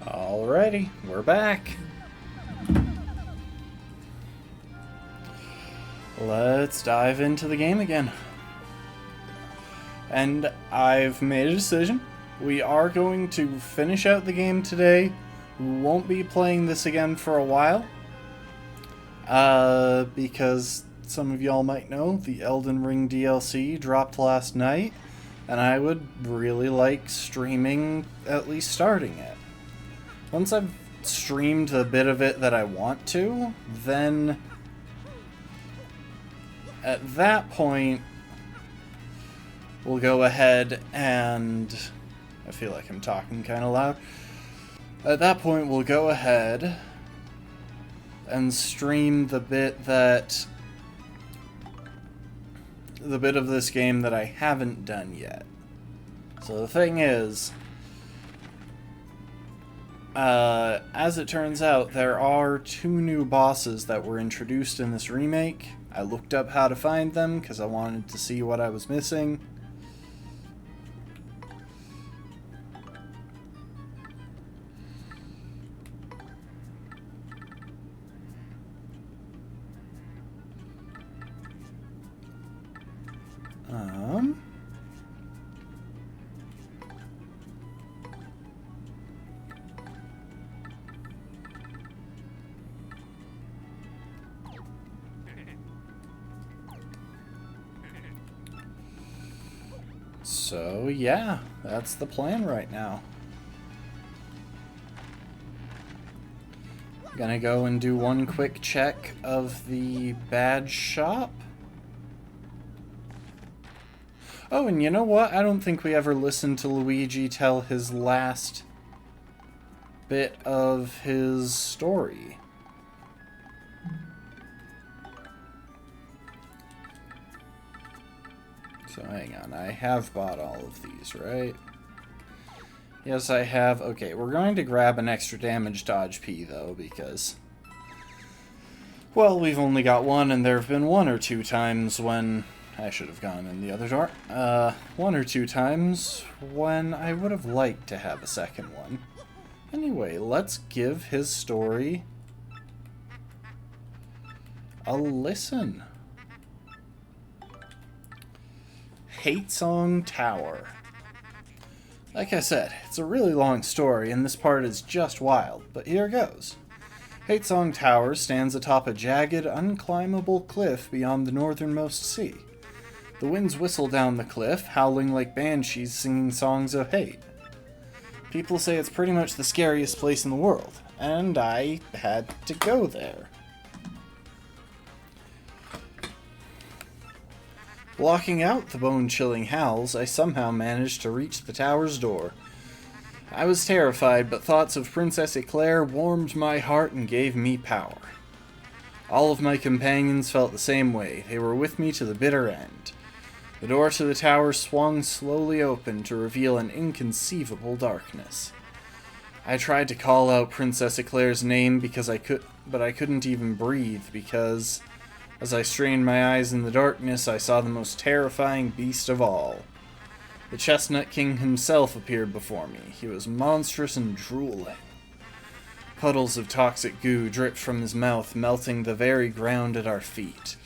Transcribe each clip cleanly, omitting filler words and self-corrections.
Alrighty, we're back. Let's dive into the game again. And I've made a decision. We are going to finish out the game today. We won't be playing this again for a while. Because some of y'all might know, the Elden Ring DLC dropped last night. And I would really like streaming, at least starting it. Once I've streamed the bit of it that I want to, then at that point, we'll go ahead and... I feel like I'm talking kind of loud. At that point, we'll go ahead and stream the bit of this game that I haven't done yet. So the thing is, as it turns out, there are 2 new bosses that were introduced in this remake. I looked up how to find them because I wanted to see what I was missing. So yeah, that's the plan right now. Gonna go and do one quick check of the badge shop. Oh, and you know what? I don't think we ever listened to Luigi tell his last bit of his story. So hang on, I have bought all of these, right? Yes, I have. Okay, we're going to grab an extra damage dodge P, though, because... well, we've only got one, and there have been 1 or 2 times when... I should have gone in the other door. 1 or 2 times when I would have liked to have a second one. Anyway, let's give his story a listen. Hate Song Tower. Like I said, it's a really long story, and this part is just wild, but here goes. Hate Song Tower stands atop a jagged, unclimbable cliff beyond the northernmost sea. The winds whistle down the cliff, howling like banshees singing songs of hate. People say it's pretty much the scariest place in the world, and I had to go there. Blocking out the bone-chilling howls, I somehow managed to reach the tower's door. I was terrified, but thoughts of Princess Eclair warmed my heart and gave me power. All of my companions felt the same way. They were with me to the bitter end. The door to the tower swung slowly open to reveal an inconceivable darkness. I tried to call out Princess Eclair's name but I couldn't even breathe because... as I strained my eyes in the darkness, I saw the most terrifying beast of all. The Chestnut King himself appeared before me. He was monstrous and drooling. Puddles of toxic goo dripped from his mouth, melting the very ground at our feet.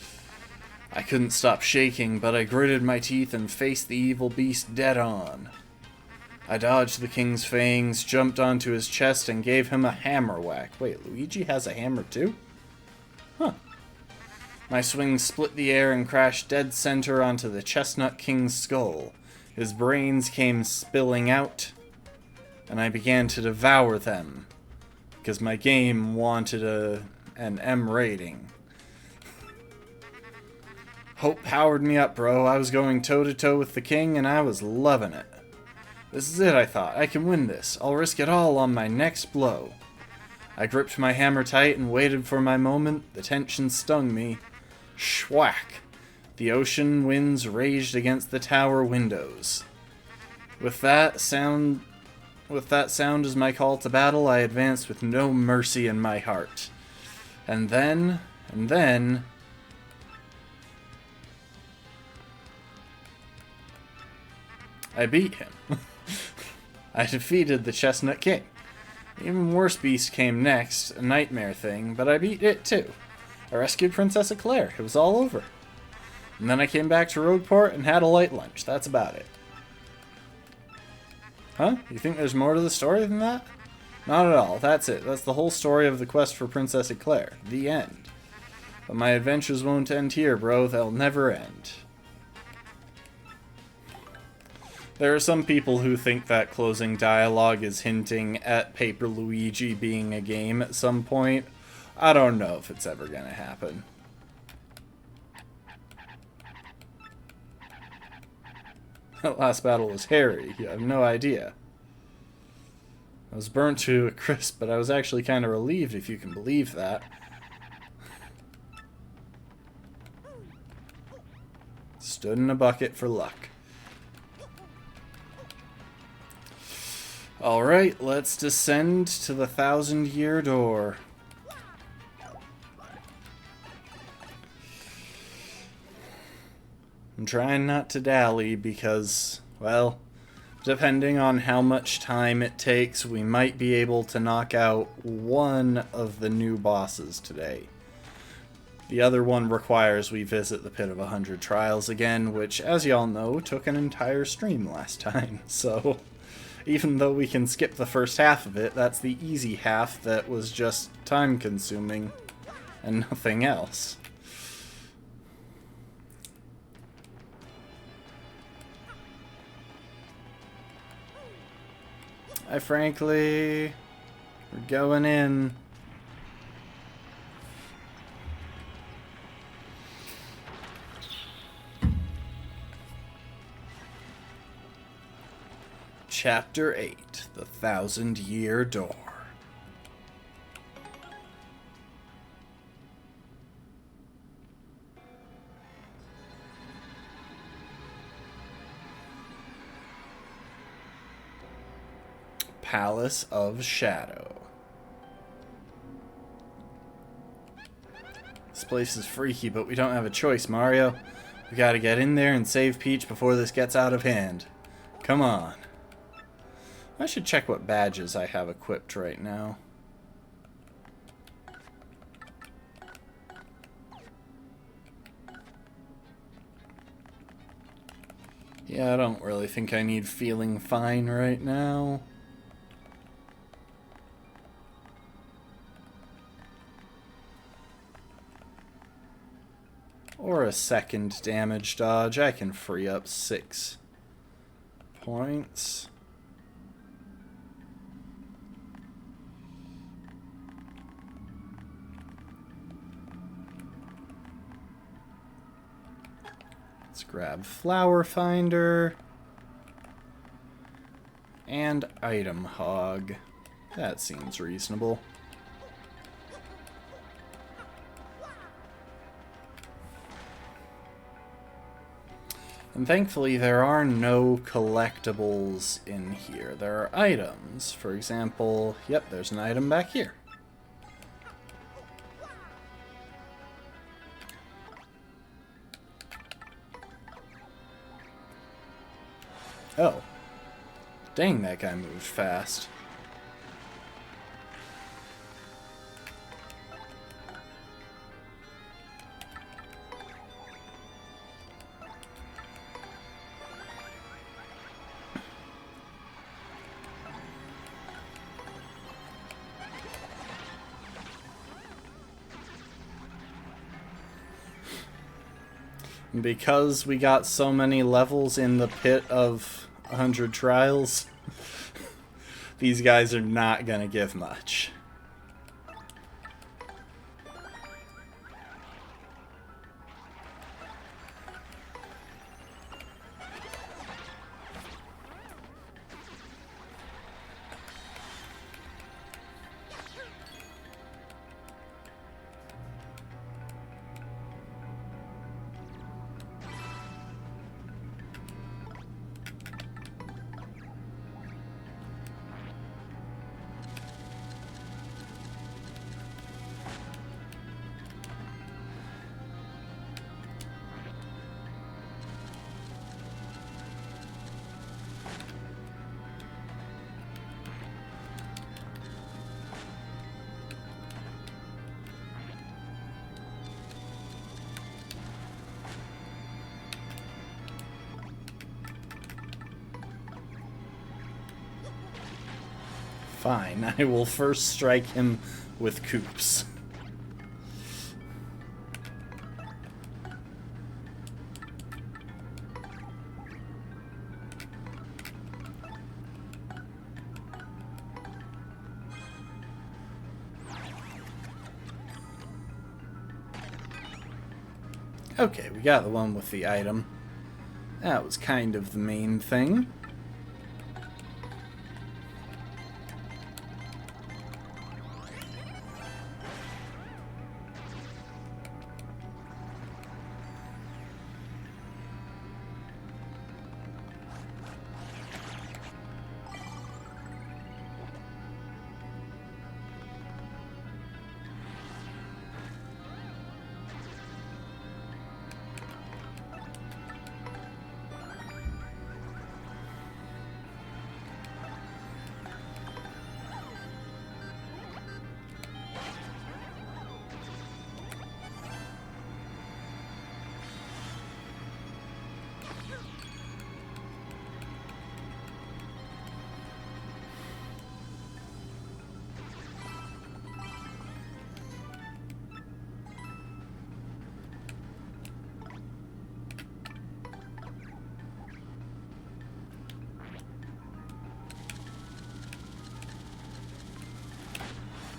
I couldn't stop shaking, but I gritted my teeth and faced the evil beast dead on. I dodged the king's fangs, jumped onto his chest, and gave him a hammer whack. Wait, Luigi has a hammer too? Huh. My swing split the air and crashed dead center onto the Chestnut King's skull. His brains came spilling out, and I began to devour them, because my game wanted an M rating. Hope powered me up, bro. I was going toe-to-toe with the king, and I was loving it. This is it, I thought. I can win this. I'll risk it all on my next blow. I gripped my hammer tight and waited for my moment. The tension stung me. Schwack! The ocean winds raged against the tower windows. With that sound as my call to battle, I advanced with no mercy in my heart. And then... I beat him. I defeated the Chestnut King. Even worse beast came next, a nightmare thing, but I beat it too. I rescued Princess Eclair. It was all over. And then I came back to Rogueport and had a light lunch. That's about it. Huh? You think there's more to the story than that? Not at all. That's it. That's the whole story of the quest for Princess Eclair. The end. But my adventures won't end here, bro. They'll never end. There are some people who think that closing dialogue is hinting at Paper Luigi being a game at some point. I don't know if it's ever gonna happen. That last battle was hairy. You have no idea. I was burnt to a crisp, but I was actually kind of relieved, if you can believe that. Stood in a bucket for luck. Alright, let's descend to the 1,000-year door. I'm trying not to dally because, well, depending on how much time it takes, we might be able to knock out one of the new bosses today. The other one requires we visit the Pit of 100 Trials again, which, as y'all know, took an entire stream last time. So, even though we can skip the first half of it, that's the easy half that was just time-consuming and nothing else. Frankly, we're going in. Chapter 8, The 1,000-Year Door. Palace of Shadow. This place is freaky, but we don't have a choice, Mario. We gotta get in there and save Peach before this gets out of hand. Come on. I should check what badges I have equipped right now. Yeah, I don't really think I need feeling fine right now. Or a second damage dodge. I can free up 6 points. Let's grab Flower Finder. And Item Hog. That seems reasonable. And thankfully there are no collectibles in here. There are items. For example, yep, there's an item back here. Oh. Dang, that guy moved fast. Because we got so many levels in the Pit of 100 Trials, these guys are not gonna give much. Fine, I will first strike him with coops. Okay, we got the one with the item. That was kind of the main thing.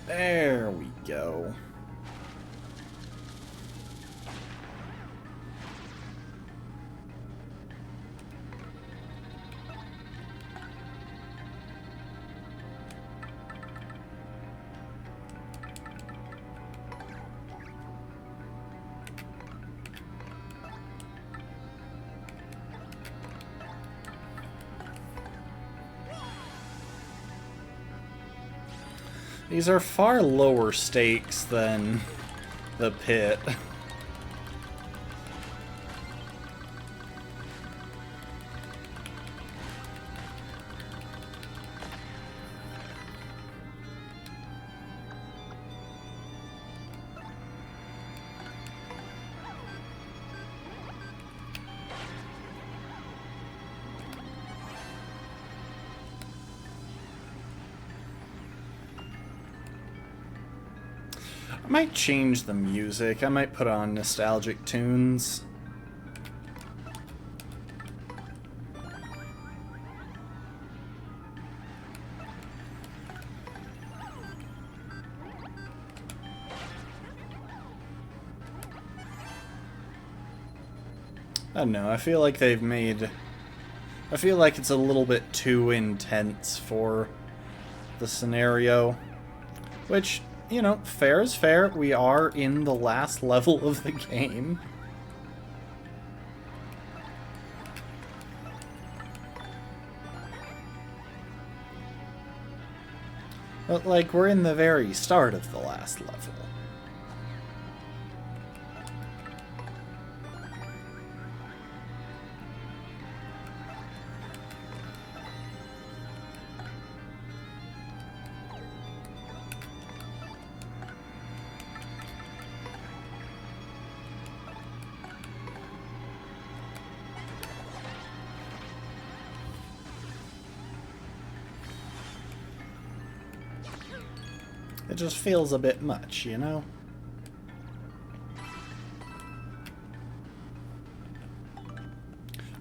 There we go. These are far lower stakes than the pit. I might change the music. I might put on nostalgic tunes. I don't know, I feel like they've made... I feel like it's a little bit too intense for the scenario. Which, you know, fair is fair. We are in the last level of the game. But, like, we're in the very start of the last level. It just feels a bit much, you know?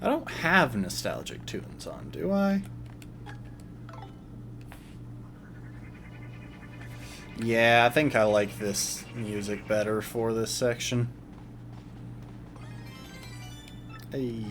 I don't have nostalgic tunes on, do I? Yeah, I think I like this music better for this section. Hey.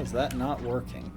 is that not working?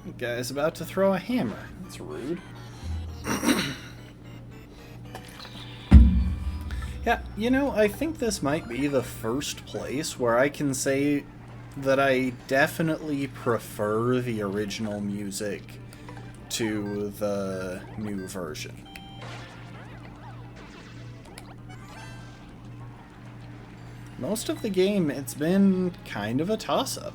The guy's about to throw a hammer. That's rude. Yeah, you know, I think this might be the first place where I can say that I definitely prefer the original music to the new version. Most of the game, it's been kind of a toss-up.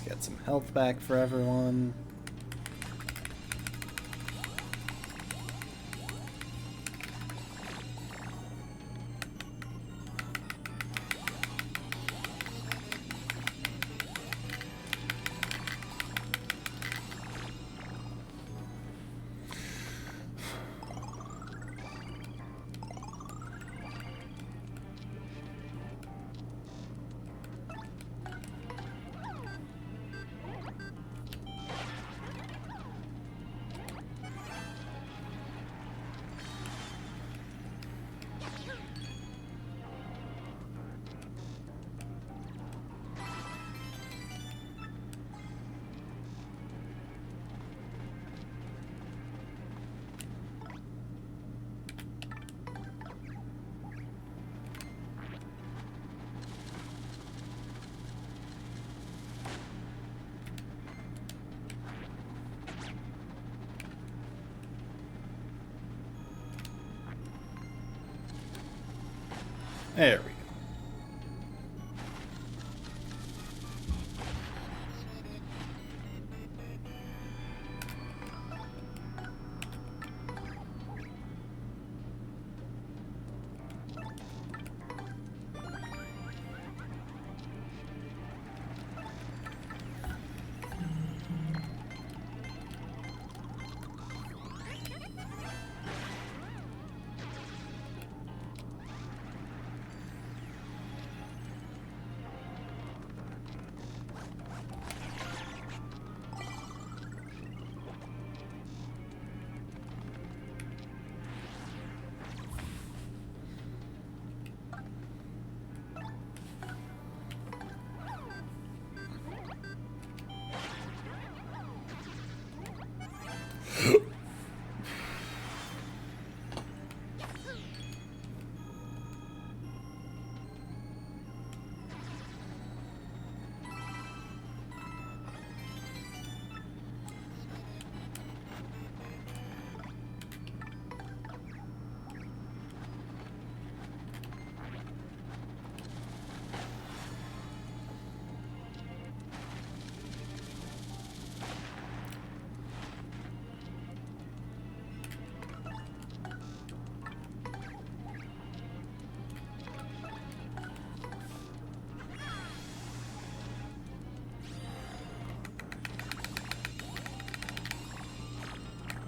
Get some health back for everyone. There we go.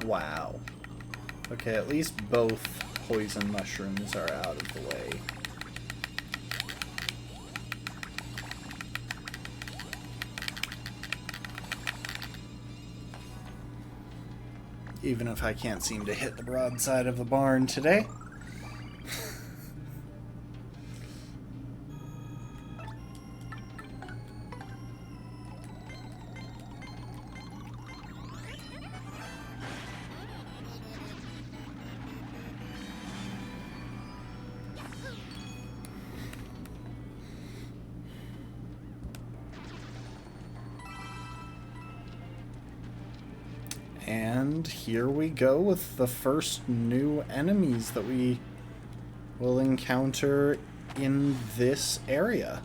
Wow. Okay, at least both poison mushrooms are out of the way. Even if I can't seem to hit the broadside of the barn today. And here we go with the first new enemies that we will encounter in this area.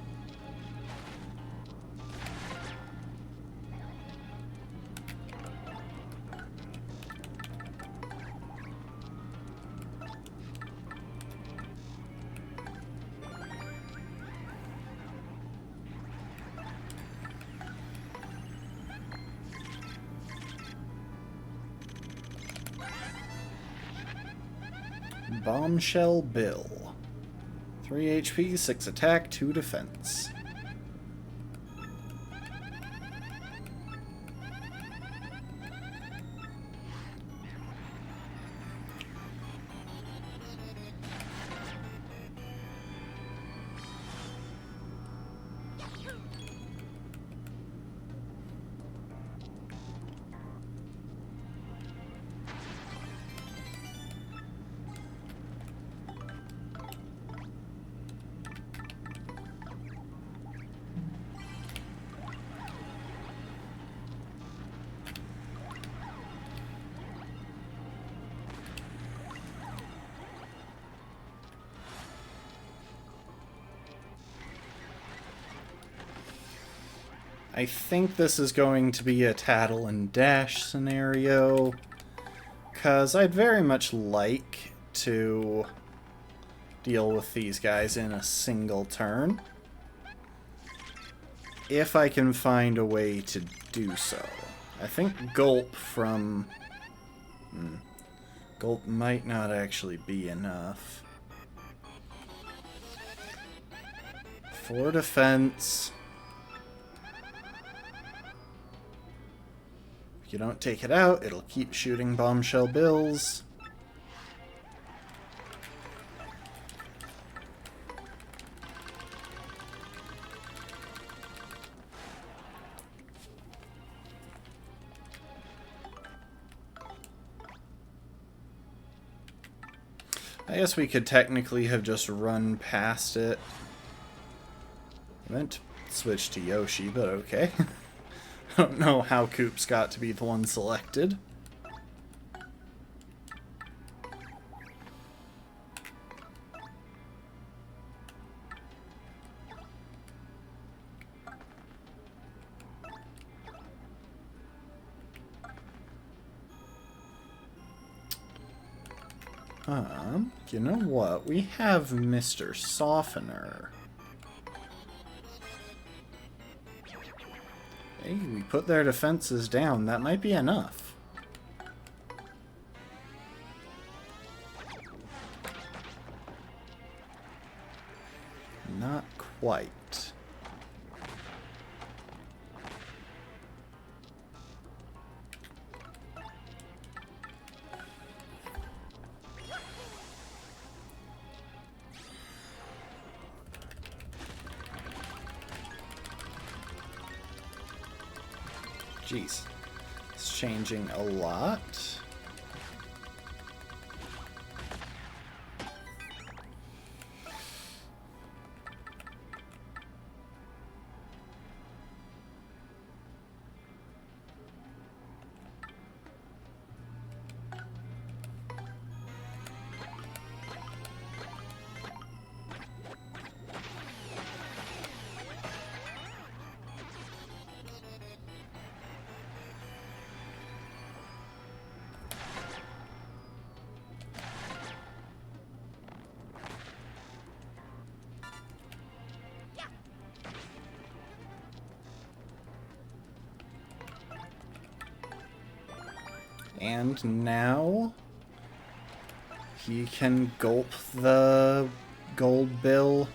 Bombshell Bill. 3 HP, 6 attack, 2 defense. I think this is going to be a tattle and dash scenario, because I'd very much like to deal with these guys in a single turn, if I can find a way to do so. I think Gulp from... Gulp might not actually be enough. 4 defense... If you don't take it out, it'll keep shooting Bombshell Bills. I guess we could technically have just run past it. I meant to switch to Yoshi, but okay. I don't know how Koops got to be the one selected. You know what? We have Mr. Softener. Hey, we put their defenses down. That might be enough. Not quite. Jeez, it's changing a lot. And now he can gulp the gold bill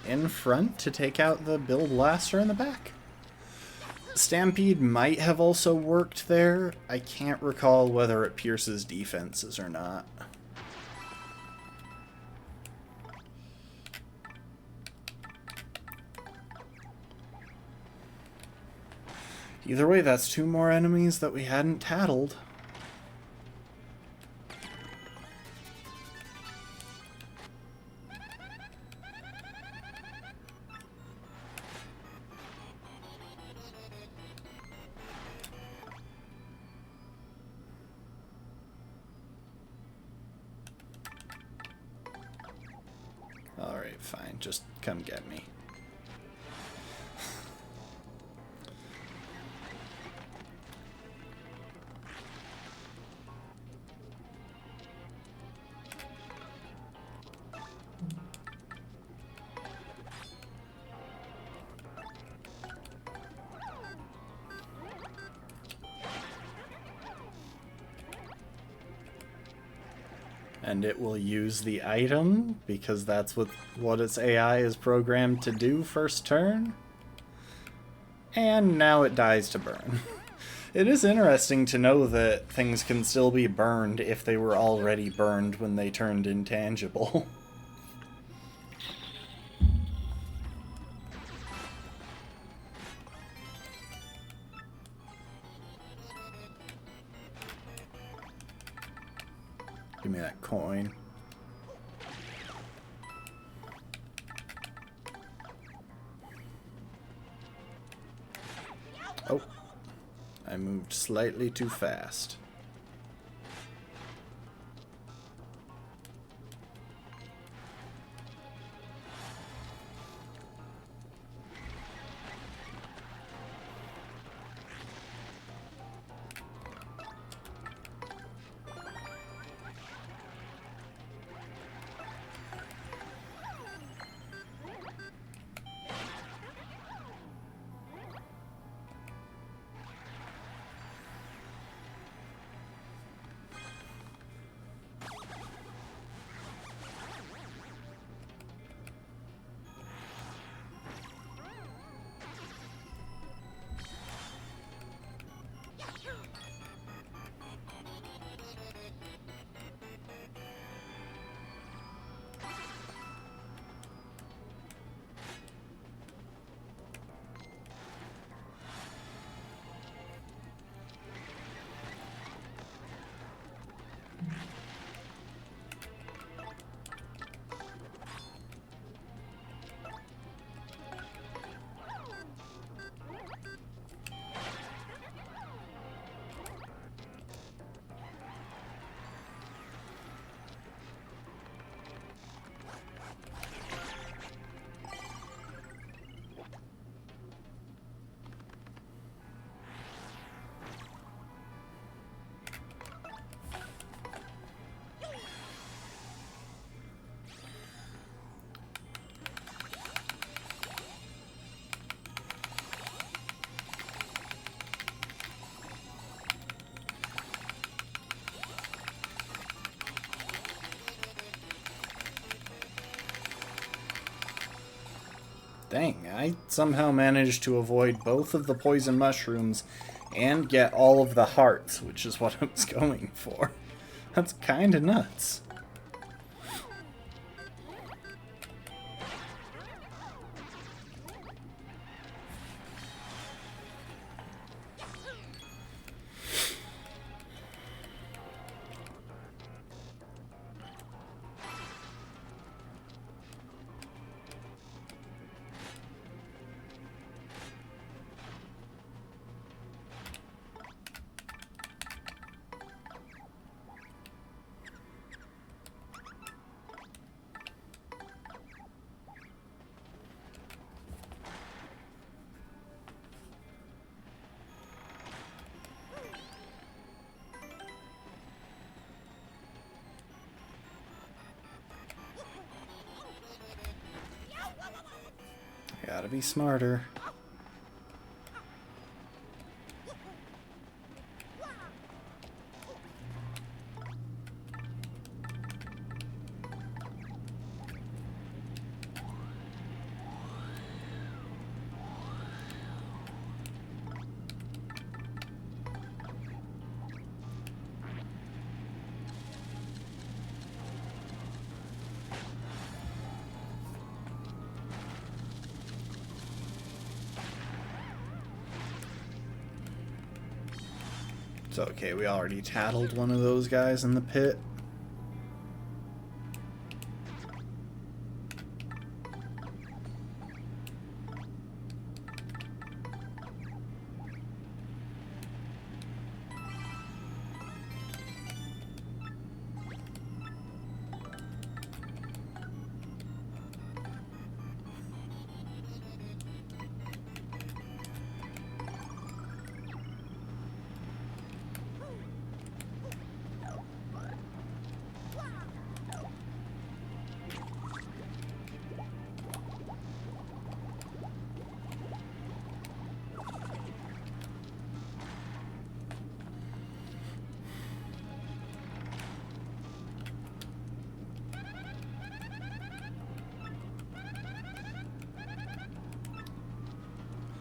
in front to take out the bill blaster in the back. Stampede might have also worked there. I can't recall whether it pierces defenses or not. Either way, that's 2 more enemies that we hadn't tattled. Alright, fine. Just come get me. And it will use the item, because that's what its AI is programmed to do first turn. And now it dies to burn. It is interesting to know that things can still be burned if they were already burned when they turned intangible. Give me that coin. Oh, I moved slightly too fast. Dang, I somehow managed to avoid both of the poison mushrooms and get all of the hearts, which is what I was going for. That's kinda nuts. Gotta be smarter. It's okay, we already tattled one of those guys in the pit.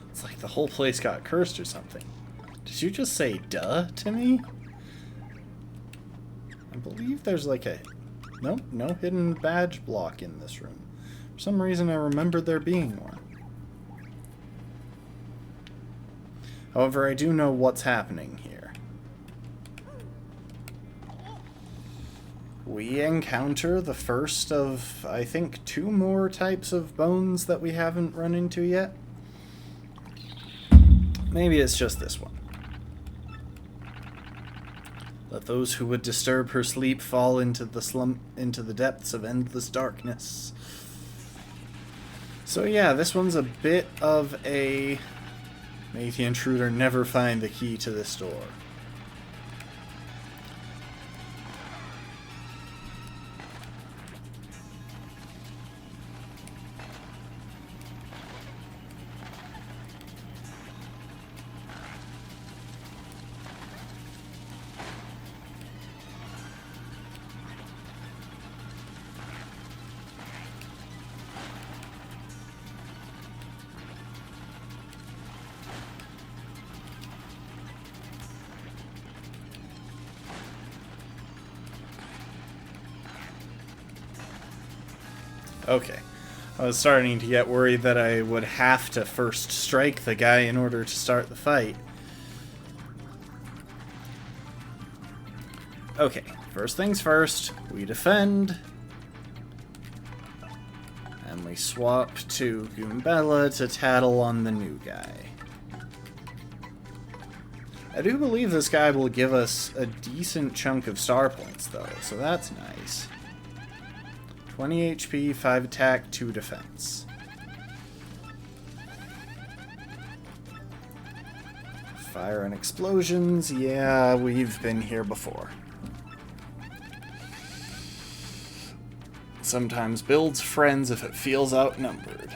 It's like the whole place got cursed or something. Did you just say duh to me? I believe there's like a... Nope, no hidden badge block in this room. For some reason I remembered there being one. However, I do know what's happening here. We encounter the first of, I think, 2 more types of bones that we haven't run into yet. Maybe it's just this one. Let those who would disturb her sleep fall into the depths of endless darkness. So yeah, this one's a bit of a... May the intruder never find the key to this door. Okay. I was starting to get worried that I would have to first strike the guy in order to start the fight. Okay, first things first, we defend. And we swap to Goombella to tattle on the new guy. I do believe this guy will give us a decent chunk of star points though, so that's nice. 20 HP, 5 attack, 2 defense. Fire and explosions, yeah, we've been here before. Sometimes builds friends if it feels outnumbered.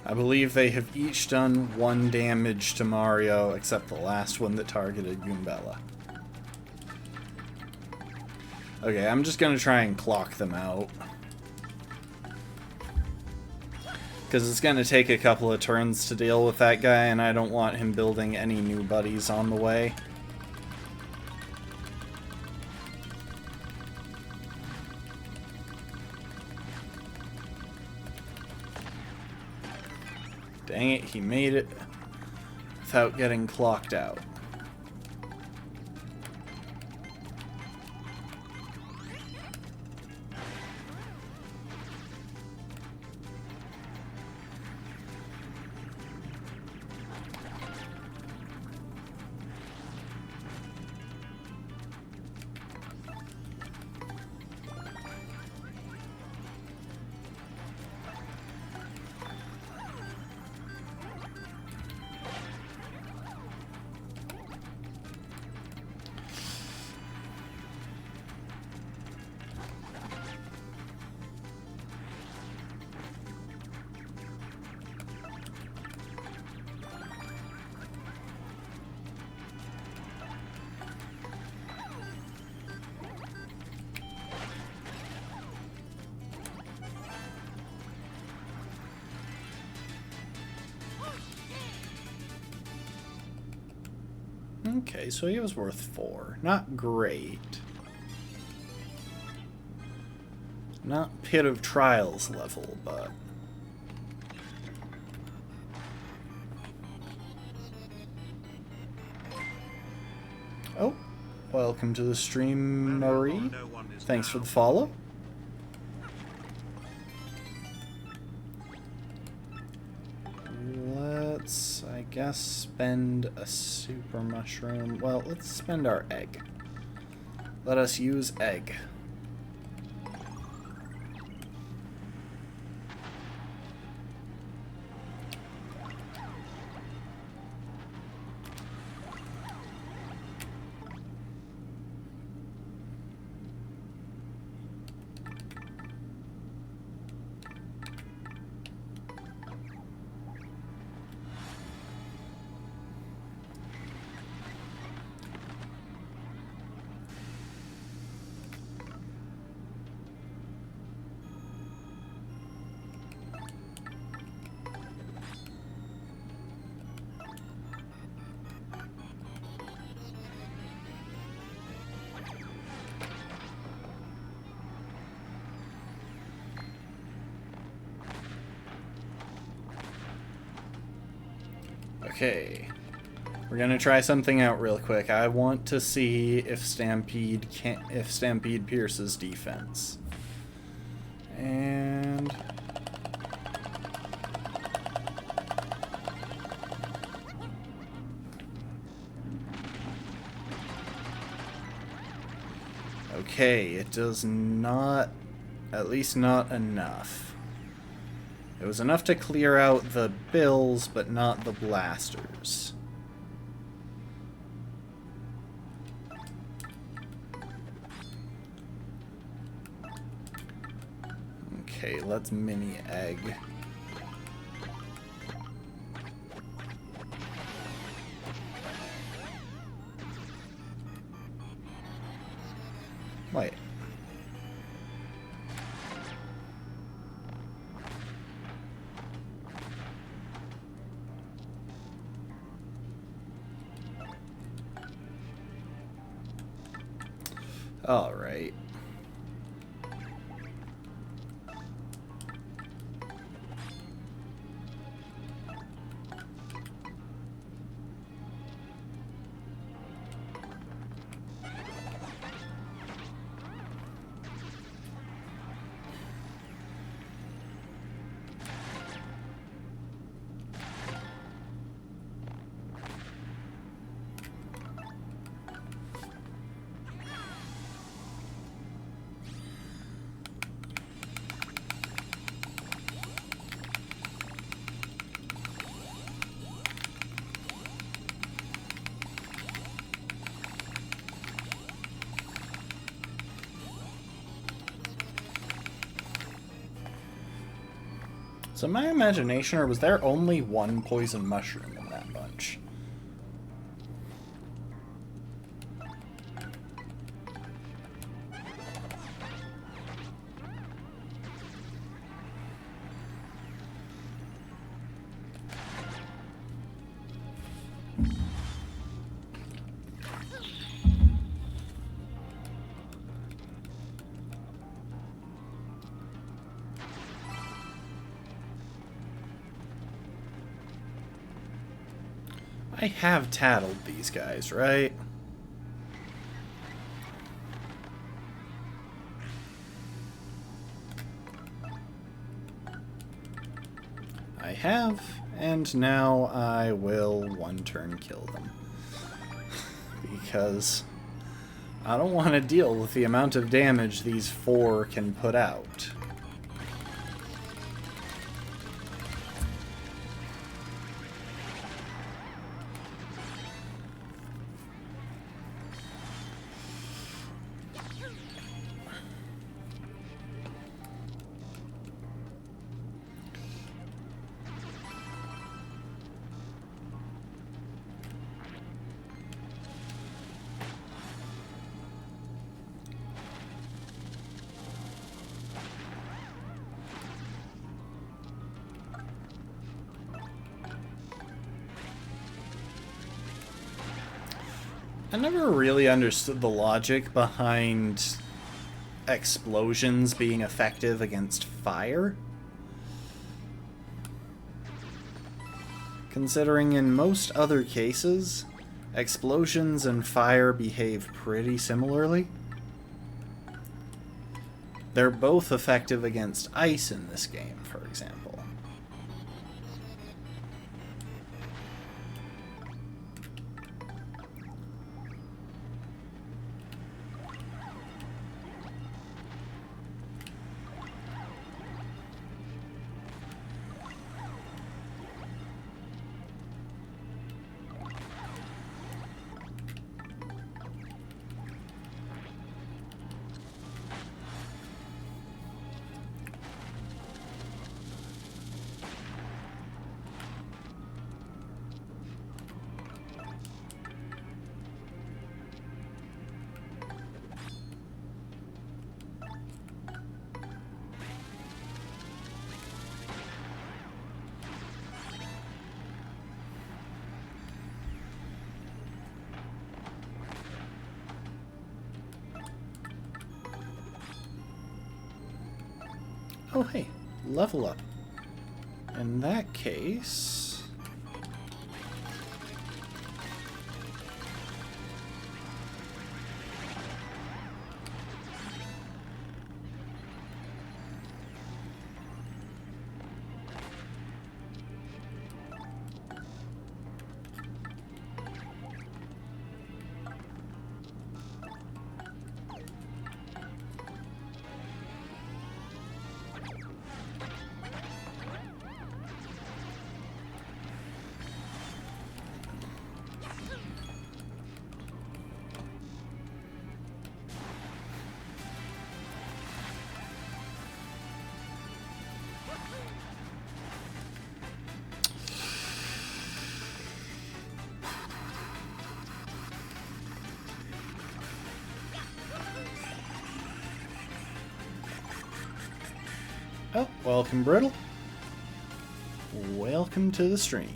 I believe they have each done 1 damage to Mario, except the last one that targeted Goombella. Okay, I'm just gonna try and clock them out. Because it's gonna take a couple of turns to deal with that guy, and I don't want him building any new buddies on the way. Dang it, he made it without getting clocked out. Okay, so he was worth 4. Not great. Not Pit of Trials level, but... Oh, welcome to the stream, Marie. Thanks for the follow. Let's, I guess, spend a super mushroom. Well, let's spend our egg. Let us use egg. Okay, we're gonna try something out real quick. I want to see if Stampede pierces defense. And okay, it does not, at least not enough. It was enough to clear out the bills, but not the blasters. Okay, let's mini egg. Wait. All right. So my imagination, or was there only one poison mushroom in that bunch? I have tattled these guys, right? I have, and now I will one turn kill them. Because I don't want to deal with the amount of damage these 4 can put out. I never really understood the logic behind explosions being effective against fire. Considering in most other cases, explosions and fire behave pretty similarly. They're both effective against ice in this game, for example. Oh, hey, level up. In that case... Oh, welcome, Brittle. Welcome to the stream.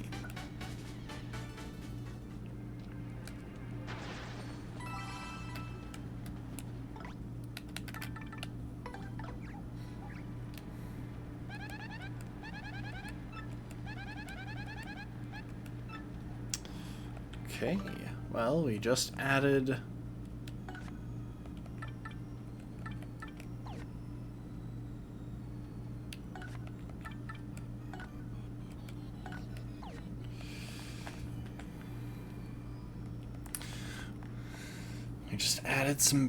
Okay, well, we just added... some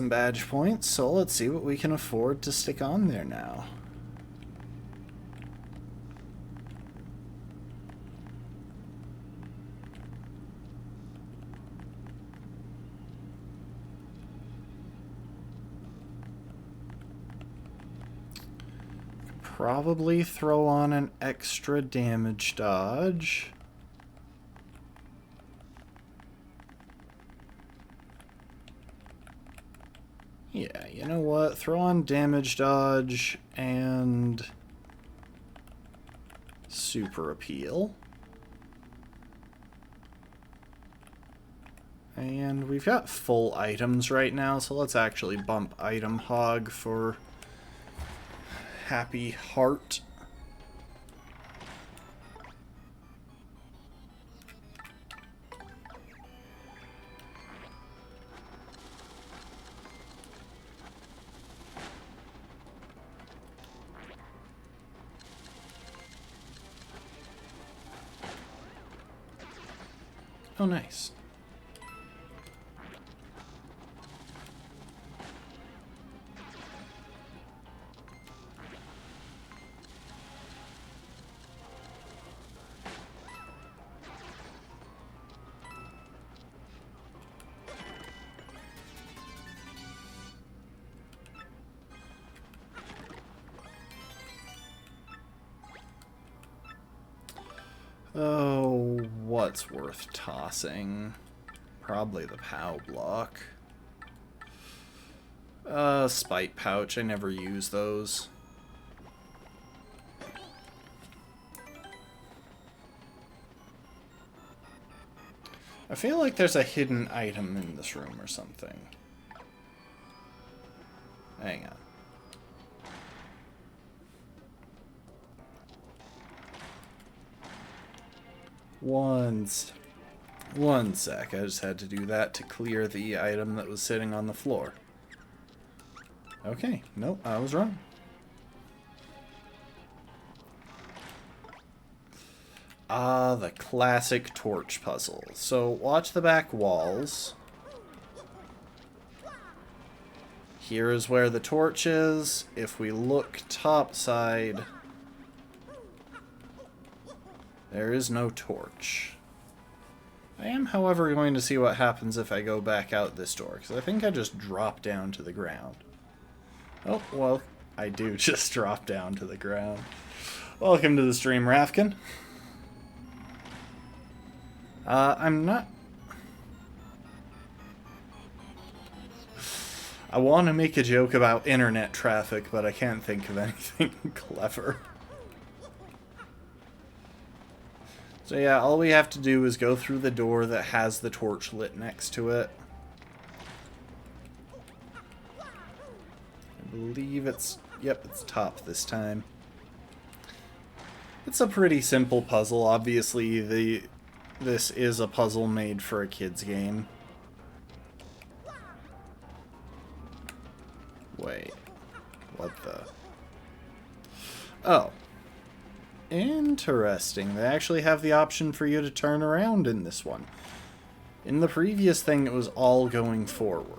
badge points, so let's see what we can afford to stick on there now. Probably throw on an extra damage dodge. Yeah, you know what? Throw on damage dodge and super appeal. And we've got full items right now, so let's actually bump item hog for happy heart. Oh, nice. Oh, what's worth tossing? Probably the POW block. Spite pouch. I never use those. I feel like there's a hidden item in this room or something. Hang on. One sec. I just had to do that to clear the item that was sitting on the floor. Okay, nope, I was wrong. Ah, the classic torch puzzle. So, watch the back walls. Here is where the torch is. If we look topside, there is no torch. I am, however, going to see what happens if I go back out this door, because I think I just dropped down to the ground. Oh, well, I do just drop down to the ground. Welcome to the stream, Rafkin. I'm not... I want to make a joke about internet traffic, but I can't think of anything clever. So yeah, all we have to do is go through the door that has the torch lit next to it. I believe it's... Yep, it's top this time. It's a pretty simple puzzle. Obviously, this is a puzzle made for a kid's game. Wait. What the... Oh. Interesting. They actually have the option for you to turn around in this one. In the previous thing, it was all going forward.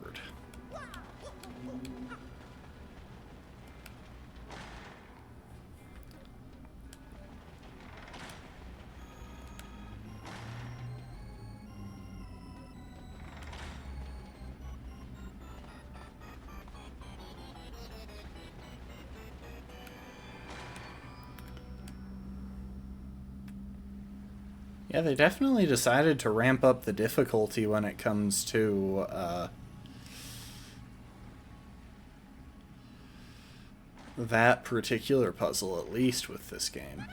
Yeah, they definitely decided to ramp up the difficulty when it comes to, that particular puzzle, at least, with this game.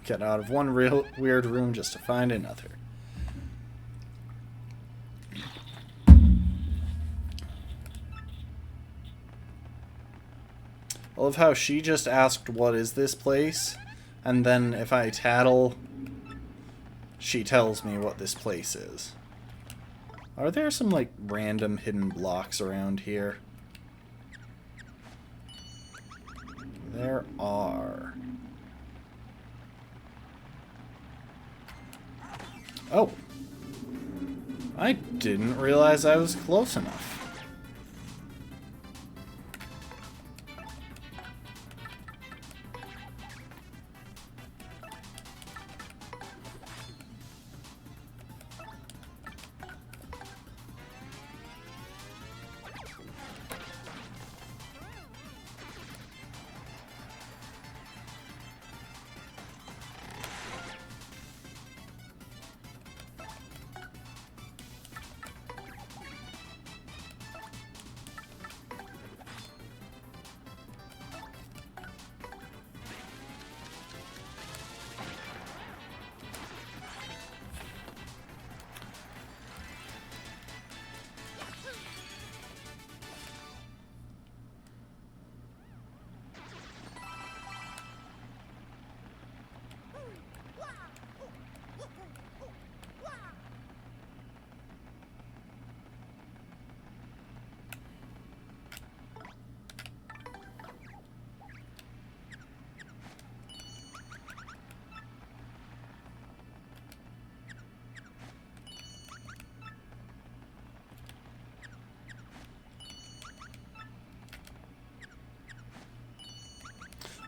Get out of one real weird room just to find another. I love how she just asked, "What is this place?" And then if I tattle... she tells me what this place is. Are there some, like, random hidden blocks around here? There are. Oh! I didn't realize I was close enough.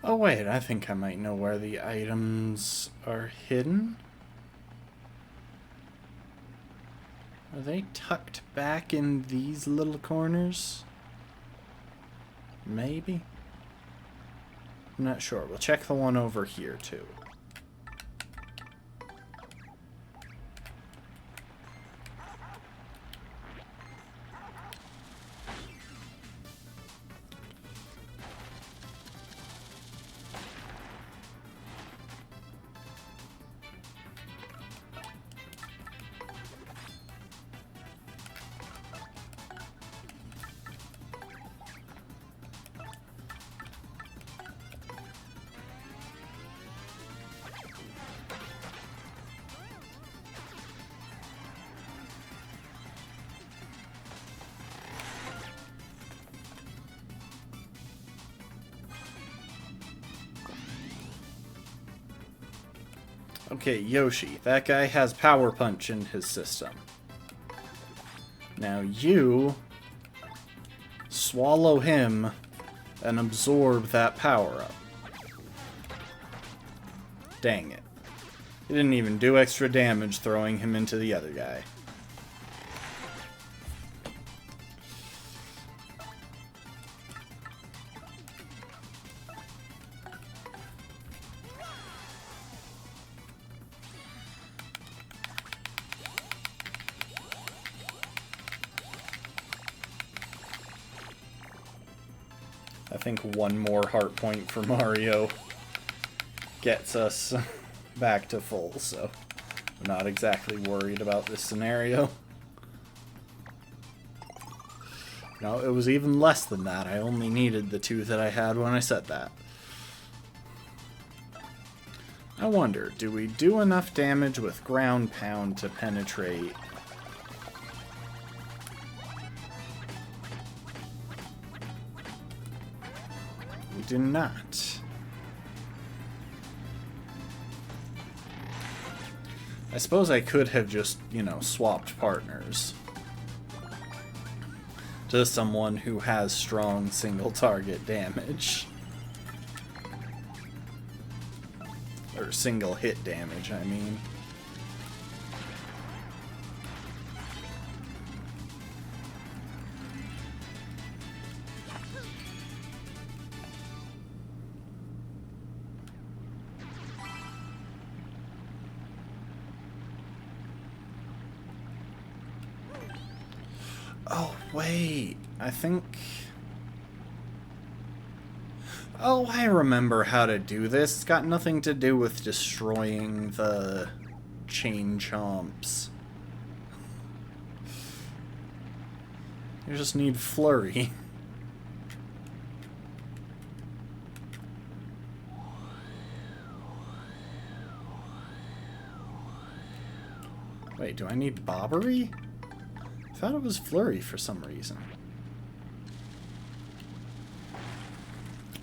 Oh wait, I think I might know where the items are hidden. Are they tucked back in these little corners? Maybe? I'm not sure. We'll check the one over here too. Okay, Yoshi, that guy has Power Punch in his system. Now you swallow him and absorb that power-up. Dang it. He didn't even do extra damage throwing him into the other guy. I think one more heart point for Mario gets us back to full, so I'm not exactly worried about this scenario. No, it was even less than that. I only needed the 2 that I had when I said that. I wonder, do we do enough damage with ground pound to penetrate? We do not. I suppose I could have just, you know, swapped partners to someone who has strong single target damage. Or single hit damage, I mean. Oh, wait. I think... Oh, I remember how to do this. It's got nothing to do with destroying the chain chomps. You just need flurry. Wait, do I need bobbery? I thought it was flurry for some reason.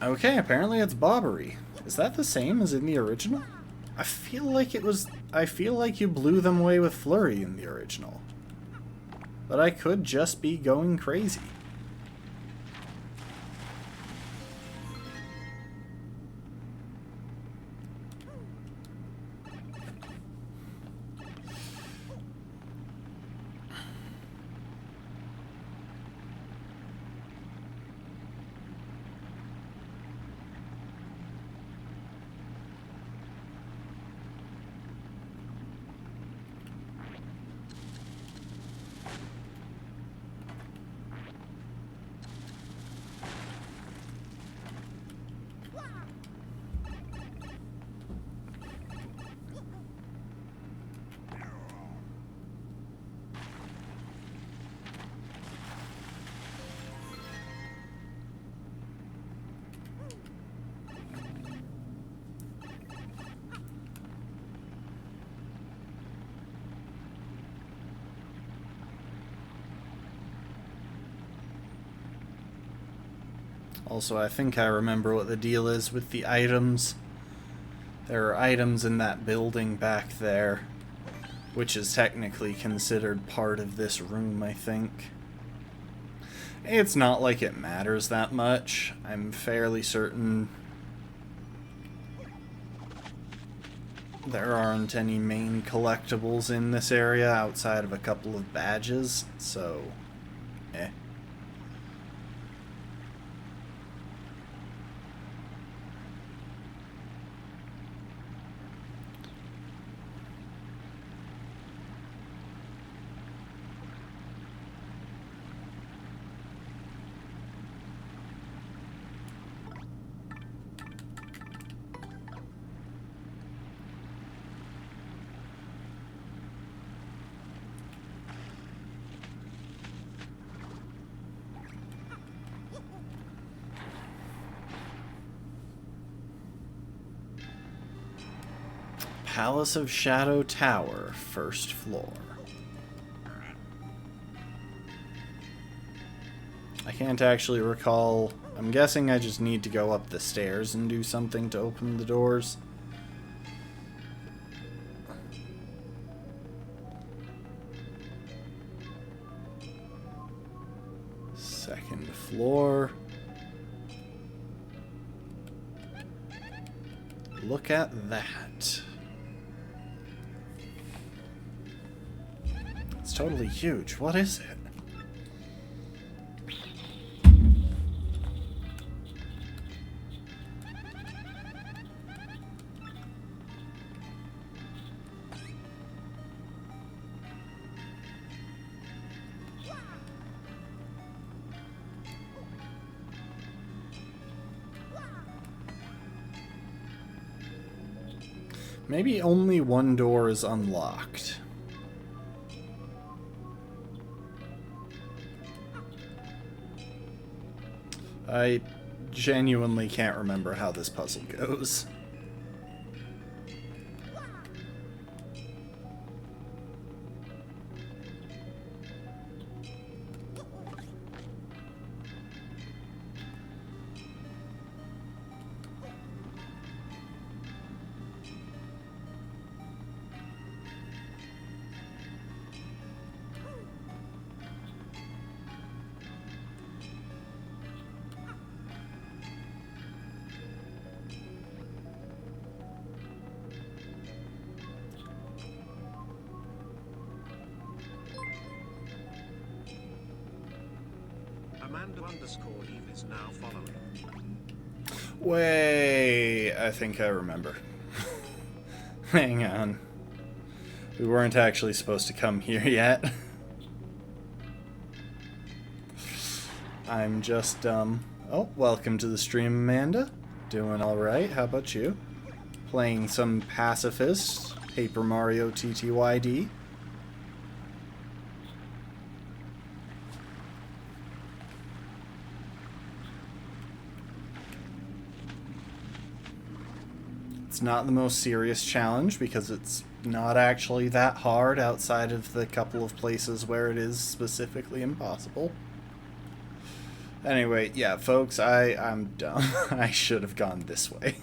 Okay, apparently it's bobbery. Is that the same as in the original? I feel like it was... I feel like you blew them away with flurry in the original. But I could just be going crazy. Also, I think I remember what the deal is with the items. There are items in that building back there, which is technically considered part of this room, I think. It's not like it matters that much. I'm fairly certain there aren't any main collectibles in this area outside of a couple of badges, so eh. Palace of Shadow Tower, first floor. I can't actually recall. I'm guessing I just need to go up the stairs and do something to open the doors. floor. Look at that. It's totally huge. What is it? Maybe only one door is unlocked. I genuinely can't remember how this puzzle goes. Amanda_Eve is now following. Wait, I think I remember. Hang on. We weren't actually supposed to come here yet. I'm just dumb. Oh, welcome to the stream, Amanda. Doing alright, how about you? Playing some Pacifist, Paper Mario TTYD. It's not the most serious challenge because it's not actually that hard outside of the couple of places where it is specifically impossible. Anyway, yeah, folks, I'm dumb. I should have gone this way.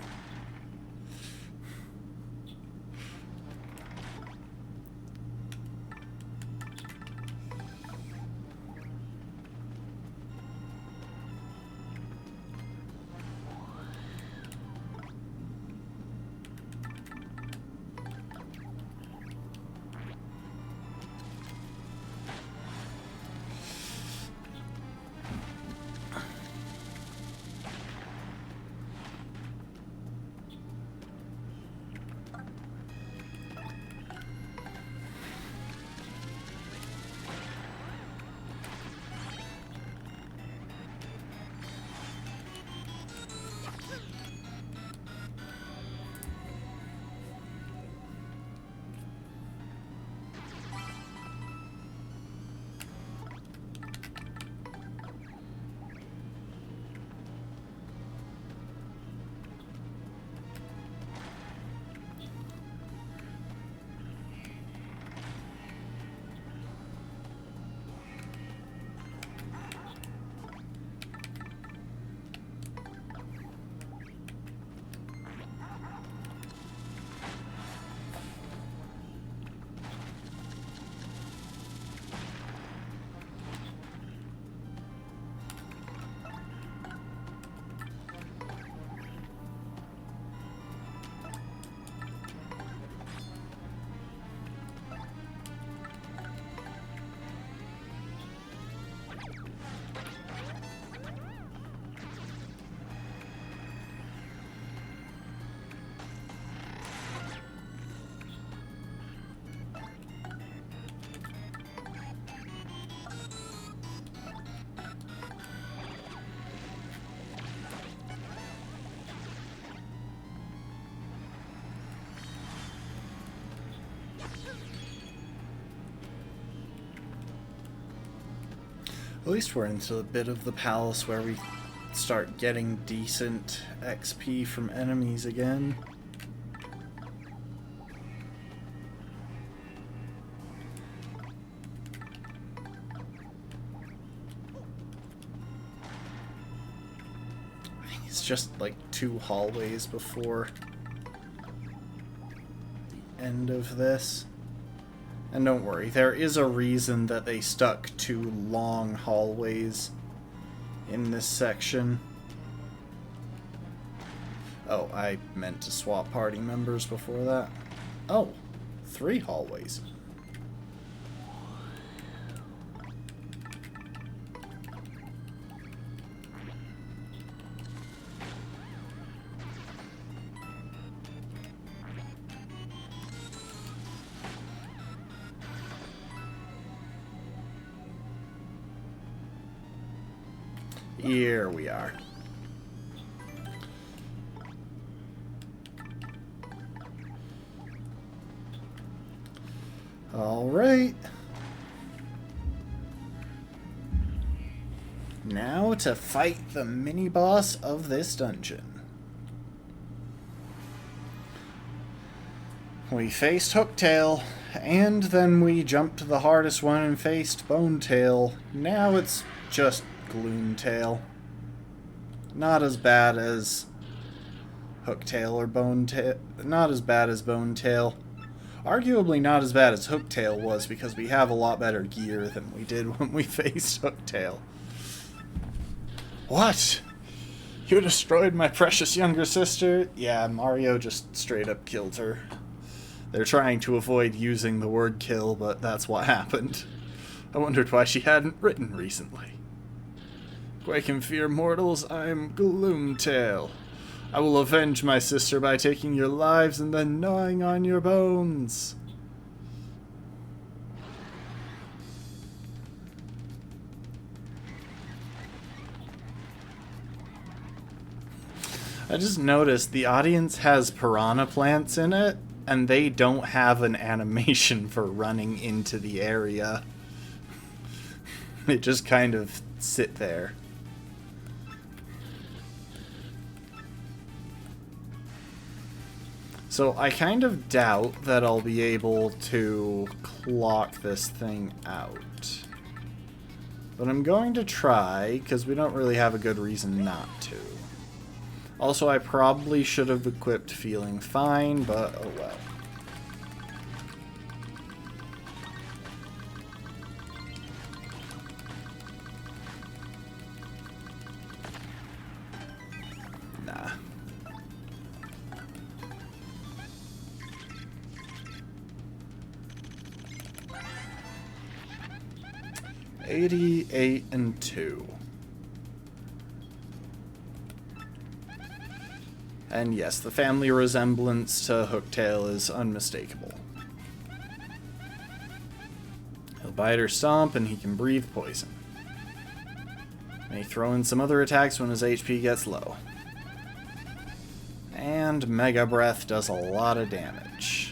At least we're into a bit of the palace where we start getting decent XP from enemies again. I think it's just like 2 hallways before the end of this. And don't worry, there is a reason that they stuck 2 long hallways in this section. Oh, I meant to swap party members before that. Oh, 3 hallways. Here we are. All right. Now to fight the mini-boss of this dungeon. We faced Hooktail, and then we jumped to the hardest one and faced Bonetail. Now it's just Gloomtail. Not as bad as Hooktail or Bonetail. Not as bad as Bonetail. Arguably not as bad as Hooktail was, because we have a lot better gear than we did when we faced Hooktail. What? You destroyed my precious younger sister? Yeah, Mario just straight up killed her. They're trying to avoid using the word kill, but that's what happened. I wondered why she hadn't written recently. Quake and fear mortals, I am Gloomtail. I will avenge my sister by taking your lives and then gnawing on your bones. I just noticed the audience has piranha plants in it, and they don't have an animation for running into the area. They just kind of sit there. So I kind of doubt that I'll be able to clock this thing out. But I'm going to try, because we don't really have a good reason not to. Also, I probably should have equipped Feeling Fine, but oh well. Nah. 88 and 2. And yes, the family resemblance to Hooktail is unmistakable. He'll bite or stomp, and he can breathe poison. May throw in some other attacks when his HP gets low. And Mega Breath does a lot of damage.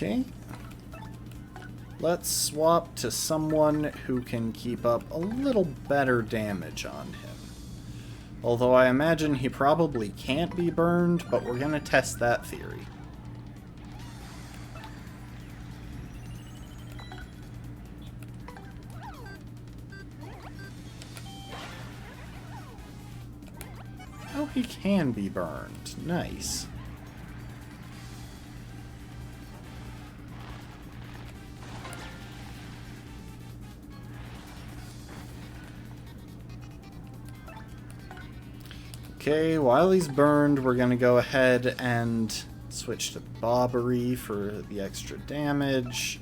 Okay, let's swap to someone who can keep up a little better damage on him. Although I imagine he probably can't be burned, but we're going to test that theory. Oh, he can be burned. Nice. Okay, while he's burned, we're going to go ahead and switch to Bobbery for the extra damage.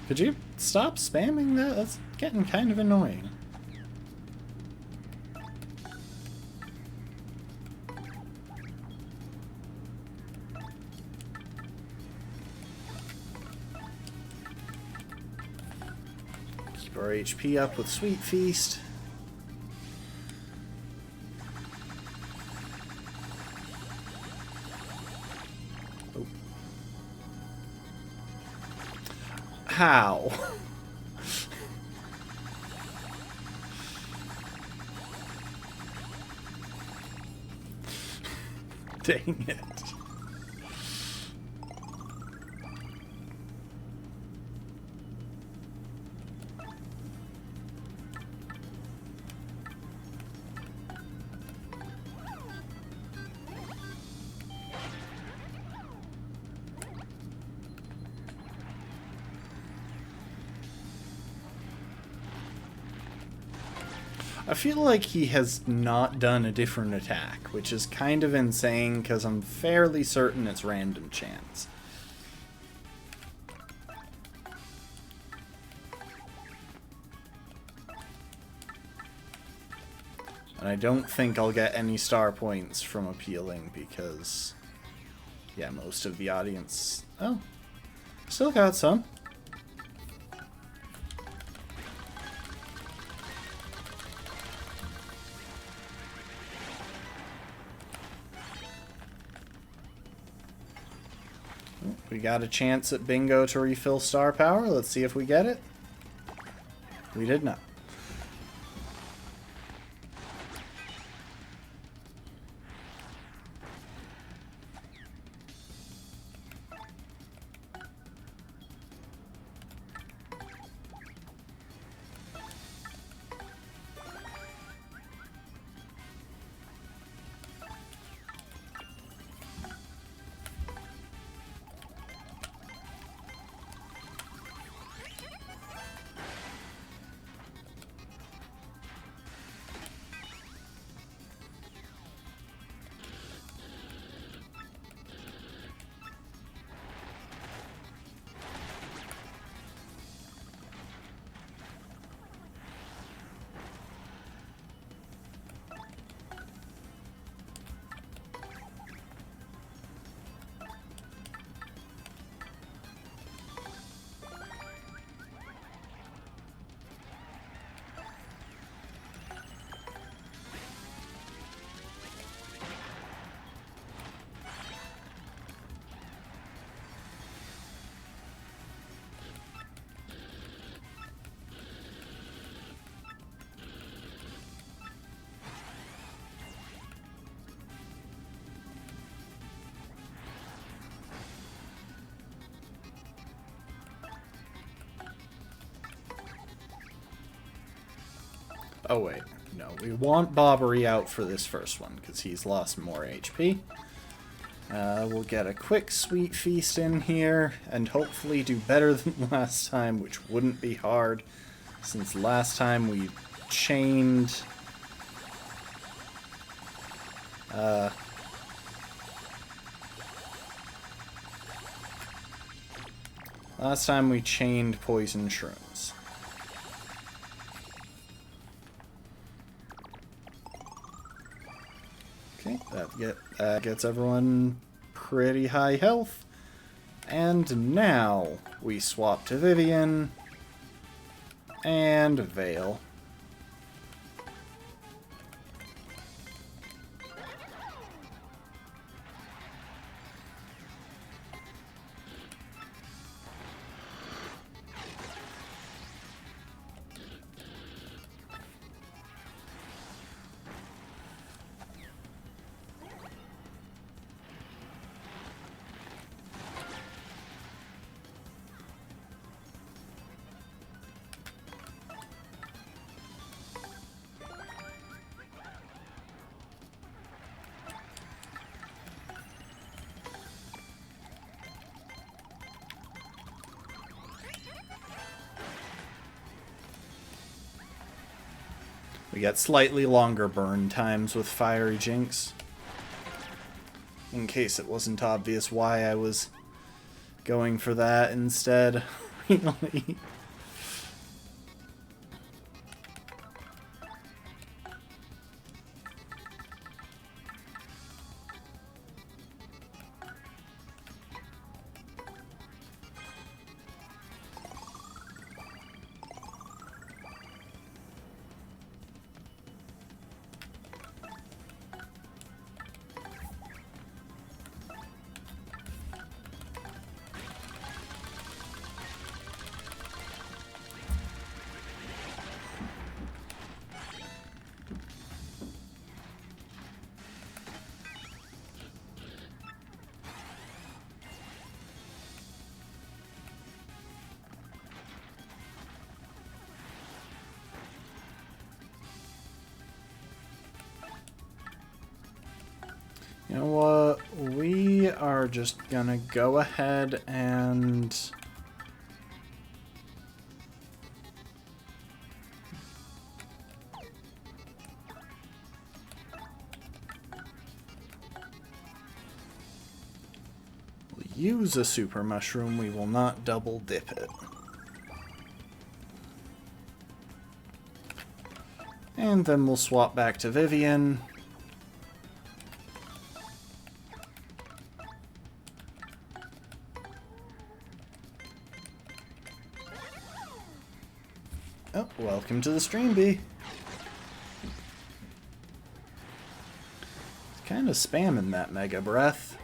Could you stop spamming that? That's getting kind of annoying. Our HP up with Sweet Feast. Oh. How? Dang it. I feel like he has not done a different attack, which is kind of insane because I'm fairly certain it's random chance. And I don't think I'll get any star points from appealing because, yeah, most of the audience... Oh, still got some. We got a chance at bingo to refill star power. Let's see if we get it. We did not. Oh wait, no, we want Bobbery out for this first one, because he's lost more HP. We'll get a quick sweet feast in here, and hopefully do better than last time, which wouldn't be hard, since last time we chained... last time we chained poison shrooms. Okay, that gets everyone pretty high health. And now we swap to Vivian and Vale. We get slightly longer burn times with Fiery Jinx. In case it wasn't obvious why I was going for that instead, really. are just gonna go ahead and... we'll use a super mushroom, we will not double dip it. And then we'll swap back to Vivian. Oh, welcome to the stream, Bee. It's kind of spamming that Mega Breath.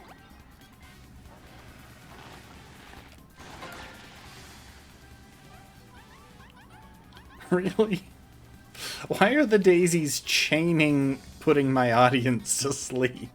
Really? Why are the daisies chaining putting my audience to sleep?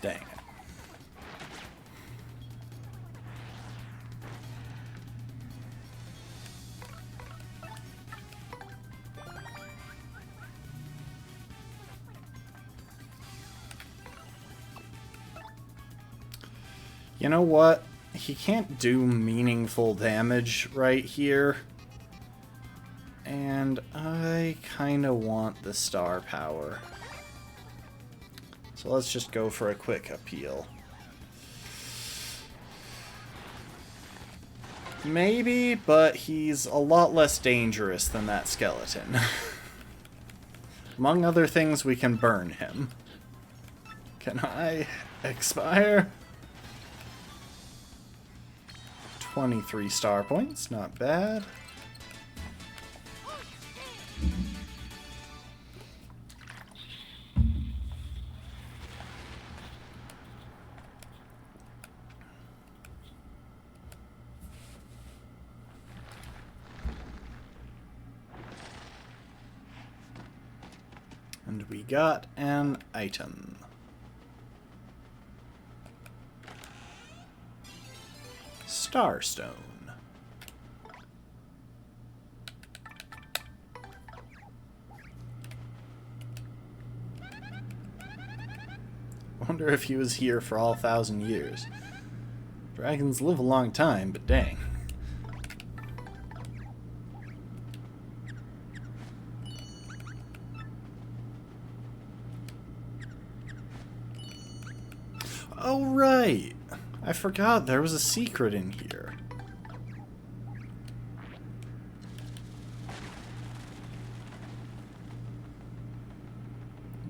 Dang it. You know what? He can't do meaningful damage right here. And I kind of want the star power. So let's just go for a quick appeal. Maybe, but he's a lot less dangerous than that skeleton. Among other things, we can burn him. Can I expire? 23 star points, not bad. And we got an item. Starstone. Wonder if he was here for all 1,000 years. Dragons live a long time, but dang. Oh, right! I forgot there was a secret in here.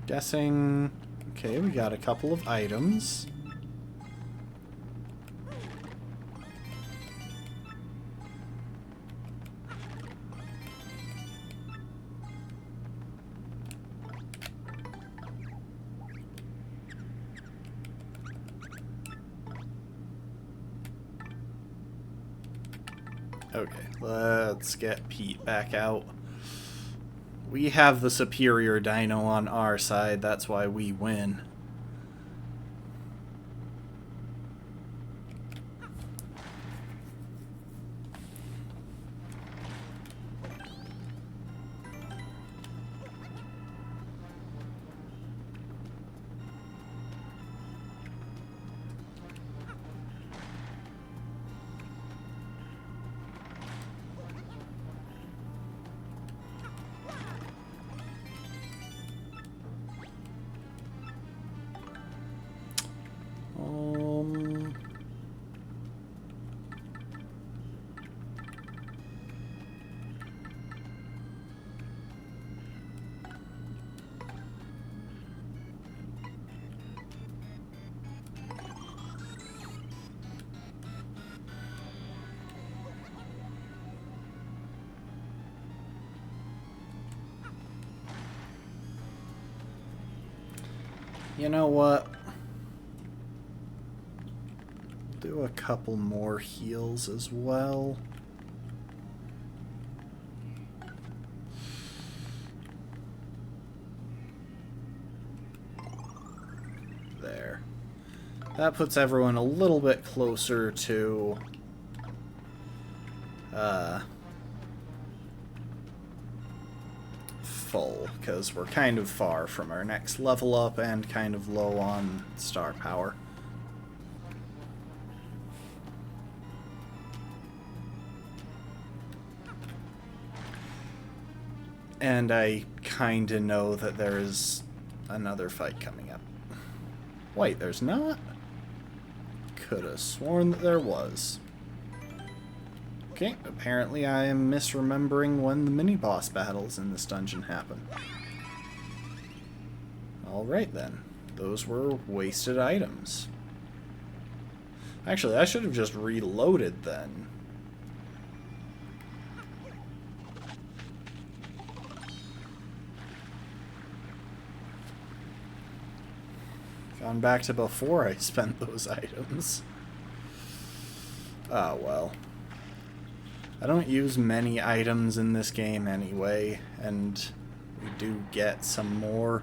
Guessing... Okay, we got a couple of items. Okay, let's get Pete back out. We have the superior dino on our side, that's why we win. You know what? do a couple more heals as well. There. That puts everyone a little bit closer to full, because we're kind of far from our next level up and kind of low on star power. And I kinda know that there is another fight coming up. Wait, there's not? Could have sworn that there was. Okay, apparently I am misremembering when the mini-boss battles in this dungeon happen. Alright then. Those were wasted items. Actually, I should have just reloaded then. Gone back to before I spent those items. Ah, well. I don't use many items in this game anyway, and we do get some more.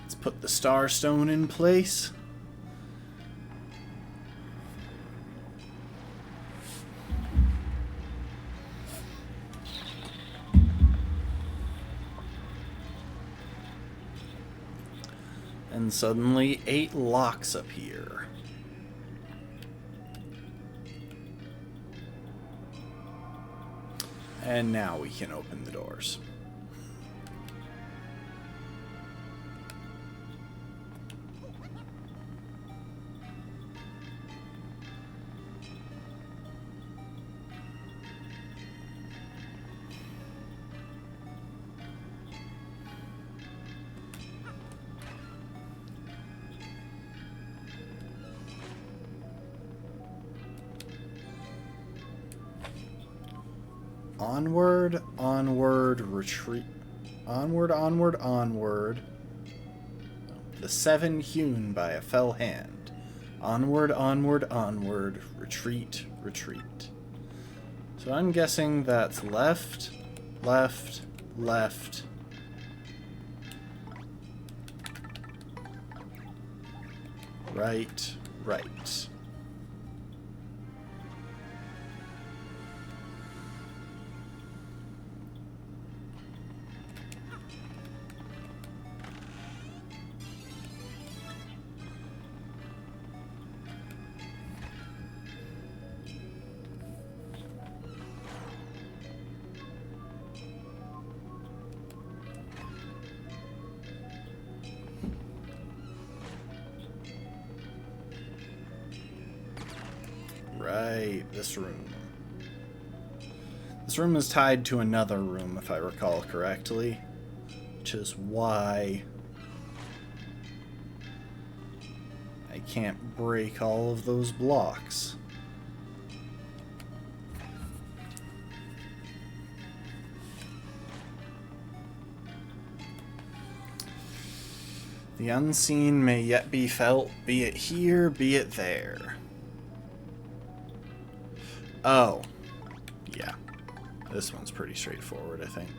Let's put the Star Stone in place. And suddenly 8 locks appear. And now we can open the doors. Onward, onward, retreat. Onward, onward, onward. The 7 hewn by a fell hand. Onward, onward, onward, retreat, retreat. So I'm guessing that's left, left, left. Right, right. Right, this room. This room is tied to another room, if I recall correctly, which is why I can't break all of those blocks. The unseen may yet be felt, be it here, be it there. Oh. Yeah. This one's pretty straightforward, I think.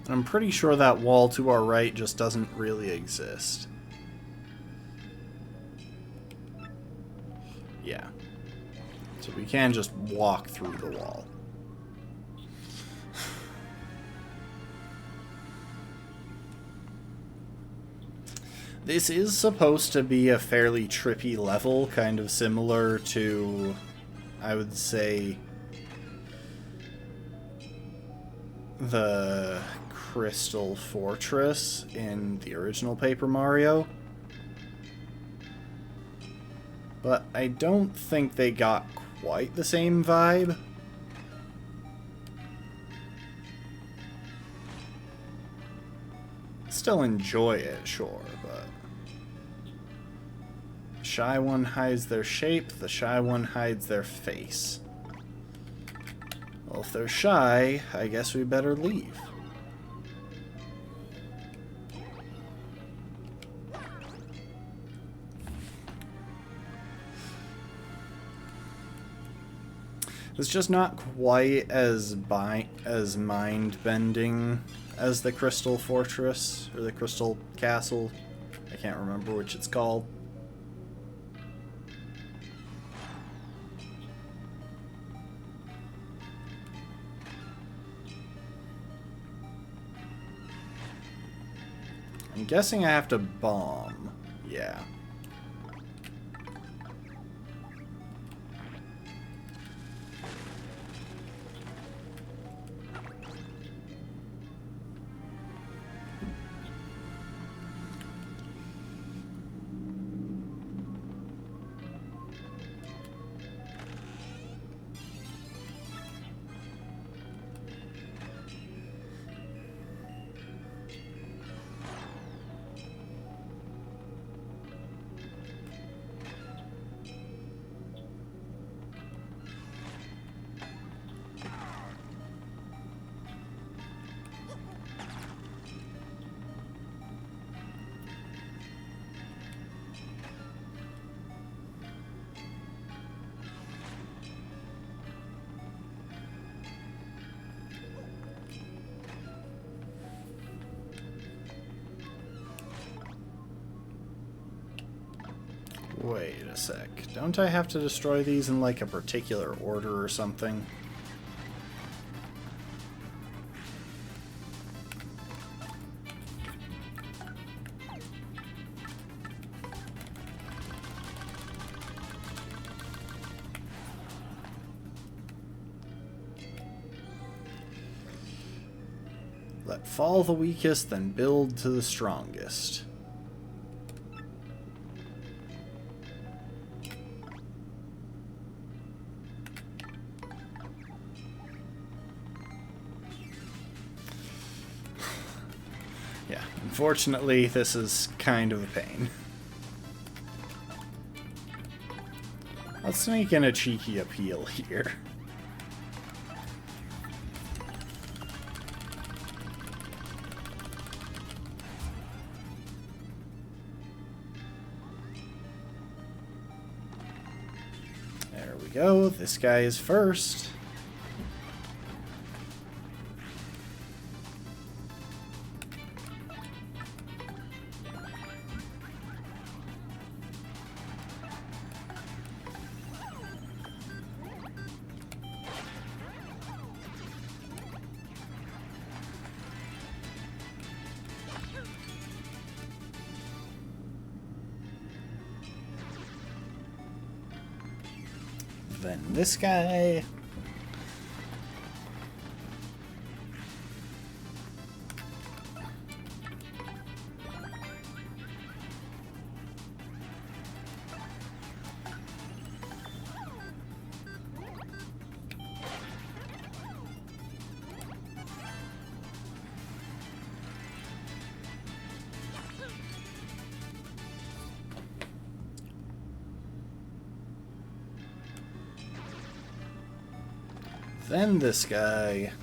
I'm pretty sure that wall to our right just doesn't really exist. Yeah. So we can just walk through the wall. This is supposed to be a fairly trippy level, kind of similar to, I would say, the Crystal Fortress in the original Paper Mario. But I don't think they got quite the same vibe. Still enjoy it, sure, but the shy one hides their shape, the shy one hides their face. Well, if they're shy, I guess we better leave. It's just not quite as mind-bending as the Crystal Fortress, or the Crystal Castle. I can't remember which it's called. I'm guessing I have to bomb. Yeah. Wait a sec. Don't I have to destroy these in like a particular order or something? Let fall the weakest, then build to the strongest. Yeah, unfortunately, this is kind of a pain. Let's sneak in a cheeky appeal here. There we go. This guy is first. Then this guy. Then this guy.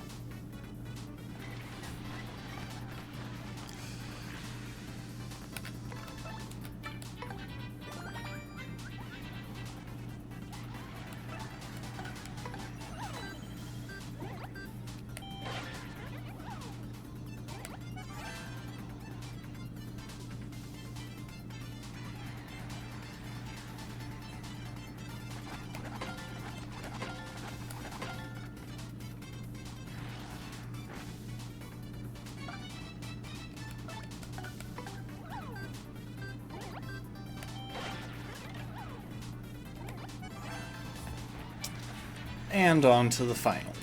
And on to the final one.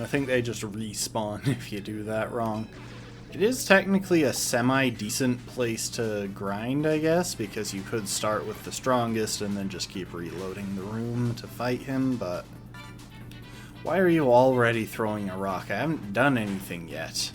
I think they just respawn if you do that wrong. It is technically a semi-decent place to grind, I guess, because you could start with the strongest and then just keep reloading the room to fight him, but... Why are you already throwing a rock? I haven't done anything yet.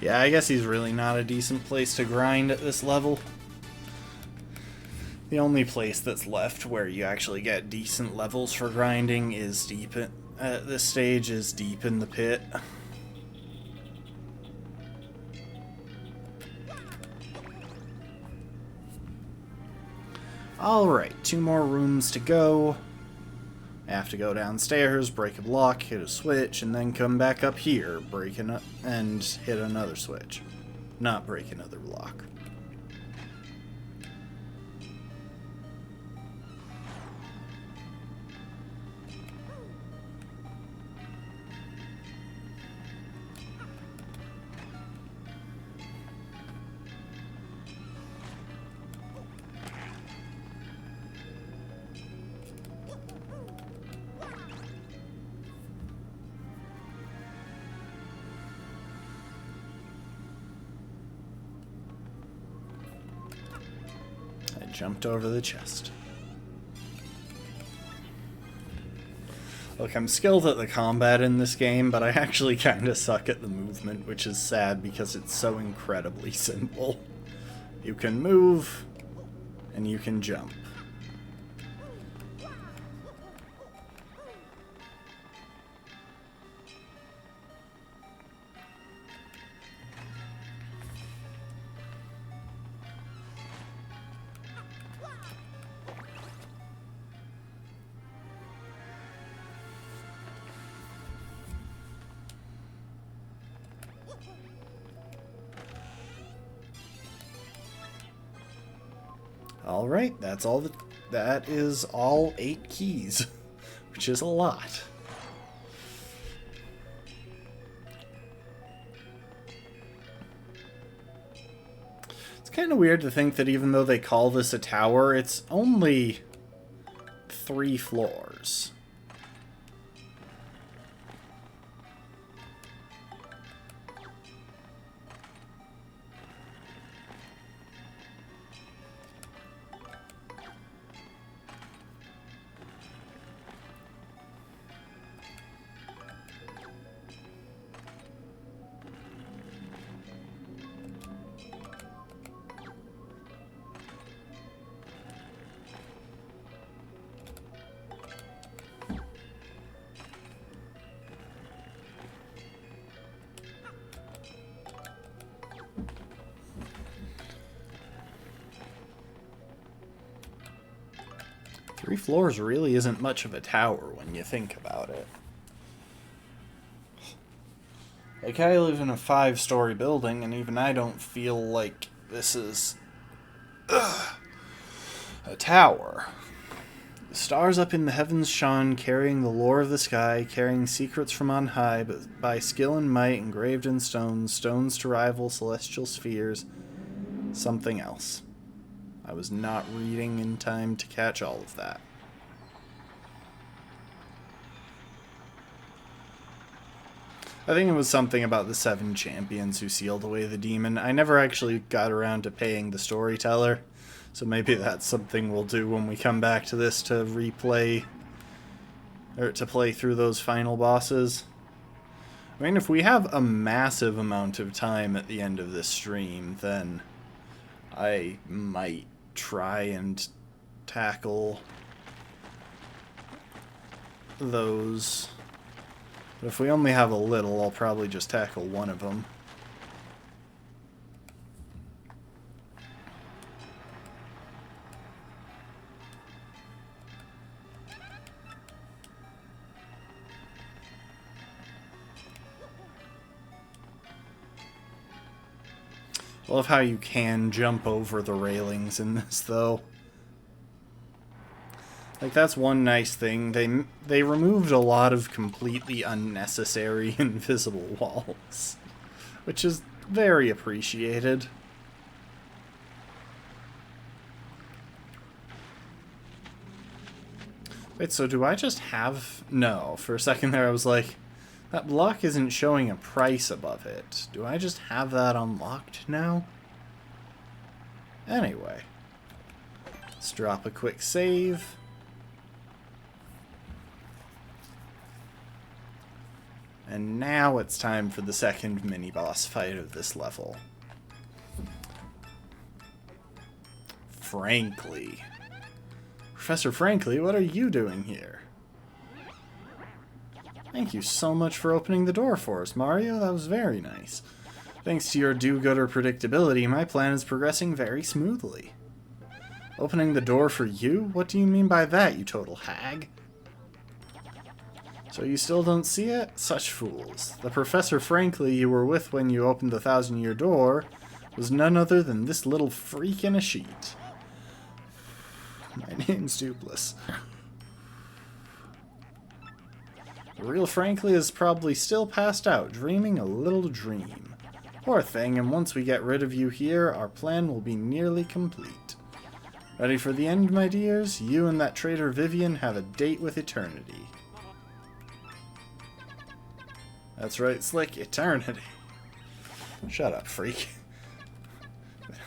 Yeah, I guess he's really not a decent place to grind at this level. The only place that's left where you actually get decent levels for grinding is deep at this stage is deep in the pit. Alright, 2 more rooms to go. I have to go downstairs, break a block, hit a switch, and then come back up here, and hit another switch. Not break another block. Jumped over the chest. Look, I'm skilled at the combat in this game, but I actually kinda suck at the movement, which is sad because it's so incredibly simple. You can move, and you can jump. Alright, that is all 8 keys, which is a lot. It's kind of weird to think that even though they call this a tower, it's only 3 floors. Three floors really isn't much of a tower when you think about it. Like, I live in a 5-story building, and even I don't feel like this is a tower. The stars up in the heavens shone, carrying the lore of the sky, carrying secrets from on high, but by skill and might engraved in stones, stones to rival celestial spheres, something else. I was not reading in time to catch all of that. I think it was something about the 7 champions who sealed away the demon. I never actually got around to paying the storyteller, So maybe that's something we'll do when we come back to this to replay, or to play through those final bosses. I mean, if we have a massive amount of time at the end of this stream, then I might try and tackle those. But if we only have a little, I'll probably just tackle one of them. I love how you can jump over the railings in this, though. Like, that's one nice thing. They removed a lot of completely unnecessary invisible walls, which is very appreciated. Wait, so do I just have... No, for a second there I was like, that block isn't showing a price above it. Do I just have that unlocked now? Anyway. Let's drop a quick save. And now it's time for the second mini-boss fight of this level. Frankly. Professor Frankly, what are you doing here? Thank you so much for opening the door for us, Mario. That was very nice. Thanks to your do-gooder predictability, my plan is progressing very smoothly. Opening the door for you? What do you mean by that, you total hag? So you still don't see it? Such fools. The Professor Frankly you were with when you opened the 1,000-year door was none other than this little freak in a sheet. My name's Dupless. The real Frankly is probably still passed out, dreaming a little dream. Poor thing, and once we get rid of you here, our plan will be nearly complete. Ready for the end, my dears? You and that traitor Vivian have a date with eternity. That's right, Slick, eternity. Shut up, freak.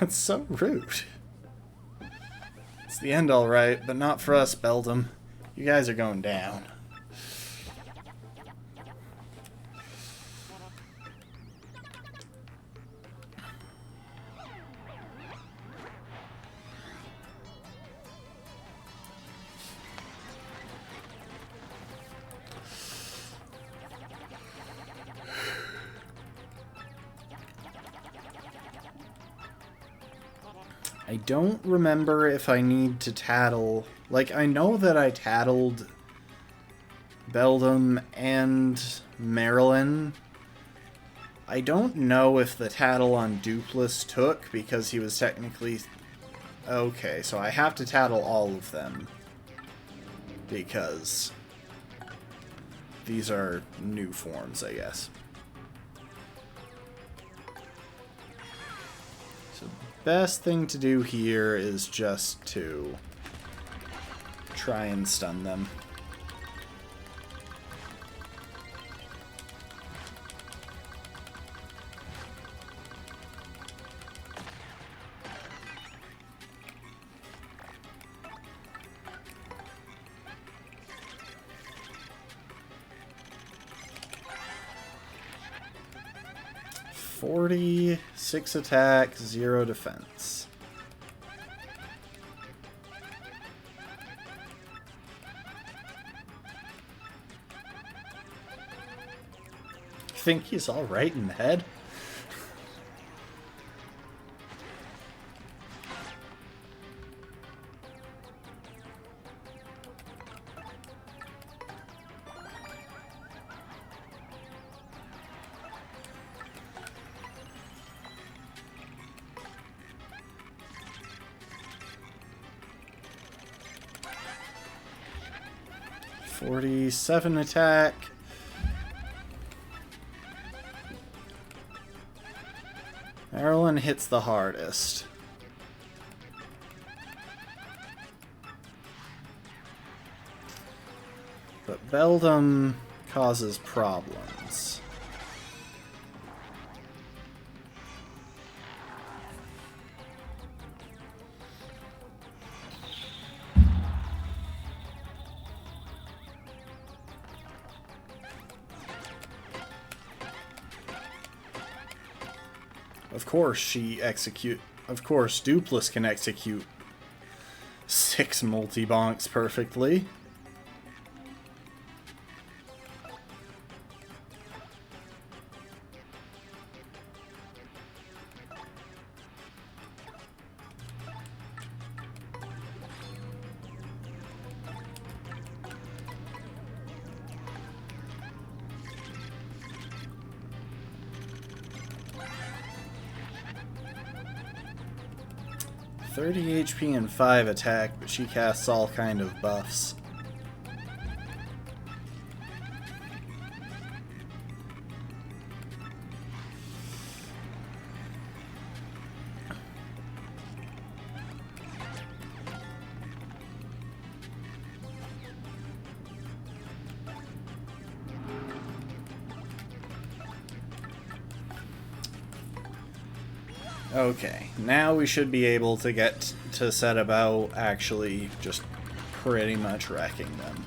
That's so rude. It's the end, alright, but not for us, Beldam. You guys are going down. I don't remember if I need to tattle... Like, I know that I tattled Beldam and Marilyn. I don't know if the tattle on Dupless took, because he was technically... Okay, so I have to tattle all of them. Because these are new forms, I guess. Best thing to do here is just to try and stun them. Six attack, 0 defense. Think he's all right in the head? .47 attack. Marilyn hits the hardest. But Beldam causes problems. Of course Of course Dupless can execute 6 multi-bonks perfectly. .30 HP and 5 attack, but she casts all kind of buffs. Okay, now we should be able to get to set about actually just pretty much wrecking them.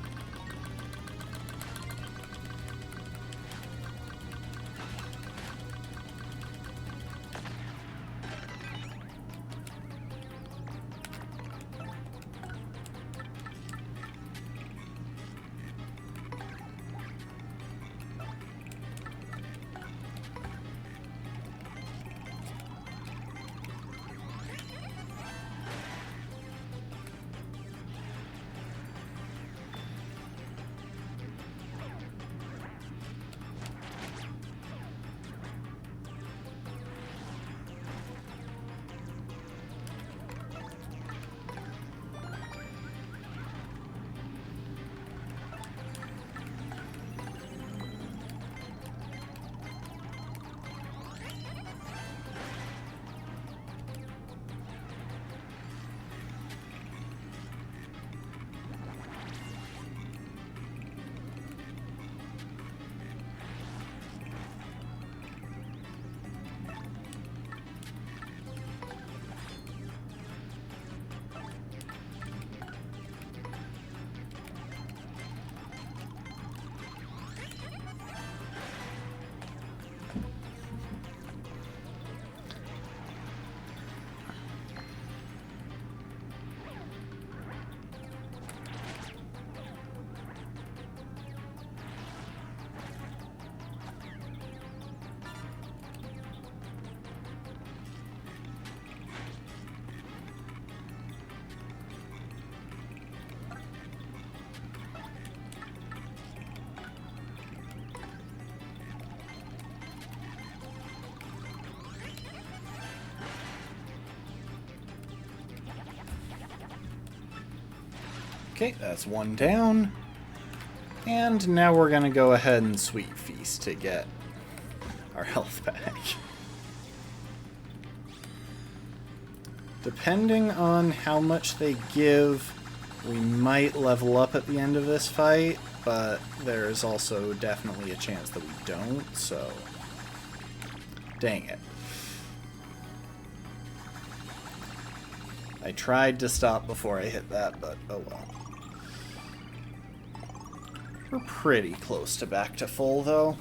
Okay, that's one down. And now we're gonna go ahead and Sweet Feast to get our health back. Depending on how much they give, we might level up at the end of this fight, but there's also definitely a chance that we don't, so dang it. I tried to stop before I hit that, but oh well. We're pretty close to back to full, though.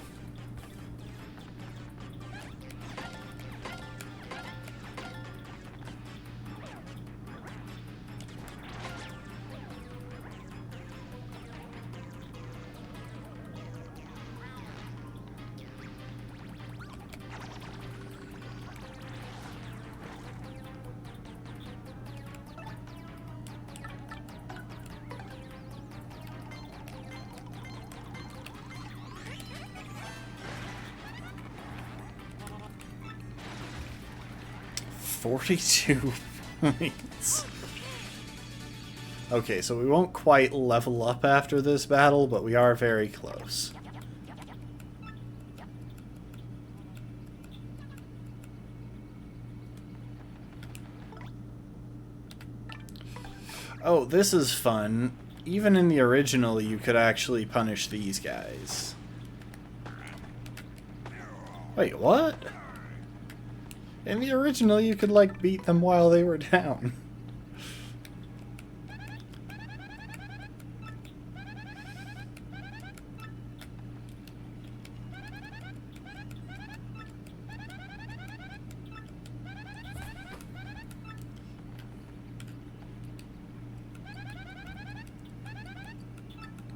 $42 points. Okay, so we won't quite level up after this battle, but we are very close. Oh, this is fun. Even in the original, you could actually punish these guys. Wait, what? In the original, you could, like, beat them while they were down.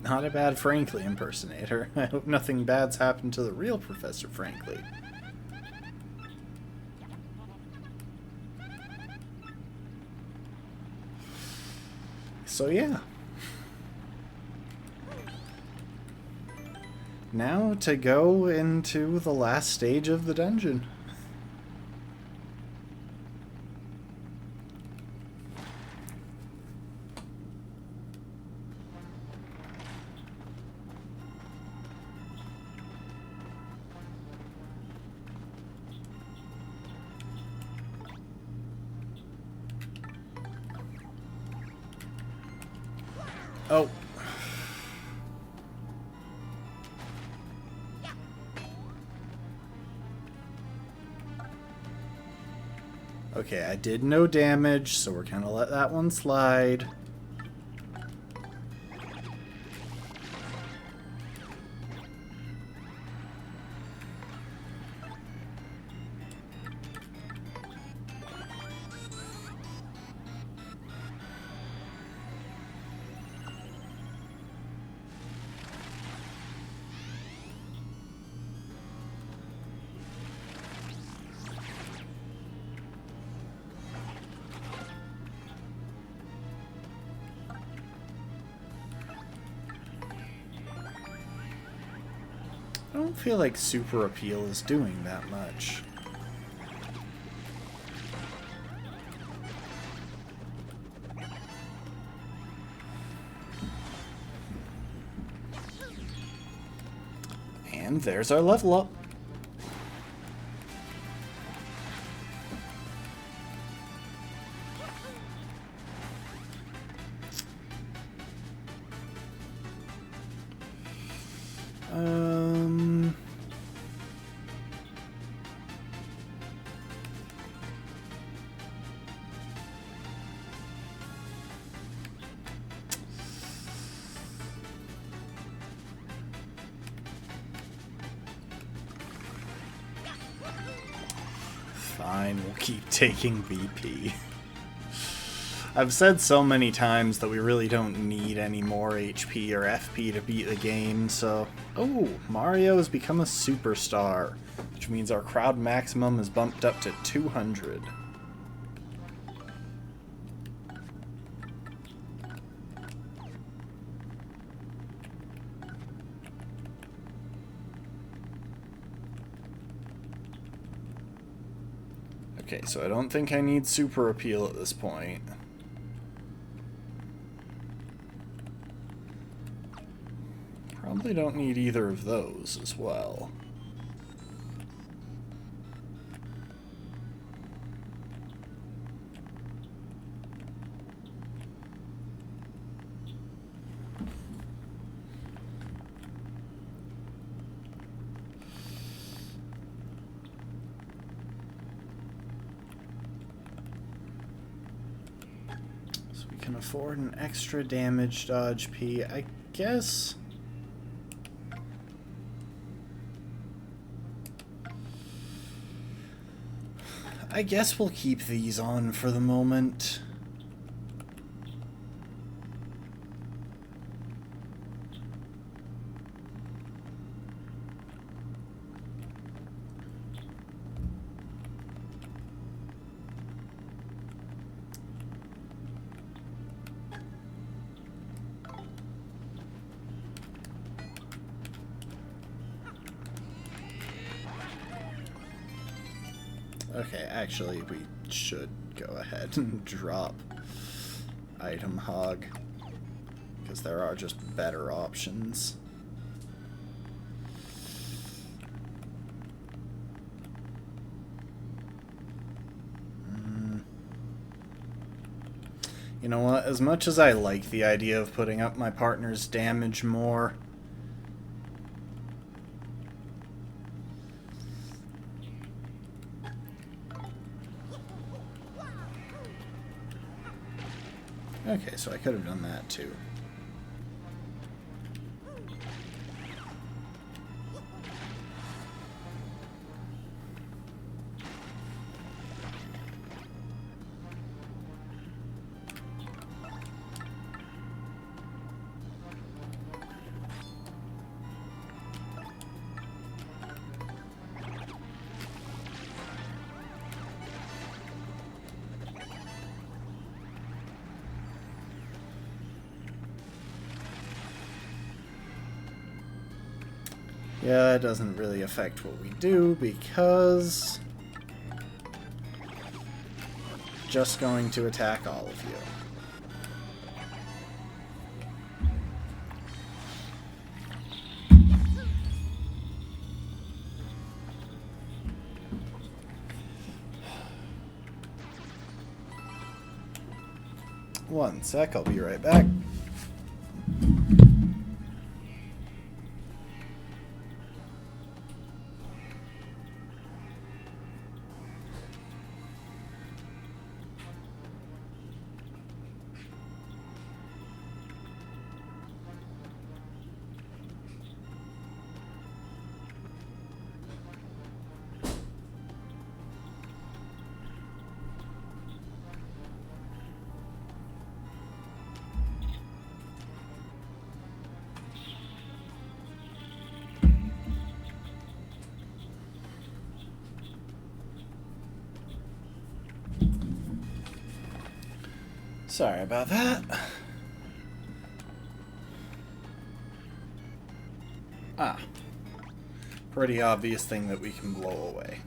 Not a bad Frankly impersonator. I hope nothing bad's happened to the real Professor Frankly. So yeah. Now to go into the last stage of the dungeon. Oh. Okay, I did no damage, so we're gonna let that one slide. I don't feel like Super Appeal is doing that much. And there's our level up. Fine, we'll keep taking BP. I've said so many times that we really don't need any more HP or FP to beat the game, so... Oh, Mario has become a superstar, which means our crowd maximum is bumped up to 200. Okay, so I don't think I need Super Appeal at this point. Probably don't need either of those as well. Can afford an extra damage dodge P. I guess... we'll keep these on for the moment. Okay, actually, we should go ahead and drop Item Hog, because there are just better options. You know what, as much as I like the idea of putting up my partner's damage more, okay, so I could have done that too. Yeah, that doesn't really affect what we do because just going to attack all of you. One sec, I'll be right back. Sorry about that. Ah. Pretty obvious thing that we can blow away.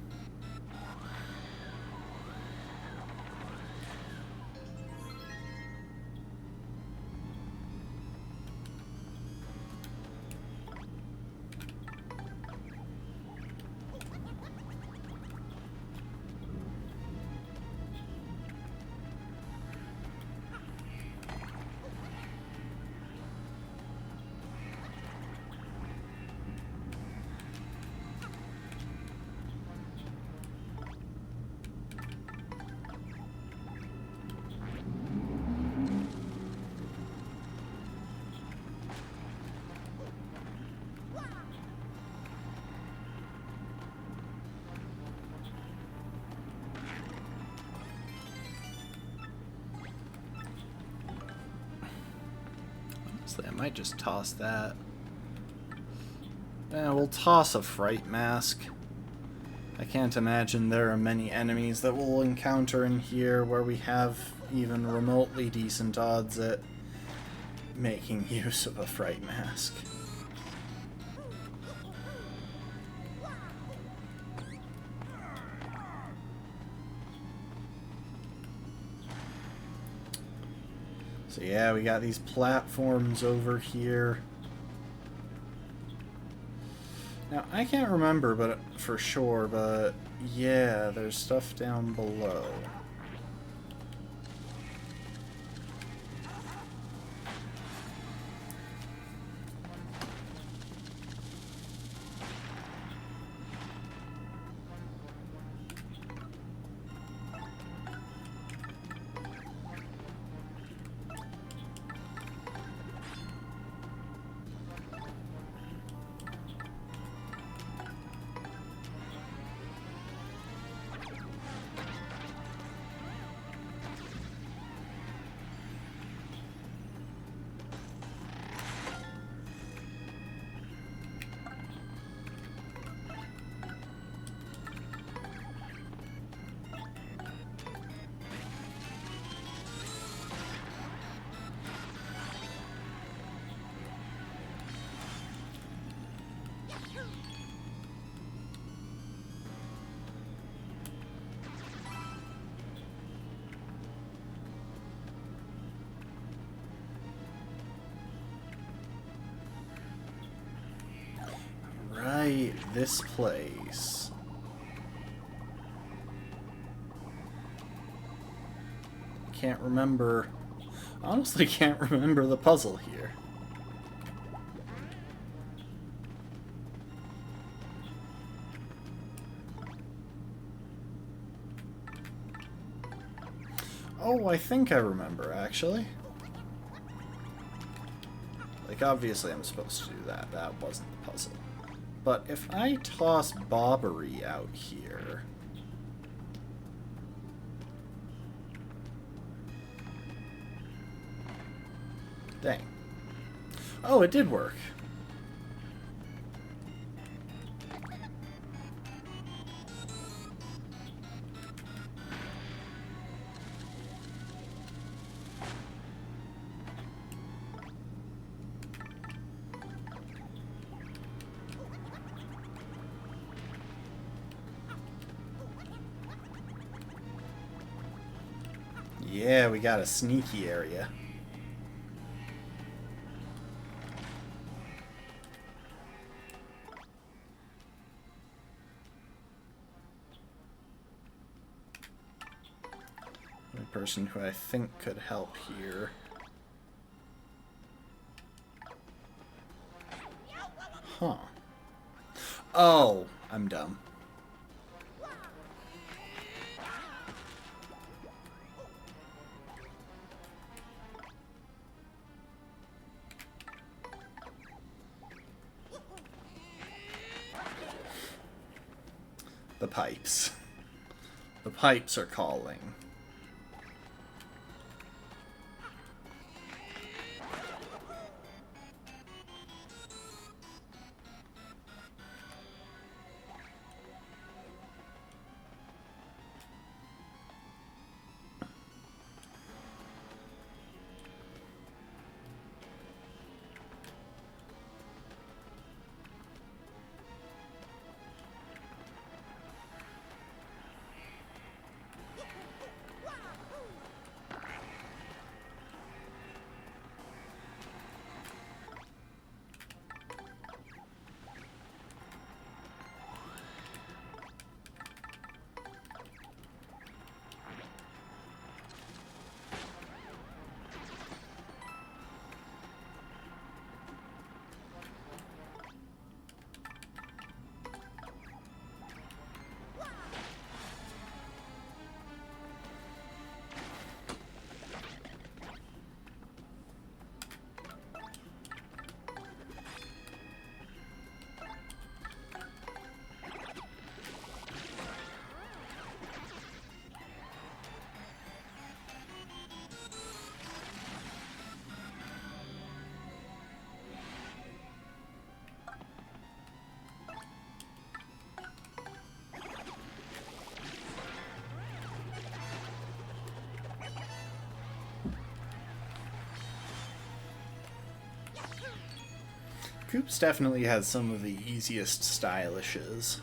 I might just toss that. Yeah, we'll toss a fright mask. I can't imagine there are many enemies that we'll encounter in here where we have even remotely decent odds at making use of a fright mask. So yeah, we got these platforms over here. Now, I can't remember but for sure, but yeah, there's stuff down below. Right, this place. Can't remember. Honestly, can't remember the puzzle here. Oh, I think I remember, actually. Like, obviously I'm supposed to do that. That wasn't the puzzle. But if I toss Bobbery out here... Dang. Oh, it did work. Yeah, we got a sneaky area. The person who I think could help here. Huh. Oh, I'm dumb. The pipes. The pipes are calling. Coops definitely has some of the easiest stylishes.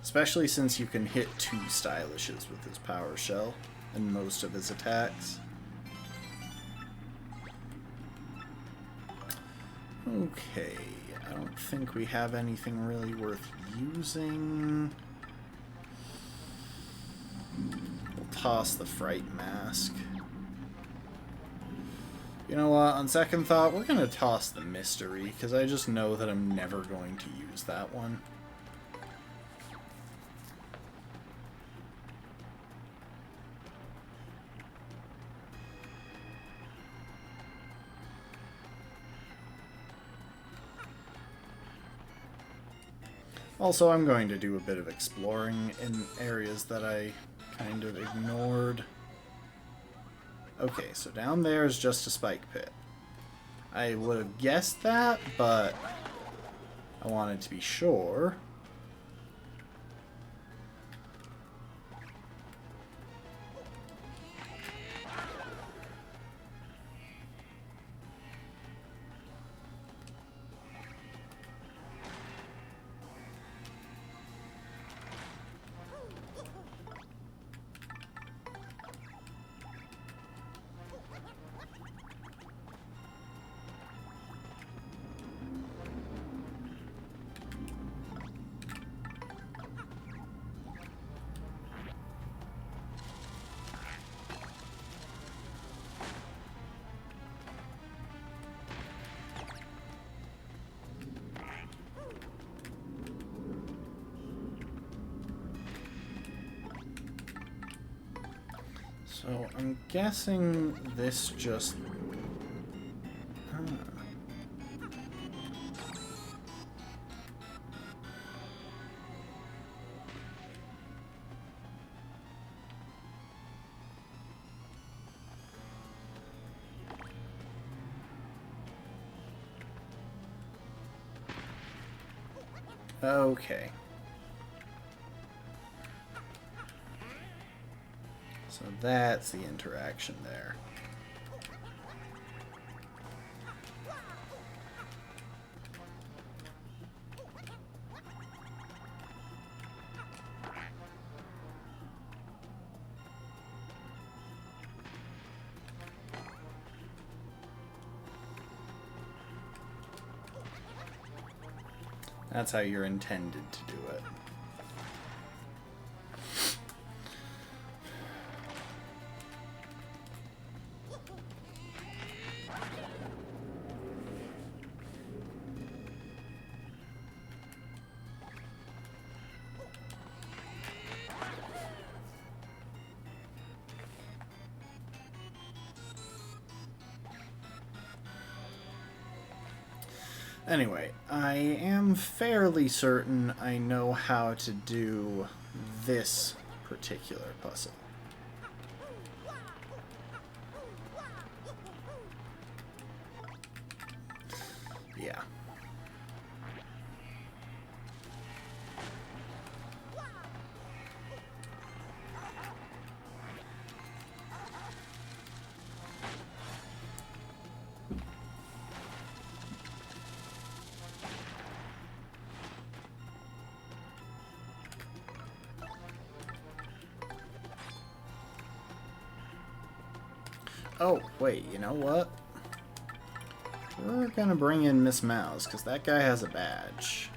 Especially since you can hit 2 stylishes with his power shell and most of his attacks. Okay, I don't think we have anything really worth using. We'll toss the Fright Mask. You know what, on second thought, we're going to toss the Mystery, because I just know that I'm never going to use that one. Also, I'm going to do a bit of exploring in areas that I kind of ignored. Okay, so down there is just a spike pit. I would have guessed that, but I wanted to be sure. So I'm guessing this just... Okay. So that's the interaction there. That's how you're intended to do it. Anyway, I am fairly certain I know how to do this particular puzzle. Yeah. Oh, wait, you know what? We're gonna bring in Miss Mouse, because that guy has a badge.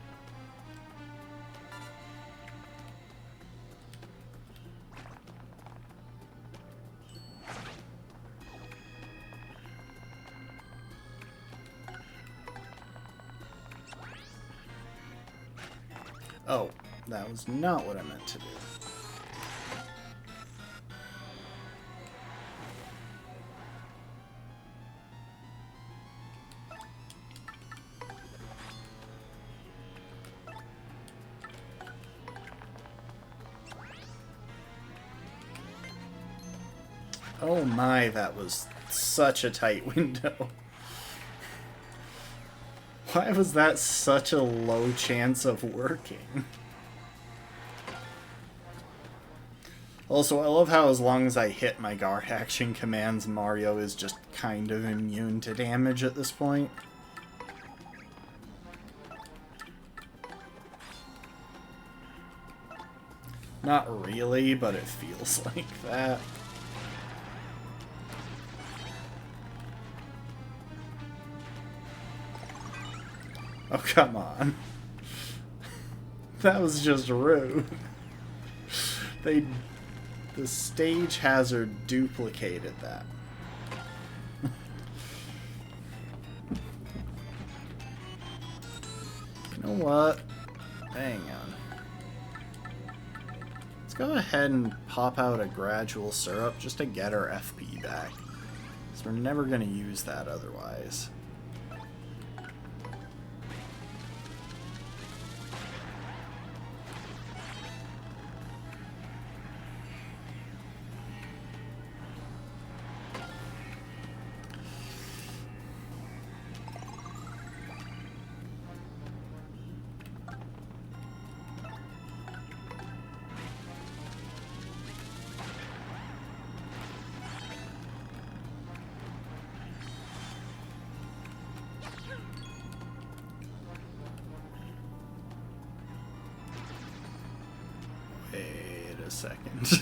Oh, that was not what I meant to do. Oh my, that was such a tight window. Why was that such a low chance of working? Also, I love how as long as I hit my guard action commands, Mario is just kind of immune to damage at this point. Not really, but it feels like that. Oh, come on. That was just rude. The stage hazard duplicated that. You know what? Hang on. Let's go ahead and pop out a gradual syrup just to get our FP back. Because we're never going to use that otherwise. Wait a second.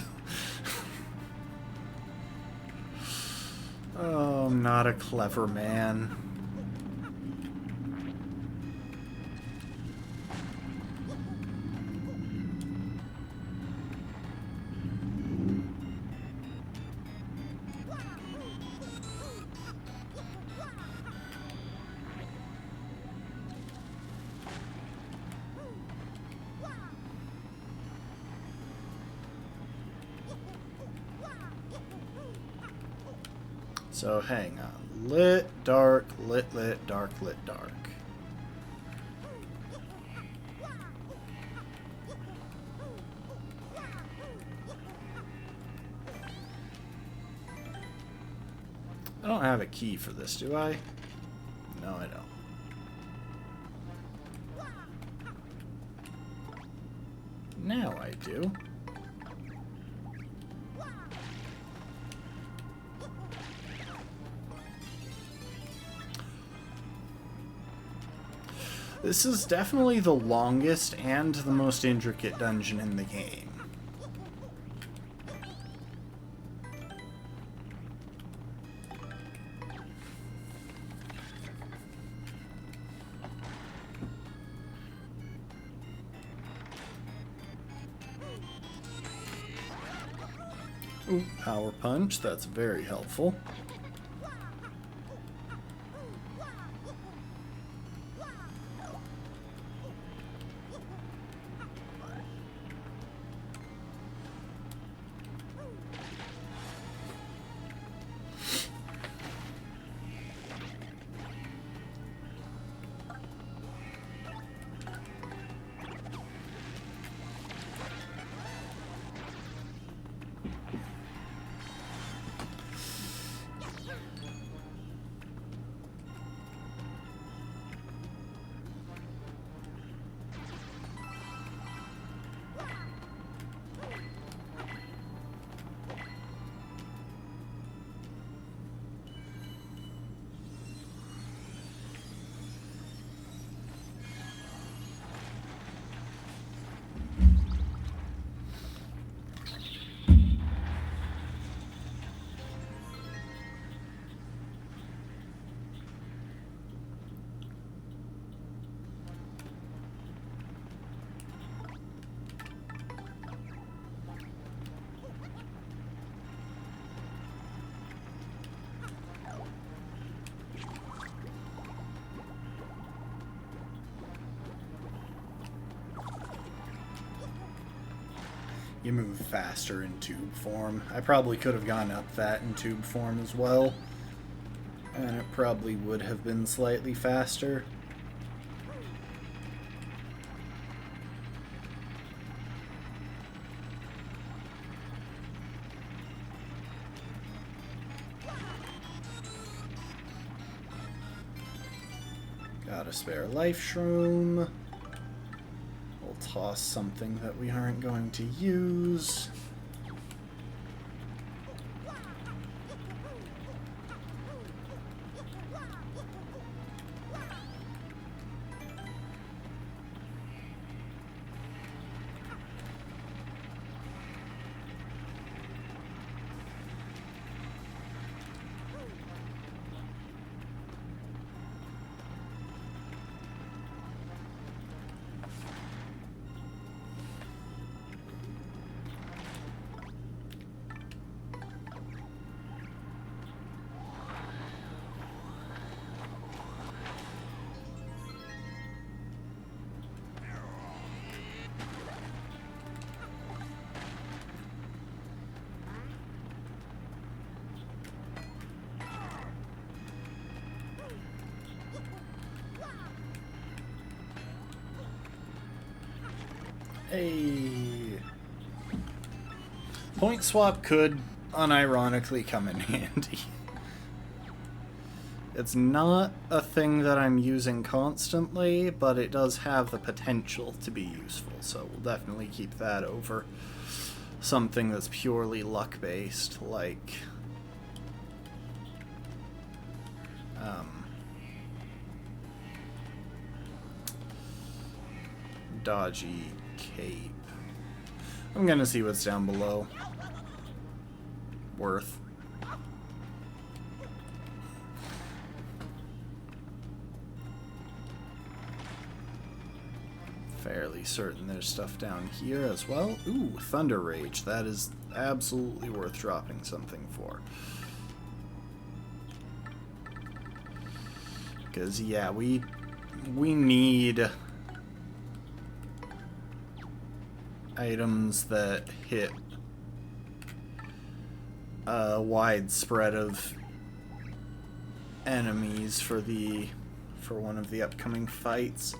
Oh, I'm not a clever man. So hang on. Lit, dark, lit, lit, dark, lit, dark. I don't have a key for this, do I? No, I don't. Now I do. This is definitely the longest and the most intricate dungeon in the game. Ooh, power punch, that's very helpful. You move faster in tube form. I probably could have gone up that in tube form as well, and it probably would have been slightly faster. Got a spare life shroom. We'll toss something that we aren't going to use. Hey. Point swap could unironically come in handy. It's not a thing that I'm using constantly, but it does have the potential to be useful, so we'll definitely keep that over something that's purely luck-based, like dodgy cape. I'm gonna see what's down below. Worth. Fairly certain there's stuff down here as well. Ooh, Thunder Rage. That is absolutely worth dropping something for. Because, yeah, we need items that hit a wide spread of enemies for one of the upcoming fights.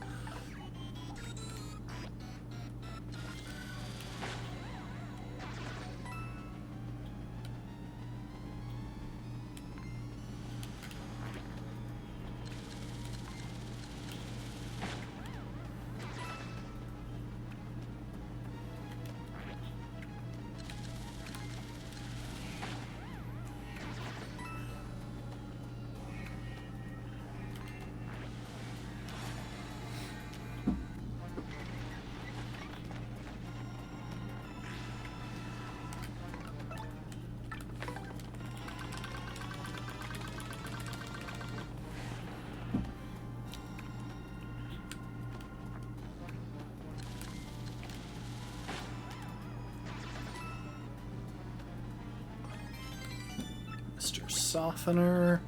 Softener.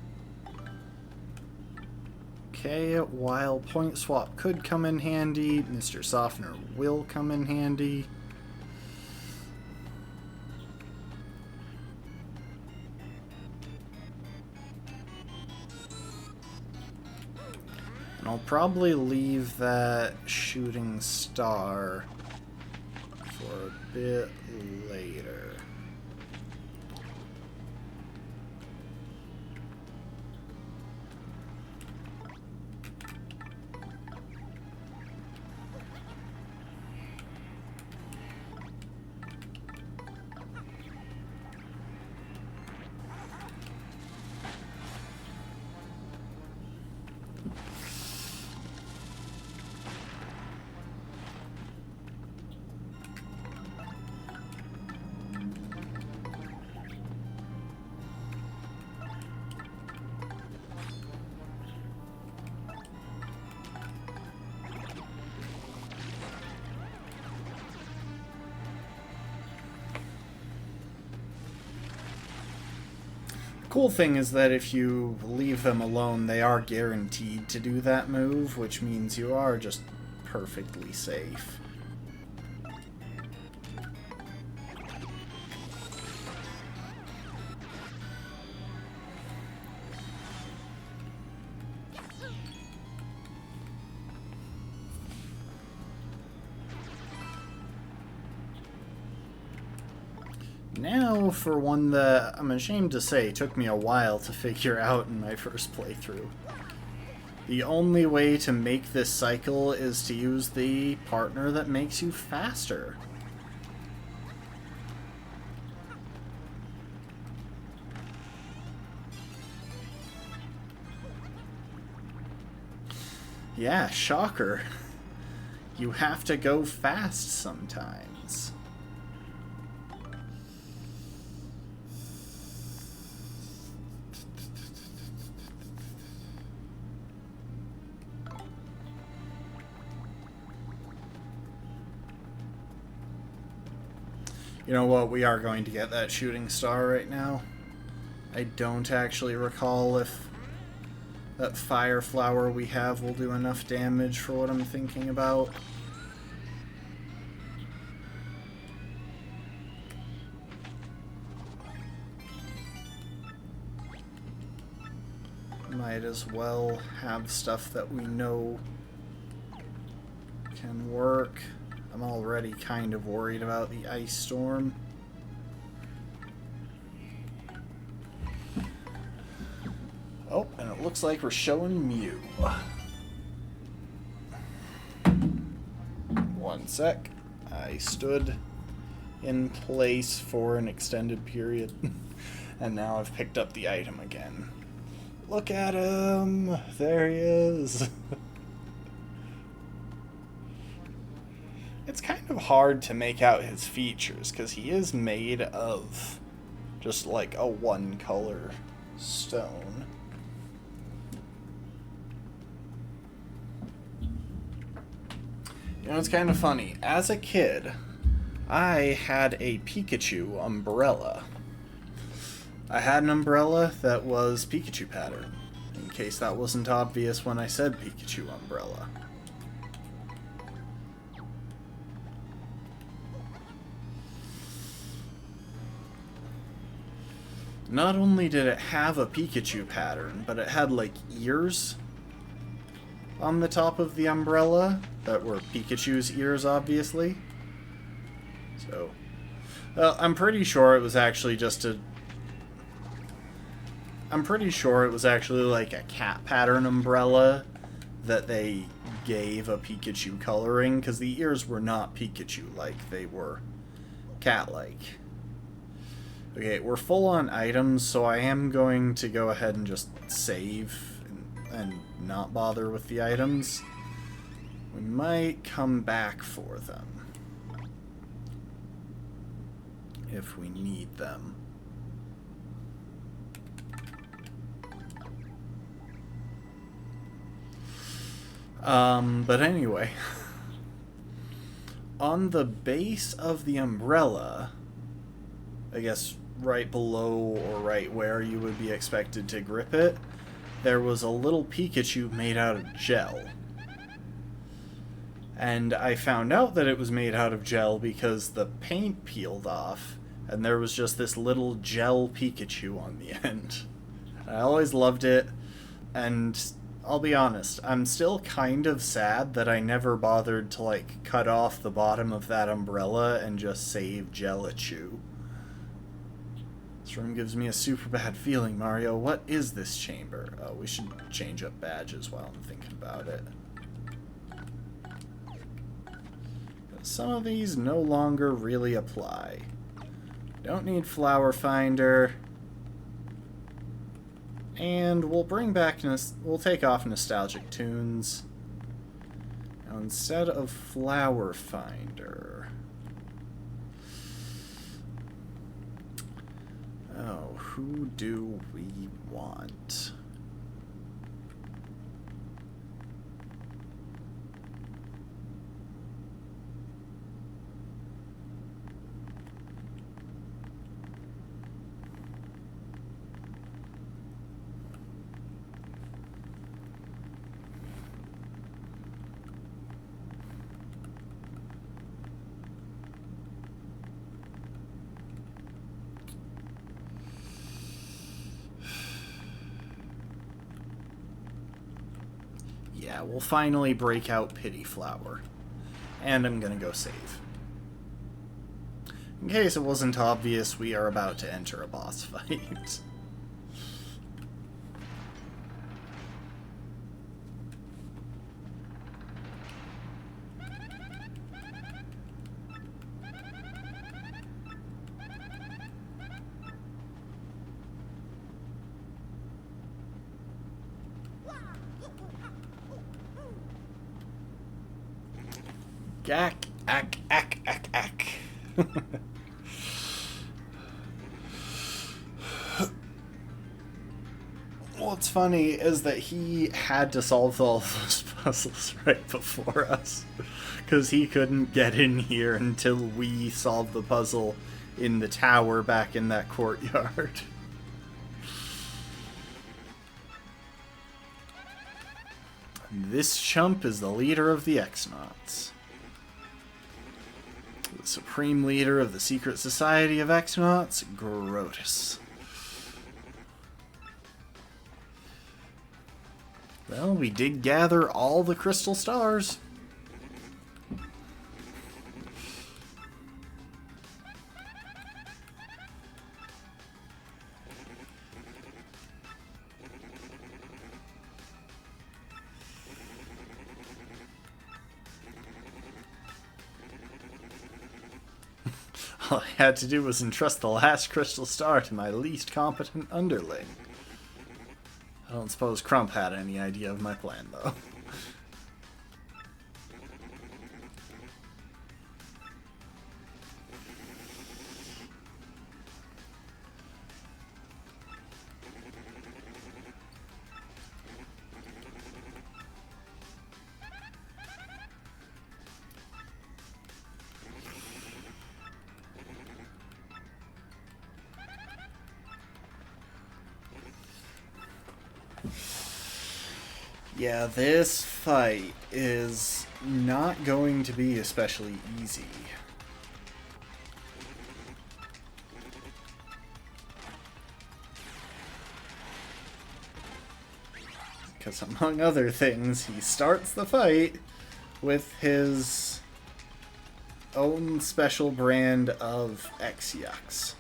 Okay, while point swap could come in handy, Mr. Softener will come in handy. And I'll probably leave that shooting star for a bit later. Cool thing is that if you leave them alone, they are guaranteed to do that move, which means you are just perfectly safe. Now for one that I'm ashamed to say took me a while to figure out in my first playthrough. The only way to make this cycle is to use the partner that makes you faster. Yeah, shocker. You have to go fast sometimes. You know what, we are going to get that shooting star right now. I don't actually recall if that fire flower we have will do enough damage for what I'm thinking about. Might as well have stuff that we know can work. I'm already kind of worried about the ice storm. Oh, and it looks like we're showing Mew. One sec. I stood in place for an extended period, and now I've picked up the item again. Look at him! There he is! It's kind of hard to make out his features, because he is made of just like a one-color stone. You know, it's kind of funny. As a kid, I had a Pikachu umbrella. I had an umbrella that was Pikachu pattern, in case that wasn't obvious when I said Pikachu umbrella. Not only did it have a Pikachu pattern, but it had, like, ears on the top of the umbrella that were Pikachu's ears, obviously. So, well, I'm pretty sure it was actually just a... I'm pretty sure it was actually, like, a cat pattern umbrella that they gave a Pikachu coloring, because the ears were not Pikachu-like, they were cat-like. Okay, we're full on items, so I am going to go ahead and just save and not bother with the items. We might come back for them if we need them. But anyway, on the base of the umbrella, I guess right below or right where you would be expected to grip it, there was a little Pikachu made out of gel. And I found out that it was made out of gel because the paint peeled off, and there was just this little gel Pikachu on the end. I always loved it, and I'll be honest, I'm still kind of sad that I never bothered to, like, cut off the bottom of that umbrella and just save Gelachu. This room gives me a super bad feeling, Mario. What is this chamber? Oh, we should change up badges while I'm thinking about it. Some of these no longer really apply. Don't need Flower Finder. And we'll bring back, we'll take off Nostalgic Tunes. Now instead of Flower Finder... Oh, who do we want? Yeah, we'll finally break out Pity Flower. And I'm gonna go save. In case it wasn't obvious, we are about to enter a boss fight. Gack, ack, ack, ack, ack. What's funny is that he had to solve all those puzzles right before us, because he couldn't get in here until we solved the puzzle in the tower back in that courtyard. This chump is the leader of the X-Nauts. The supreme leader of the secret society of X-Nauts, Grotus. Well, we did gather all the crystal stars. All I had to do was entrust the last crystal star to my least competent underling. I don't suppose Crump had any idea of my plan, though. Yeah, this fight is not going to be especially easy. Because among other things, he starts the fight with his own special brand of X-Yucks.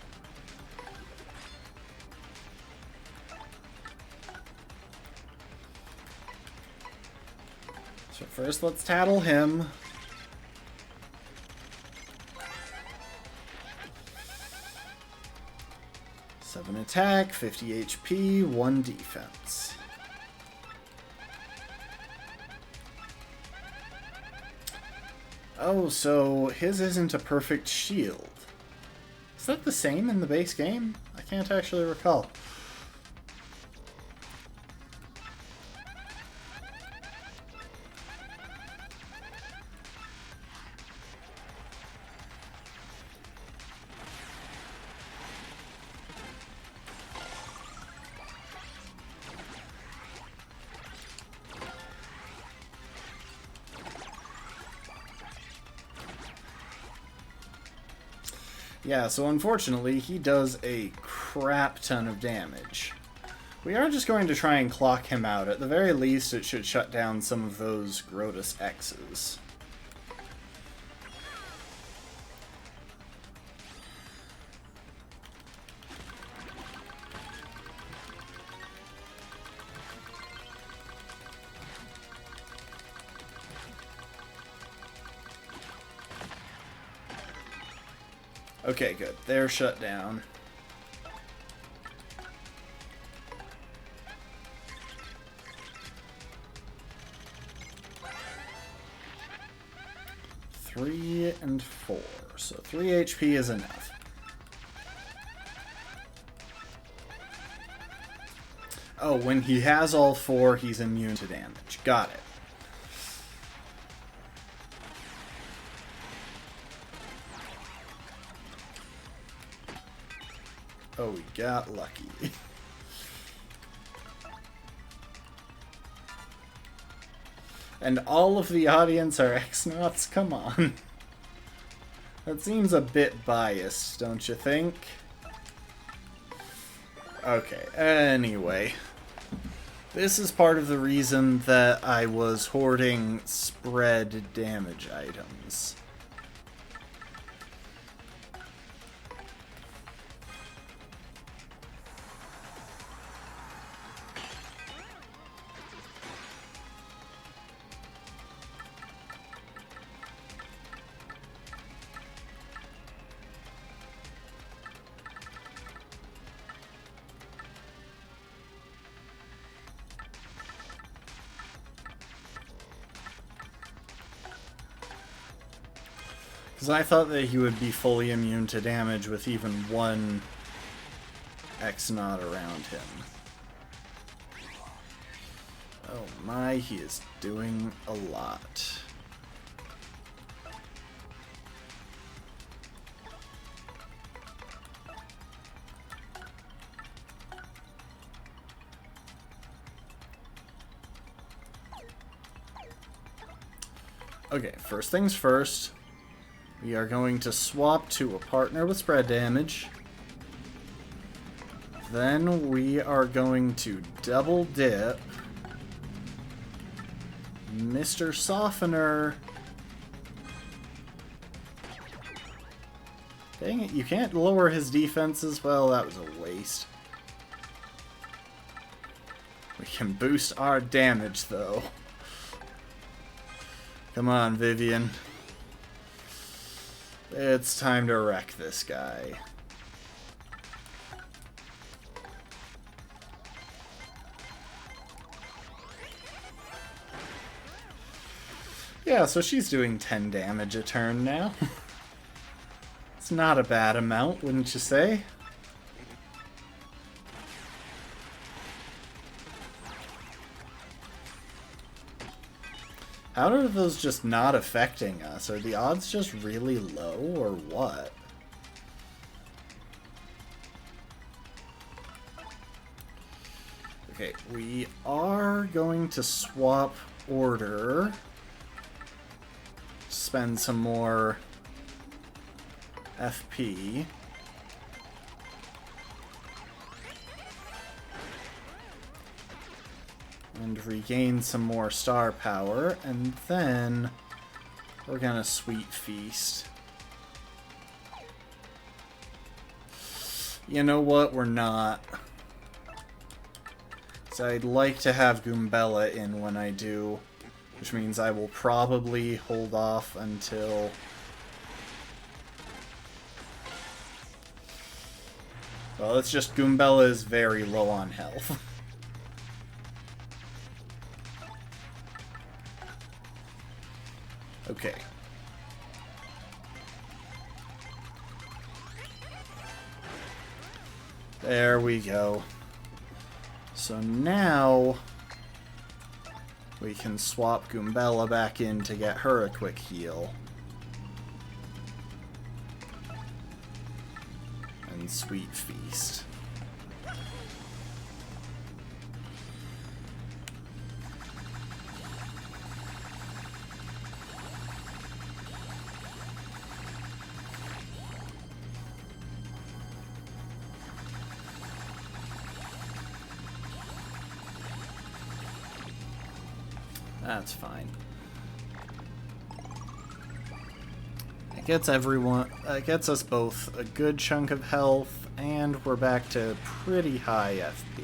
So first, let's tattle him. Seven attack, 50 HP, 1 defense. Oh, so his isn't a perfect shield. Is that the same in the base game? I can't actually recall. Yeah, so unfortunately, he does a crap ton of damage. We are just going to try and clock him out. At the very least, it should shut down some of those Grotus X's. Okay, good. They're shut down. Three and 4. So 3 HP is enough. Oh, when he has all 4, he's immune to damage. Got it. Oh, we got lucky. And all of the audience are X-Nauts? Come on. That seems a bit biased, don't you think? Okay, anyway. This is part of the reason that I was hoarding spread damage items. Because I thought that he would be fully immune to damage with even one X-Naut around him. Oh my, he is doing a lot. Okay, first things first. We are going to swap to a partner with spread damage. Then we are going to double dip Mr. Softener. Dang it, you can't lower his defenses? Well, that was a waste. We can boost our damage, though. Come on, Vivian. It's time to wreck this guy. Yeah, so she's doing 10 damage a turn now. It's not a bad amount, wouldn't you say? How are those just not affecting us? Are the odds just really low, or what? Okay, we are going to swap order. Spend some more FP. And regain some more star power, and then we're gonna Sweet Feast. You know what? We're not. So I'd like to have Goombella in when I do, which means I will probably hold off until... Well, it's just Goombella is very low on health. Okay. There we go. So now we can swap Goombella back in to get her a quick heal. And Sweet Feast. That's fine. It gets everyone. It gets us both a good chunk of health, and we're back to pretty high FP.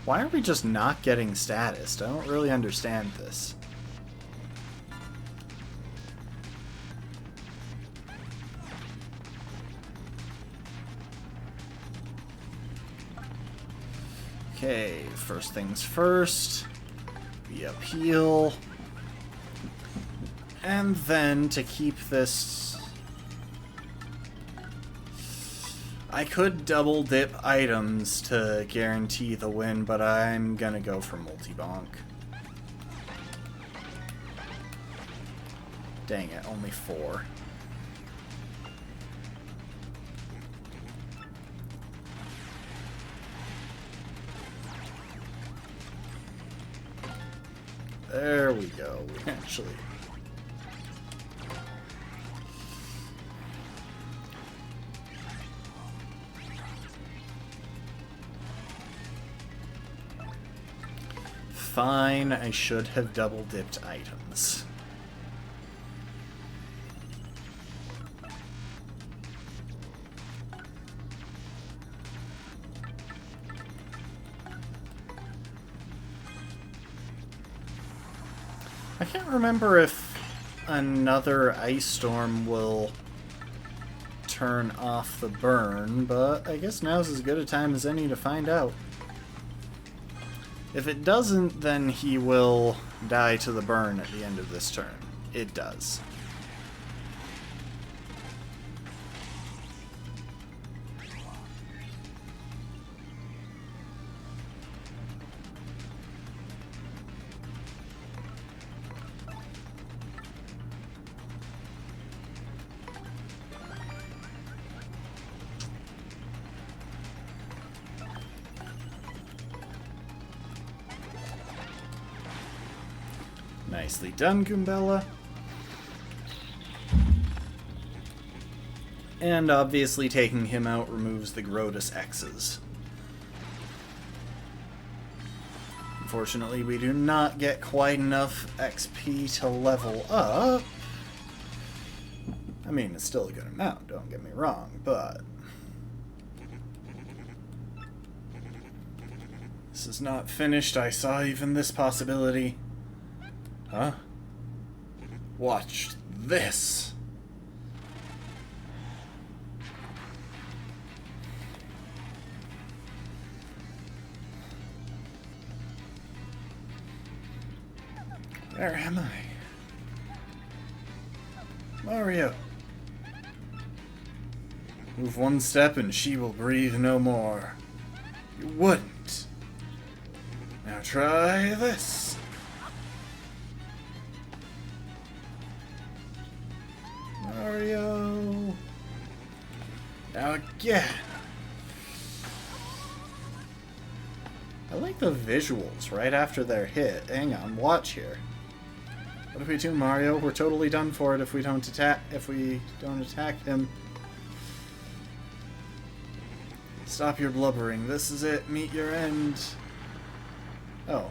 Why are we just not getting status? I don't really understand this. Okay, first things first. We appeal. And then to keep this... I could double dip items to guarantee the win, but I'm gonna go for multi-bonk. Dang it, only 4. There we go. We actually... Fine, I should have double-dipped items. I can't remember if another ice storm will turn off the burn, but I guess now's as good a time as any to find out. If it doesn't, then he will die to the burn at the end of this turn. It does. Nicely done, Goombella. And obviously taking him out removes the Grotus X's. Unfortunately, we do not get quite enough XP to level up. I mean, it's still a good amount, don't get me wrong, but... This is not finished. I saw even this possibility. Huh? Watch this. Where am I? Mario. Move one step and she will breathe no more. You wouldn't. Now try this. Mario. Now again. I like the visuals right after they're hit. Hang on, watch here. What if we do, Mario? We're totally done for it if we don't attack him. Stop your blubbering. This is it. Meet your end. Oh,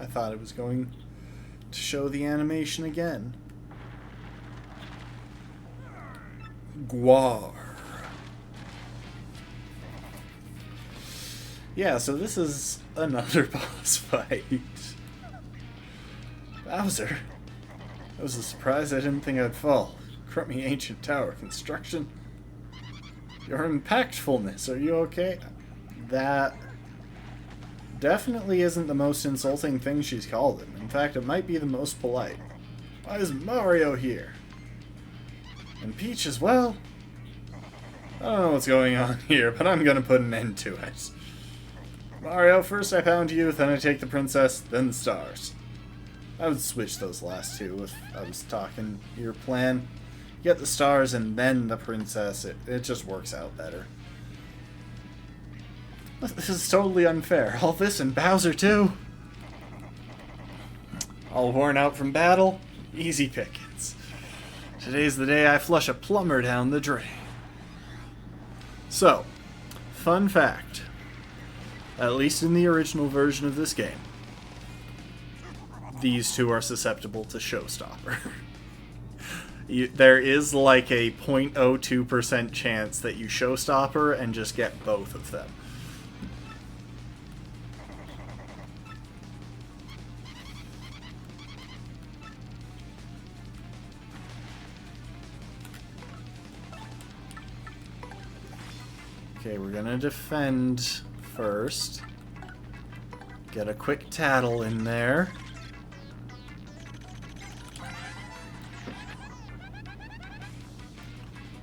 I thought it was going to show the animation again. Guar. Yeah, so this is another boss fight. Bowser. That was a surprise. I didn't think I'd fall. Crummy ancient tower construction. Your impactfulness. Are you okay? That definitely isn't the most insulting thing she's called him. In fact, it might be the most polite. Why is Mario here? And Peach as well? I don't know what's going on here, but I'm gonna put an end to it. Mario, first I pound you, then I take the princess, then the stars. I would switch those last two if I was talking your plan. Get the stars and then the princess. It just works out better. This is totally unfair. All this and Bowser too? All worn out from battle? Easy pickings. Today's the day I flush a plumber down the drain. So, fun fact. At least in the original version of this game, these two are susceptible to Showstopper. There is like a 0.02% chance that you Showstopper and just get both of them. Okay, we're gonna defend first. Get a quick tattle in there.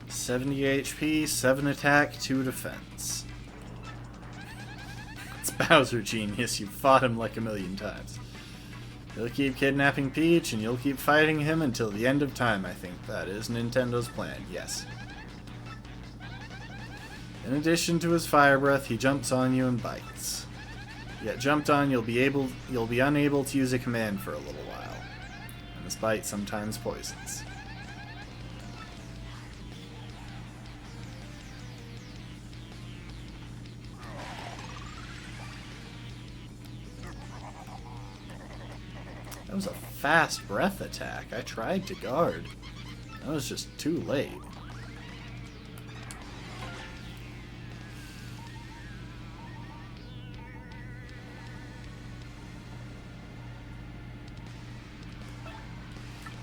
$70 HP, 7 attack, 2 defense. It's Bowser Genius, you've fought him like a million times. You'll keep kidnapping Peach, and you'll keep fighting him until the end of time, I think. That is Nintendo's plan, yes. In addition to his fire breath, he jumps on you and bites. Yet jumped on, you'll be unable to use a command for a little while. And this bite sometimes poisons. That was a fast breath attack. I tried to guard. That was just too late.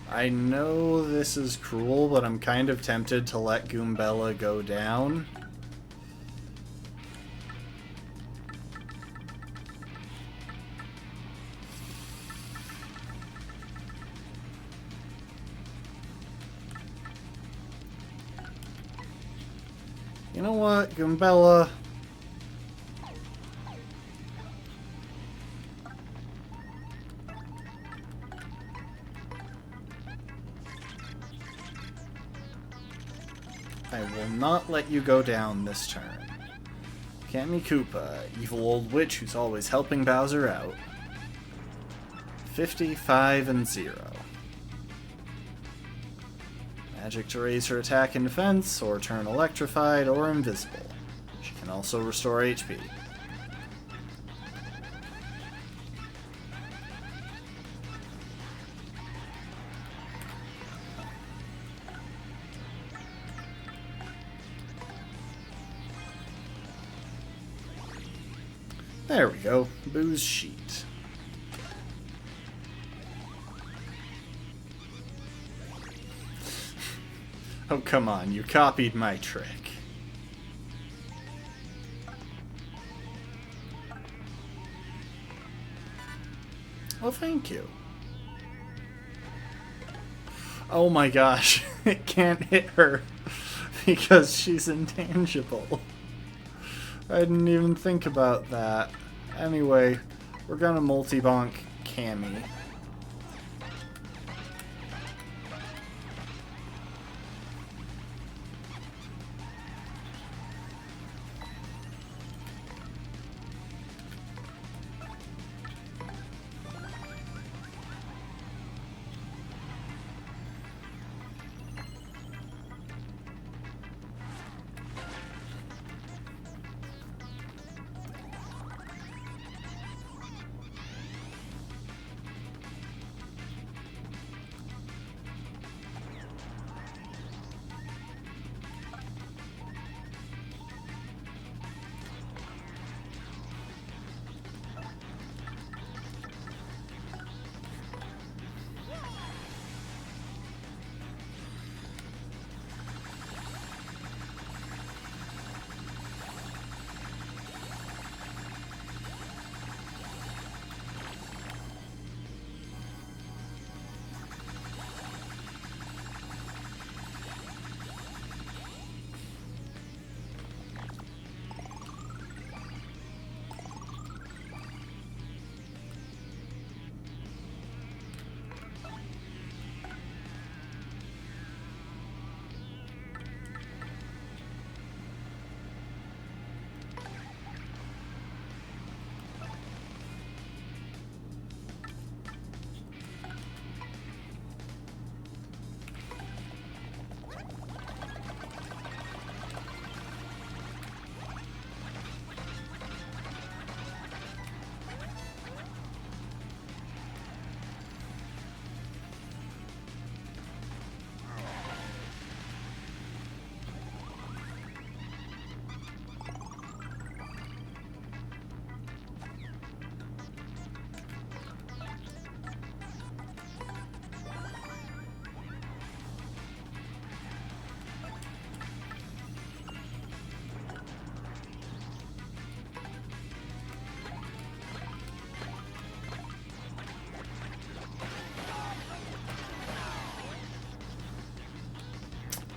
I know this is cruel, but I'm kind of tempted to let Goombella go down. You know what, Goombella? I will not let you go down this turn. Cammy Koopa, evil old witch who's always helping Bowser out. 55 and 0. Magic to raise her attack and defense, or turn electrified or invisible. She can also restore HP. There we go. Boo's sheet. Oh, come on. You copied my trick. Well, thank you. Oh my gosh. It can't hit her because she's intangible. I didn't even think about that. Anyway, we're gonna multi-bonk Cammy.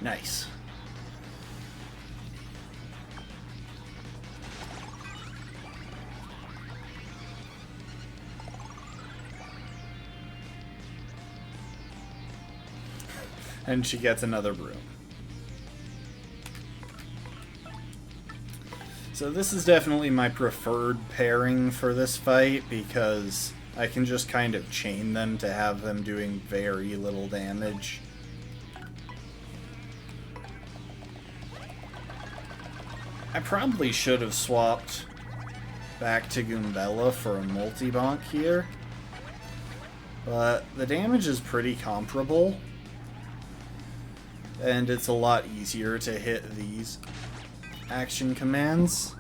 Nice. And she gets another broom. So this is definitely my preferred pairing for this fight because I can just kind of chain them to have them doing very little damage. I probably should have swapped back to Goombella for a multi-bonk here, but the damage is pretty comparable, and it's a lot easier to hit these action commands.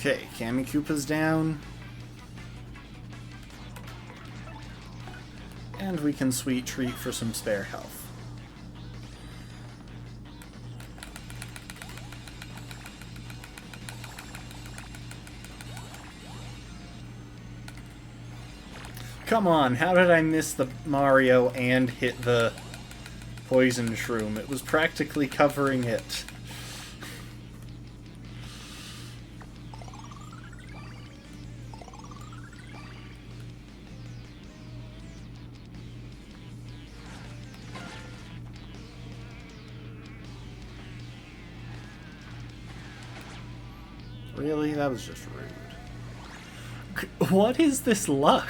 Okay, Kamikoopa's down. And we can sweet treat for some spare health. Come on, how did I miss the Mario and hit the poison shroom? It was practically covering it. Really? That was just rude. What is this luck?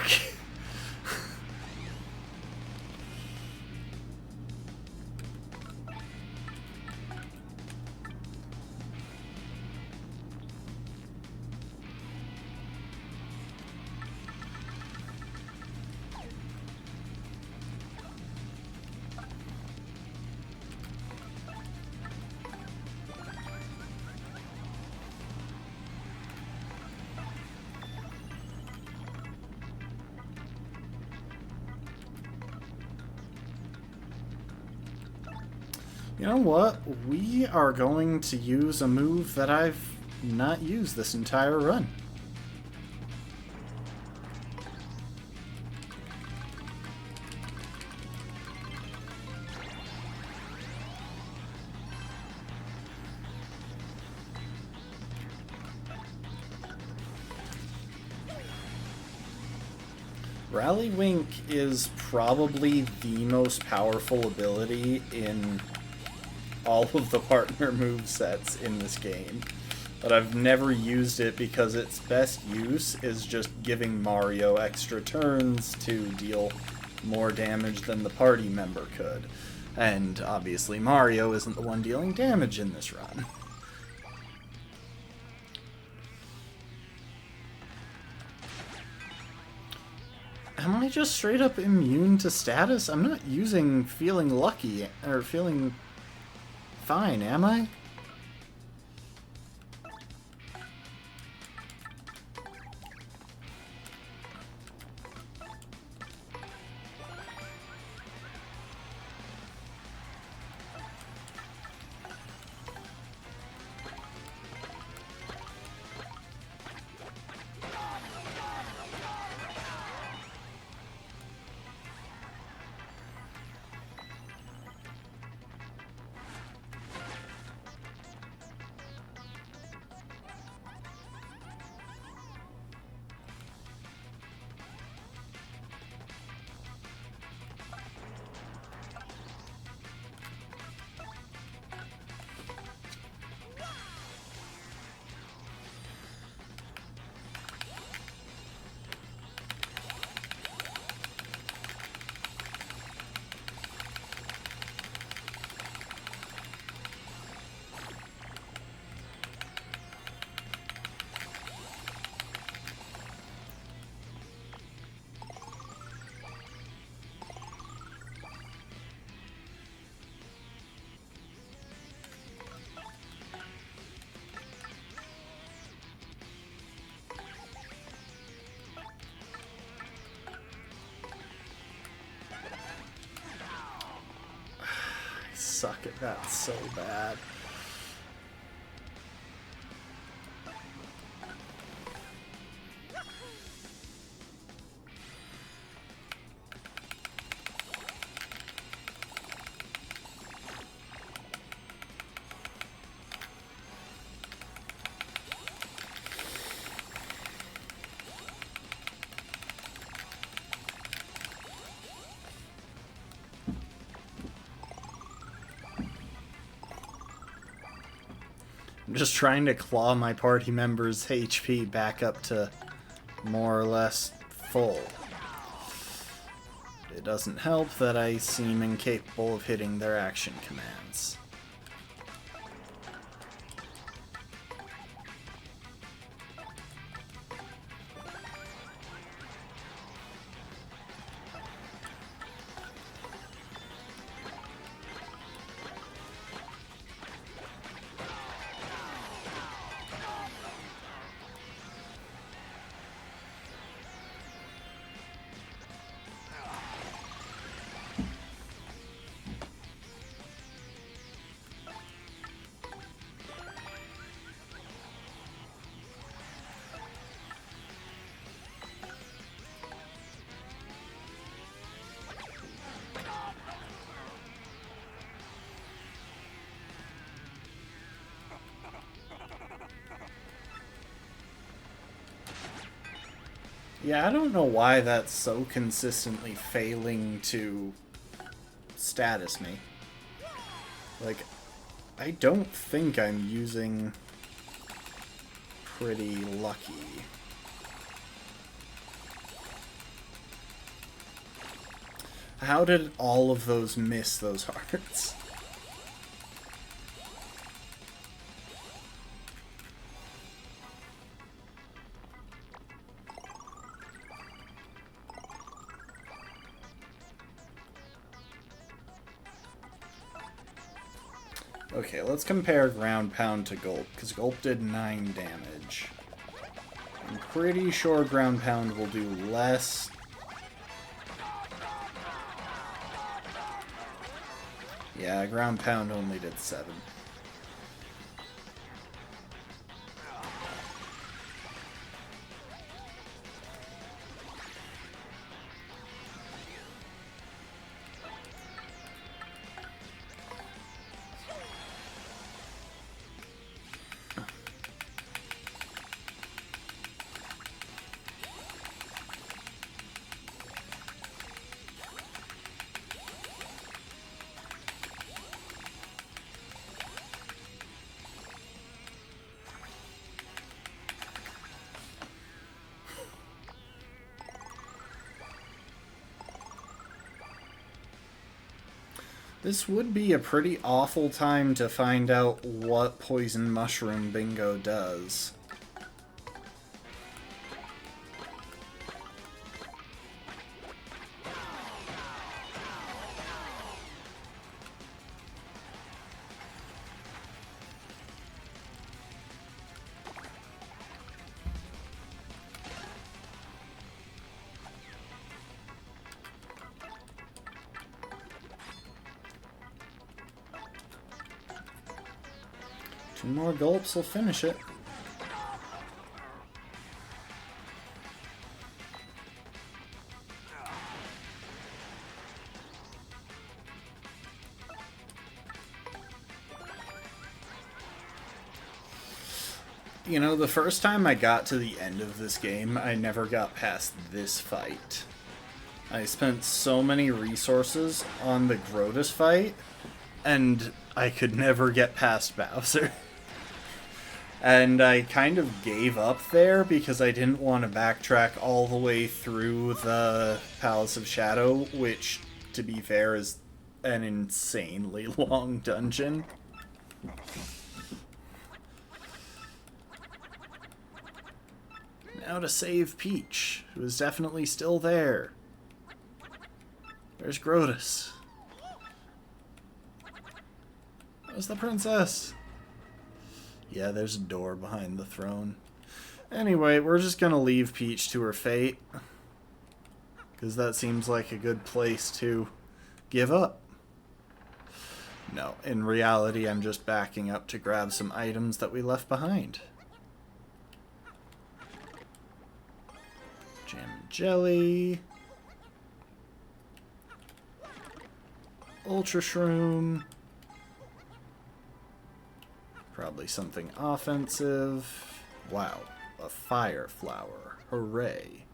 You know what? We are going to use a move that I've not used this entire run. Rally Wink is probably the most powerful ability in all of the partner movesets in this game, but I've never used it because its best use is just giving Mario extra turns to deal more damage than the party member could. And obviously Mario isn't the one dealing damage in this run. Am I just straight up immune to status? I'm not using feeling lucky or feeling fine, am I? suck at that so bad. I'm just trying to claw my party members' HP back up to more or less full. It doesn't help that I seem incapable of hitting their action commands. Yeah, I don't know why that's so consistently failing to status me. Like, I don't think I'm using pretty lucky. How did all of those miss those hearts? Okay, let's compare ground pound to gulp, because gulp did 9 damage. I'm pretty sure ground pound will do less. Yeah, ground pound only did 7. This would be a pretty awful time to find out what Poison Mushroom Bingo does. Two more gulps will finish it. You know, the first time I got to the end of this game, I never got past this fight. I spent so many resources on the Grotus fight, and I could never get past Bowser. And I kind of gave up there because I didn't want to backtrack all the way through the Palace of Shadow, which, to be fair, is an insanely long dungeon. Now to save Peach, who is definitely still there. Where's Grotus? Where's the princess? Yeah, there's a door behind the throne. Anyway, we're just gonna leave Peach to her fate, because that seems like a good place to give up. No, in reality, I'm just backing up to grab some items that we left behind. Jam and jelly. Ultra shroom. Probably something offensive. Wow, a fire flower. Hooray.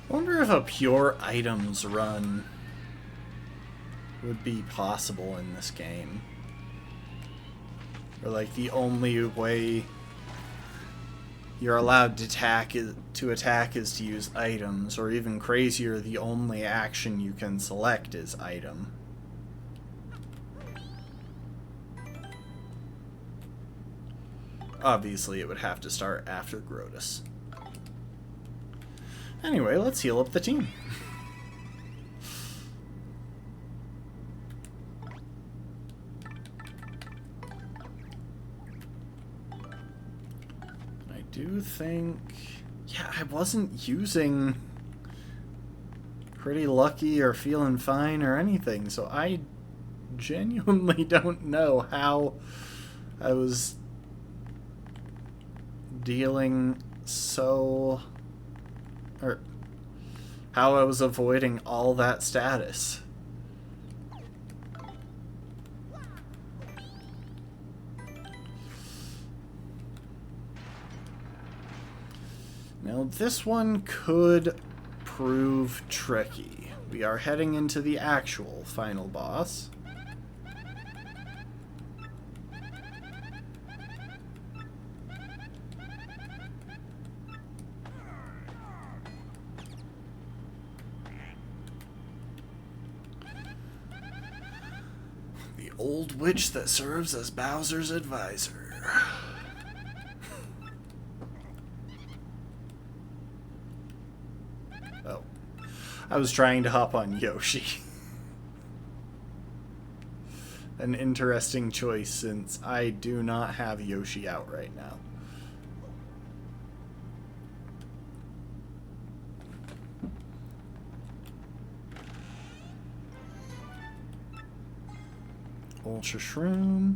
I wonder if a pure items run would be possible in this game. Or like the only way you're allowed to attack is to use items, or even crazier, the only action you can select is item. Obviously it would have to start after Grotus. Anyway, let's heal up the team. I do think... yeah, I wasn't using Pretty Lucky or Feeling Fine or anything, so I genuinely don't know how I was dealing so... or how I was avoiding all that status. Now this one could prove tricky. We are heading into the actual final boss. Old witch that serves as Bowser's advisor. Oh. I was trying to hop on Yoshi. An interesting choice since I do not have Yoshi out right now. Ultra Shroom.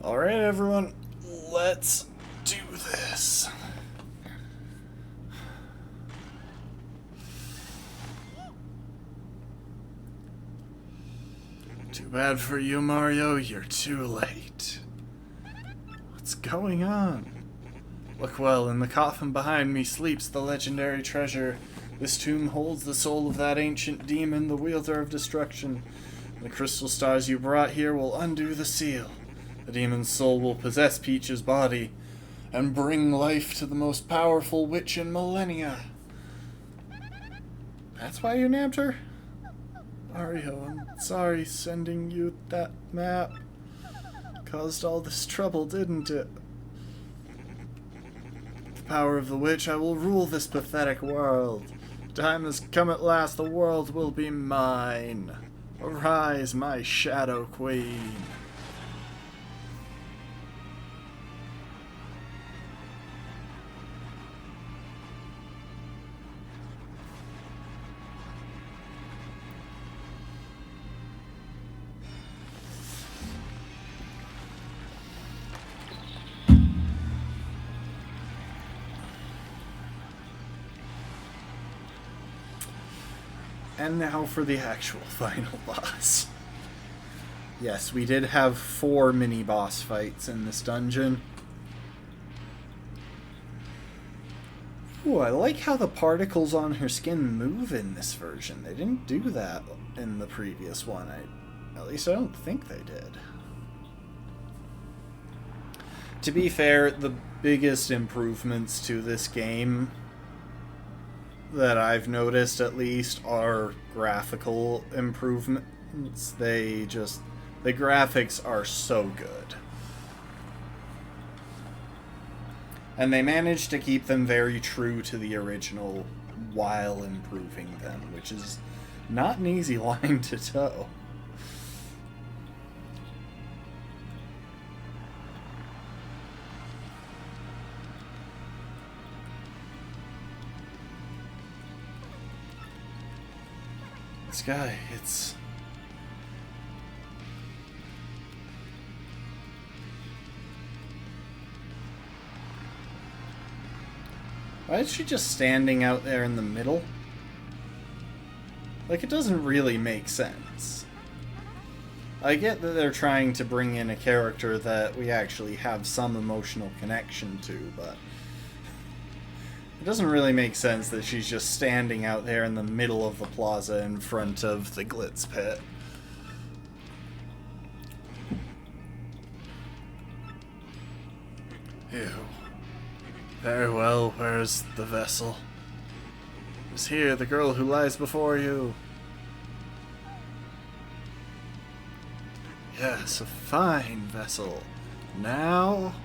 Alright, everyone, let's do this. Too bad for you, Mario, you're too late. What's going on? Look well, in the coffin behind me sleeps the legendary treasure. This tomb holds the soul of that ancient demon, the wielder of destruction. The crystal stars you brought here will undo the seal. The demon's soul will possess Peach's body and bring life to the most powerful witch in millennia. That's why you nabbed her? Mario, I'm sorry sending you that map. Caused all this trouble, didn't it? With the power of the witch, I will rule this pathetic world. Time has come at last, the world will be mine. Arise, my Shadow Queen. And now for the actual final boss. Yes, we did have 4 mini-boss fights in this dungeon. Ooh, I like how the particles on her skin move in this version. They didn't do that in the previous one. At least I don't think they did. To be fair, the biggest improvements to this game that I've noticed, at least, are graphical improvements. The graphics are so good. And they managed to keep them very true to the original while improving them, which is not an easy line to toe. This guy, it's... Why is she just standing out there in the middle? Like, it doesn't really make sense. I get that they're trying to bring in a character that we actually have some emotional connection to, but it doesn't really make sense that she's just standing out there in the middle of the plaza in front of the Glitz Pit. Ew. Very well, where's the vessel? Is here the girl who lies before you? Yes, a fine vessel. Now...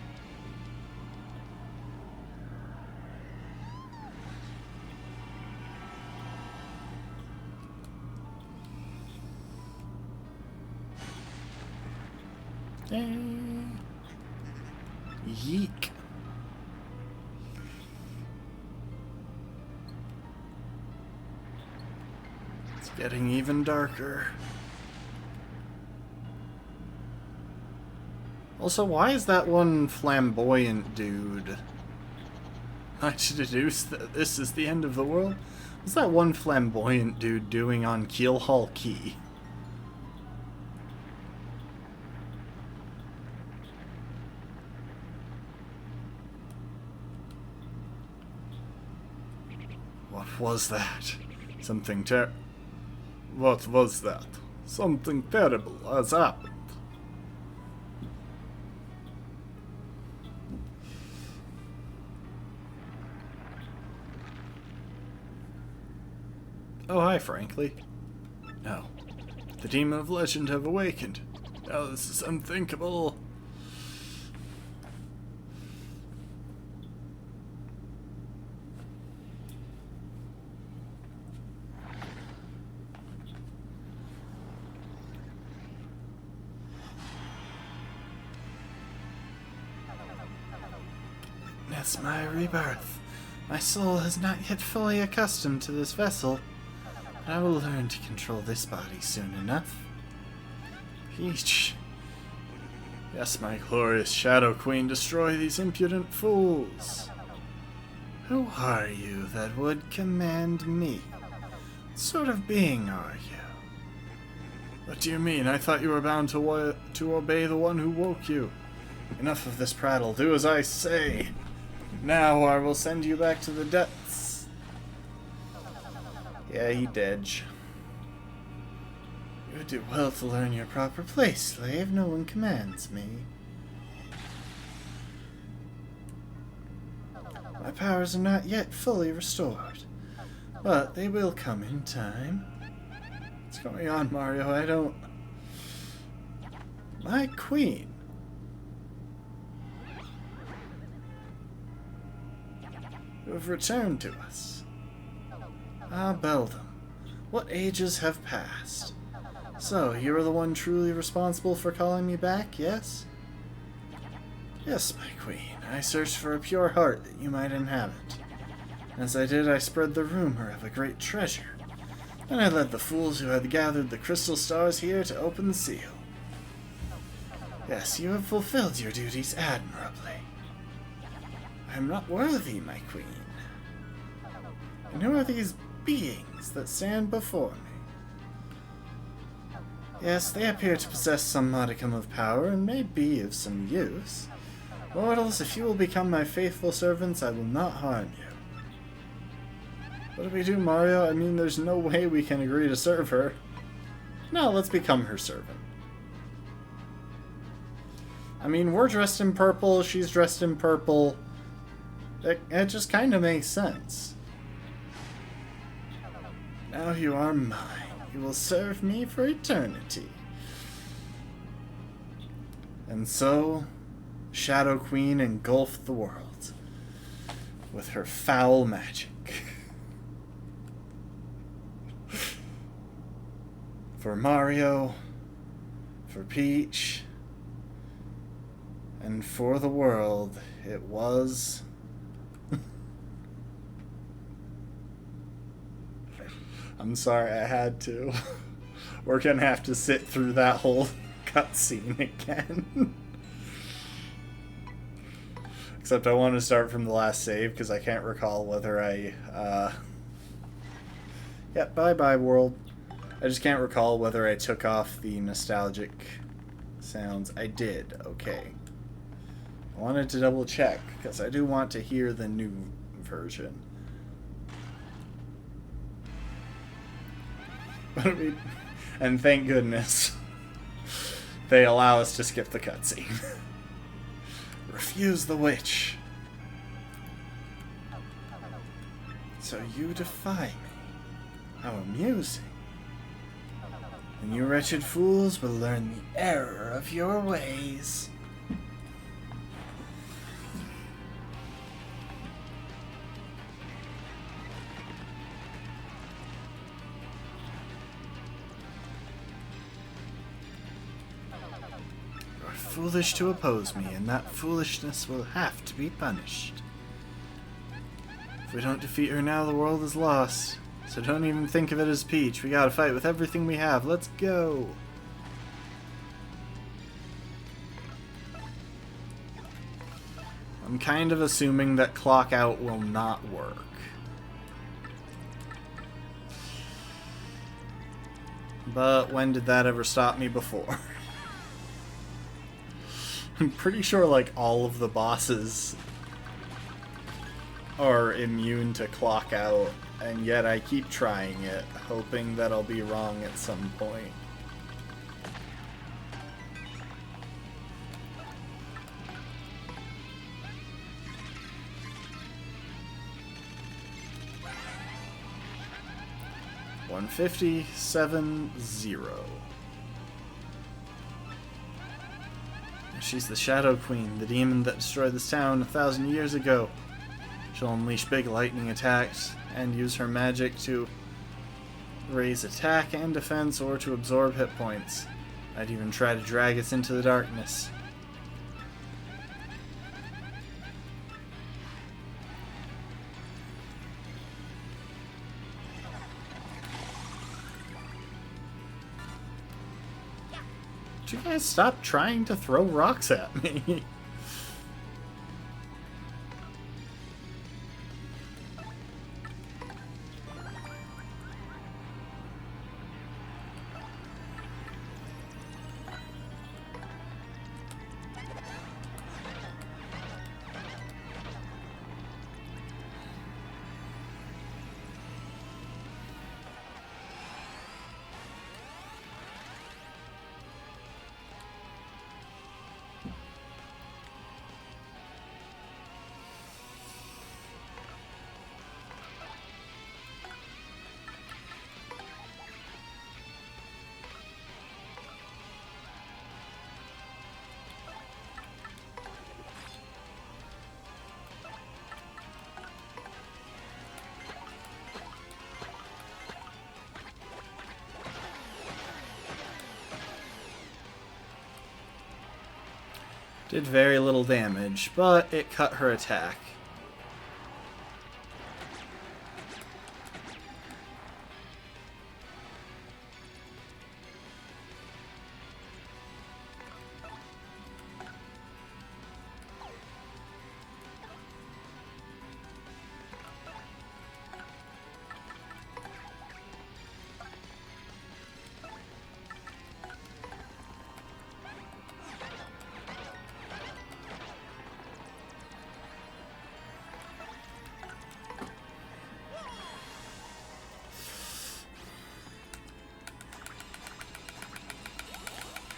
Yeek. It's getting even darker. Also, why is that one flamboyant dude? I should deduce that this is the end of the world. What's that one flamboyant dude doing on Keelhaul Quay? What was that? What was that? Something terrible has happened. Oh, hi, Frankly. No. The Demon of Legend have awakened. Now this is unthinkable. It's my rebirth. My soul is not yet fully accustomed to this vessel, but I will learn to control this body soon enough. Peach. Yes, my glorious Shadow Queen, destroy these impudent fools. Who are you that would command me? What sort of being are you? What do you mean? I thought you were bound to obey the one who woke you. Enough of this prattle. Do as I say. Now I will send you back to the depths. Yeah, he did. You would do well to learn your proper place, slave. No one commands me. My powers are not yet fully restored, but they will come in time. What's going on, Mario? I don't... My queen. You have returned to us. Ah, Beldam, what ages have passed? So, you are the one truly responsible for calling me back, yes? Yes, my queen. I searched for a pure heart that you might inhabit. As I did, I spread the rumor of a great treasure. Then I led the fools who had gathered the crystal stars here to open the seal. Yes, you have fulfilled your duties admirably. I am not worthy, my queen. And who are these beings that stand before me. Yes, they appear to possess some modicum of power and may be of some use. Mortals, if you will become my faithful servants, I will not harm you. What do we do, Mario? I mean, there's no way we can agree to serve her. No, let's become her servant. I mean, we're dressed in purple, she's dressed in purple. It just kind of makes sense. Now you are mine. You will serve me for eternity. And so, Shadow Queen engulfed the world with her foul magic. For Mario, for Peach, and for the world, it was... I'm sorry, I had to. We're gonna have to sit through that whole cutscene again. Except I want to start from the last save, because I can't recall whether I... Yep, bye-bye, world. I just can't recall whether I took off the nostalgic sounds. I did, okay. I wanted to double check, because I do want to hear the new version. And thank goodness they allow us to skip the cutscene. Refuse the witch. So you defy me. How amusing. And you wretched fools will learn the error of your ways. You are foolish to oppose me, and that foolishness will have to be punished. If we don't defeat her now, the world is lost. So don't even think of it as Peach. We gotta fight with everything we have. Let's go! I'm kind of assuming that clock out will not work. But when did that ever stop me before? I'm pretty sure like all of the bosses are immune to clock out. And yet I keep trying it, hoping that I'll be wrong at some point. $150.70. She's the Shadow Queen, the demon that destroyed this town 1,000 years ago. She'll unleash big lightning attacks and use her magic to raise attack and defense or to absorb hit points. I'd even try to drag us into the darkness. Would you guys stop trying to throw rocks at me? Did very little damage, but it cut her attack.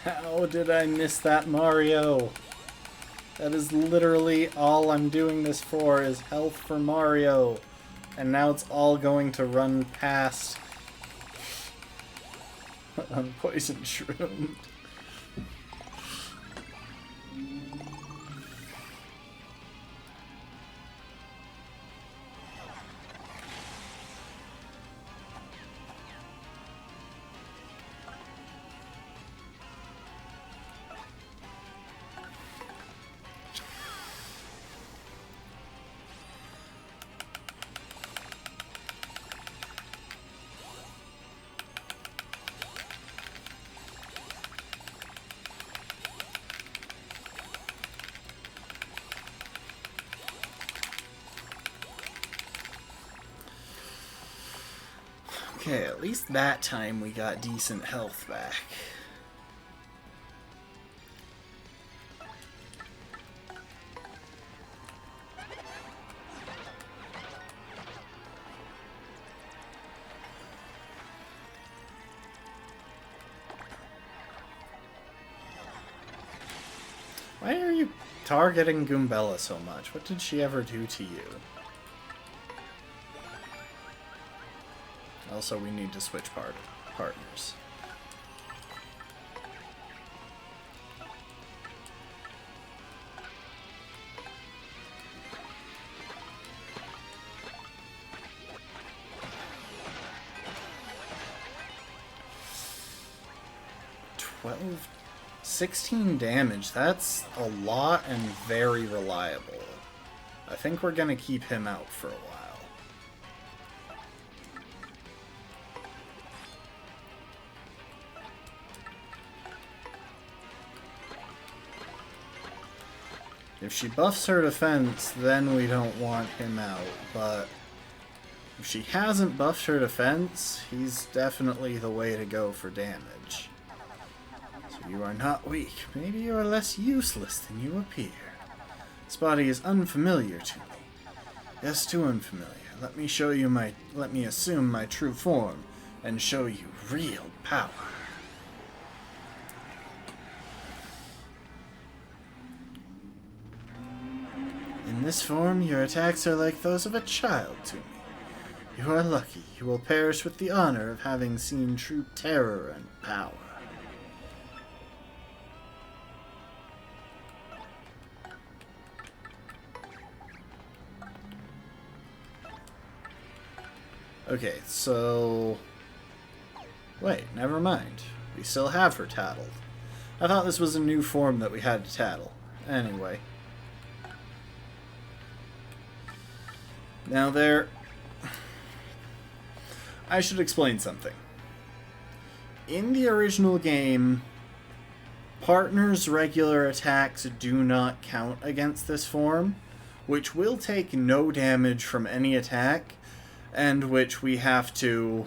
How did I miss that, Mario? That is literally all I'm doing this for, is health for Mario. And now it's all going to run past Unpoisoned Shroom. Okay, at least that time we got decent health back. Why are you targeting Goombella so much? What did she ever do to you? Also, we need to switch partners. $12, 16 damage. That's a lot and very reliable. I think we're gonna keep him out for a while. If she buffs her defense, then we don't want him out, but if she hasn't buffed her defense, he's definitely the way to go for damage. So you are not weak. Maybe you are less useless than you appear. This body is unfamiliar to me. Yes, too unfamiliar. Let me assume my true form and show you real power. In this form, your attacks are like those of a child to me. You are lucky. You will perish with the honor of having seen true terror and power. Okay, so... Wait, never mind. We still have her tattled. I thought this was a new form that we had to tattle. Anyway. Now I should explain something. In the original game, partners' regular attacks do not count against this form, which will take no damage from any attack, and which we have to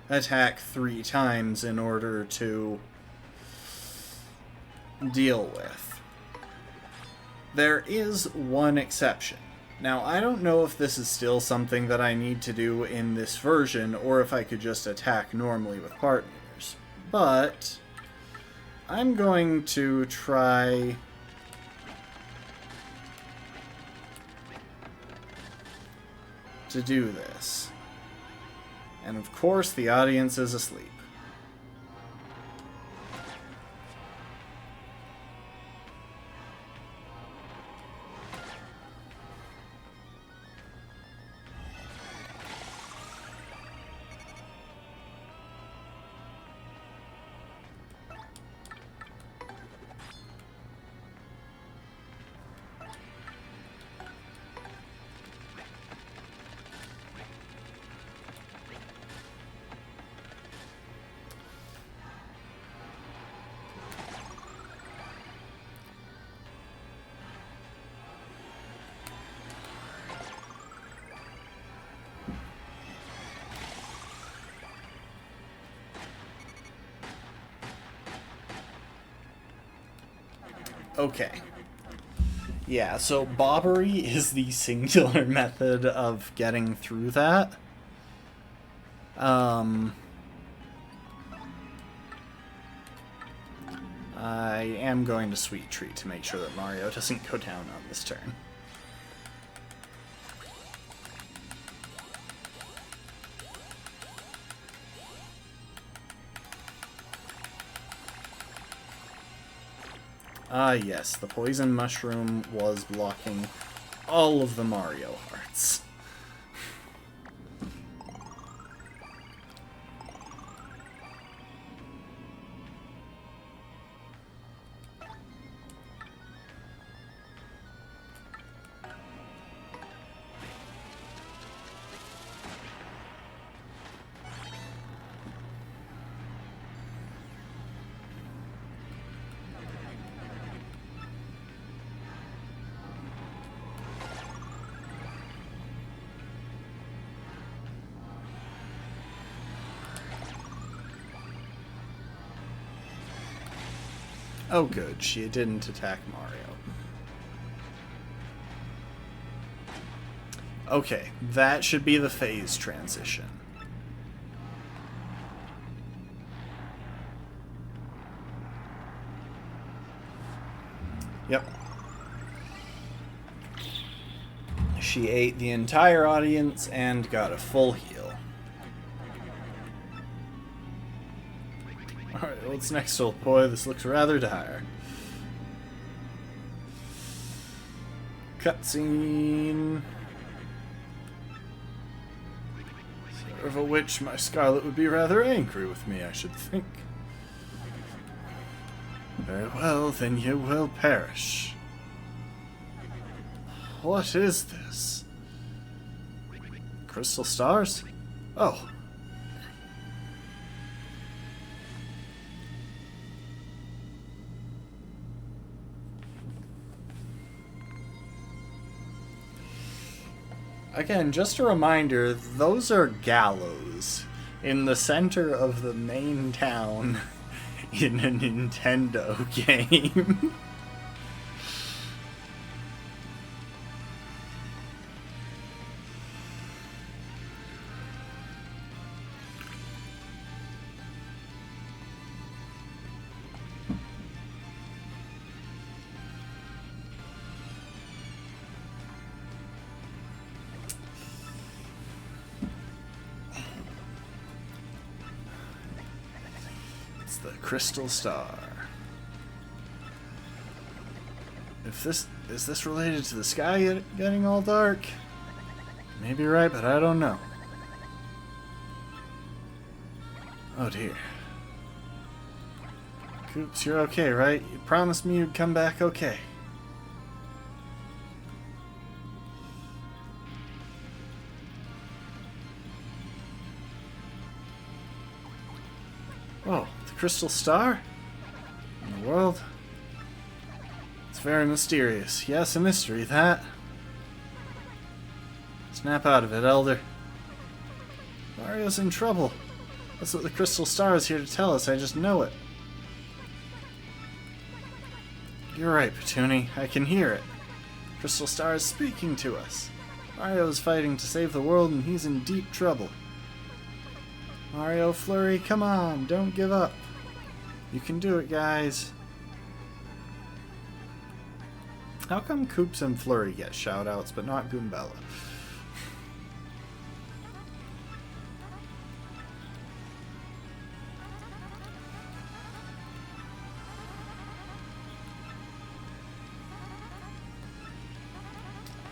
attack 3 times in order to deal with. There is one exception. Now, I don't know if this is still something that I need to do in this version, or if I could just attack normally with partners. But I'm going to try to do this. And of course, the audience is asleep. Okay. Yeah, so bobbery is the singular method of getting through that. I am going to Sweet Treat to make sure that Mario doesn't go down on this turn. Ah, yes, the poison mushroom was blocking all of the Mario hearts. Oh good, she didn't attack Mario. Okay, that should be the phase transition. Yep. She ate the entire audience and got a full heal. Alright, what's next, old boy? This looks rather dire. Cutscene. Serve a witch, my Scarlet would be rather angry with me, I should think. Very well, then you will perish. What is this? Crystal stars? Oh. Again, just a reminder, those are gallows in the center of the main town in a Nintendo game. The crystal star. Is this related to the sky getting all dark? Maybe right, but I don't know. Oh dear. Koops, you're okay, right? You promised me you'd come back okay. Oh, the crystal star? In the world? It's very mysterious. Yes, a mystery, that. Snap out of it, Elder. Mario's in trouble. That's what the crystal star is here to tell us. I just know it. You're right, Petuni. I can hear it. Crystal Star is speaking to us. Mario is fighting to save the world, and he's in deep trouble. Mario, Flurry, come on, don't give up. You can do it, guys. How come Koops and Flurry get shoutouts, but not Goombella?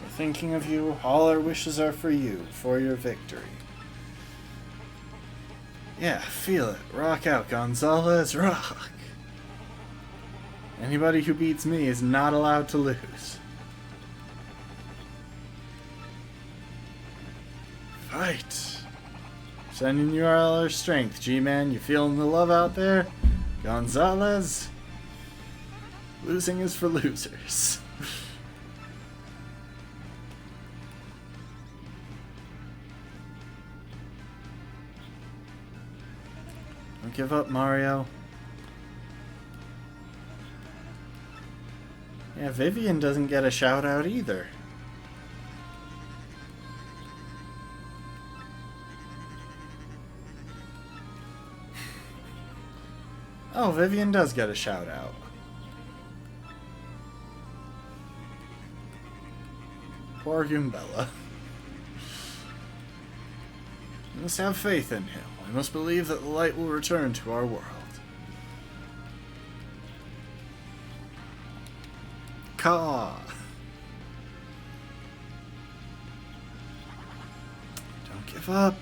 We're thinking of you. All our wishes are for you, for your victory. Yeah, feel it. Rock out, Gonzalez, rock! Anybody who beats me is not allowed to lose. Fight! Sending you all our strength, G-Man. You feeling the love out there? Gonzalez? Losing is for losers. Don't give up, Mario. Yeah, Vivian doesn't get a shout out either. Oh, Vivian does get a shout out. Poor Goombella. We must have faith in him. We must believe that the light will return to our world. Caw. Don't give up.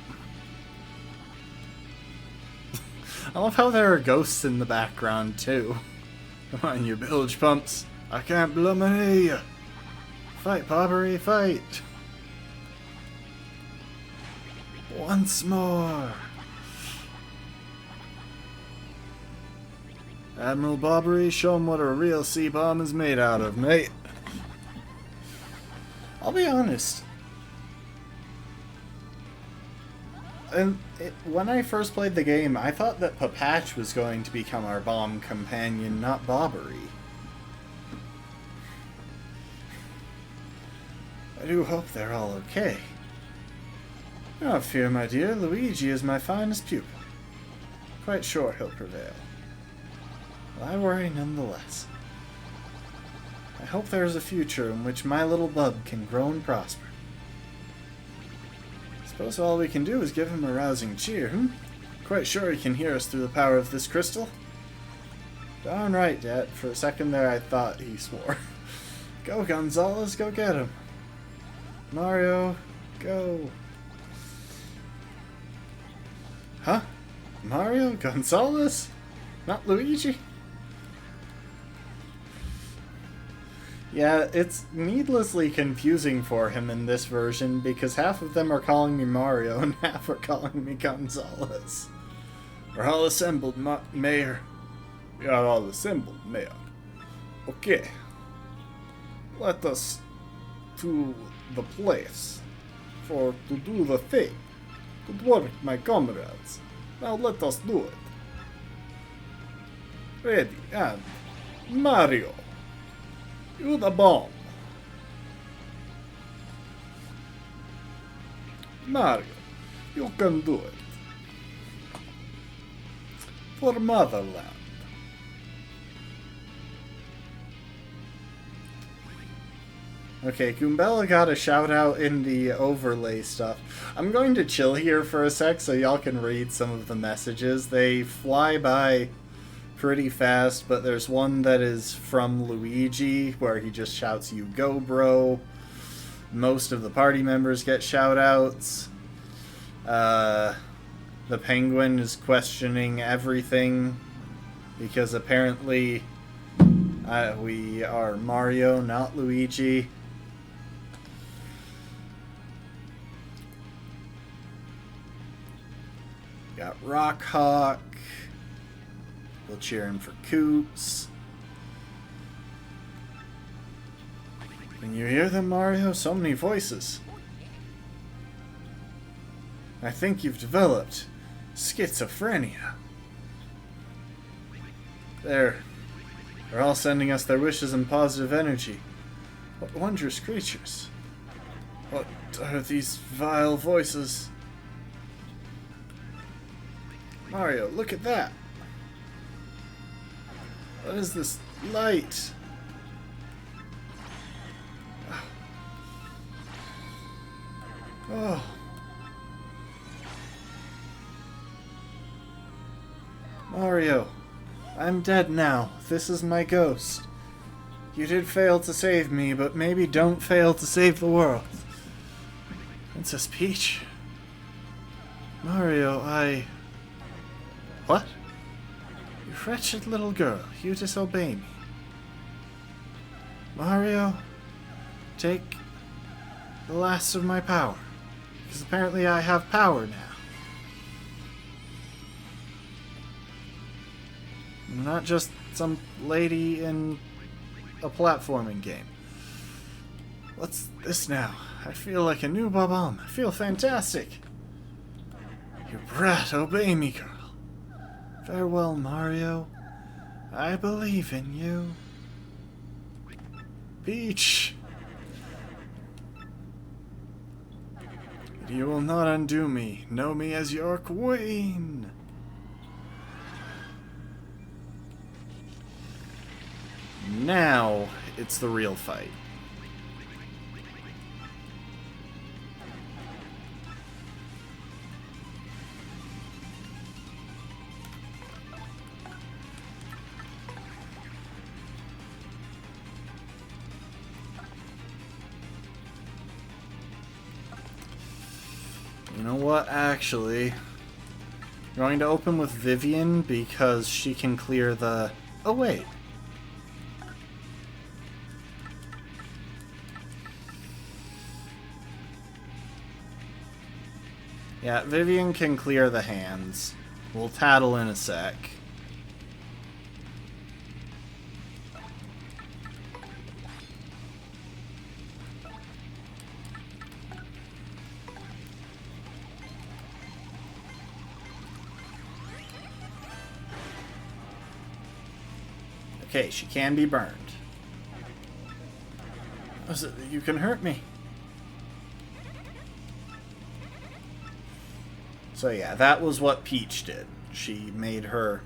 I love how there are ghosts in the background, too. Come on, you bilge pumps. I can't blooming you. Fight, Bobbery, fight. Once more. Admiral Bobbery, show him what a real sea bomb is made out of, mate. I'll be honest. When I first played the game, I thought that Papatch was going to become our bomb companion, not Bobbery. I do hope they're all okay. Do not fear, my dear. Luigi is my finest pupil. Quite sure he'll prevail. But I worry nonetheless. I hope there is a future in which my little bub can grow and prosper. Suppose all we can do is give him a rousing cheer, Quite sure he can hear us through the power of this crystal? Darn right, Dad. For a second there I thought he swore. Go, Gonzalez, go get him. Mario, go. Huh? Mario? Gonzalez? Not Luigi? Yeah, it's needlessly confusing for him in this version because half of them are calling me Mario and half are calling me Gonzalez. We're all assembled, Mayor. We are all assembled, Mayor. Okay. Let us to the place to do the thing. Good work, my comrades. Now let us do it. Ready, and Mario. You the bomb. Mario, you can do it. For Motherland. Okay, Goombella got a shout out in the overlay stuff. I'm going to chill here for a sec so y'all can read some of the messages. They fly by pretty fast, but there's one that is from Luigi where he just shouts, "You go, bro." Most of the party members get shout outs. The penguin is questioning everything because apparently we are Mario, not Luigi. Got Rock Hawk. We'll cheering for Coops. Can you hear them, Mario? So many voices. I think you've developed schizophrenia. They're all sending us their wishes and positive energy. What wondrous creatures. What are these vile voices? Mario, look at that. What is this light? Oh. Mario, I'm dead now. This is my ghost. You did fail to save me, but maybe don't fail to save the world. Princess Peach? Mario, What? You wretched little girl, you disobey me. Mario, take the last of my power. Because apparently I have power now. I'm not just some lady in a platforming game. What's this now? I feel like a new Bob-omb. I feel fantastic. You brat, obey me, girl. Farewell, Mario. I believe in you. Peach. You will not undo me. Know me as your queen. Now, it's the real fight. You know what, actually? I'm going to open with Vivian because she can clear the... Oh, wait. Yeah, Vivian can clear the hands. We'll tattle in a sec. Okay, she can be burned. You can hurt me. So yeah, that was what Peach did. She made her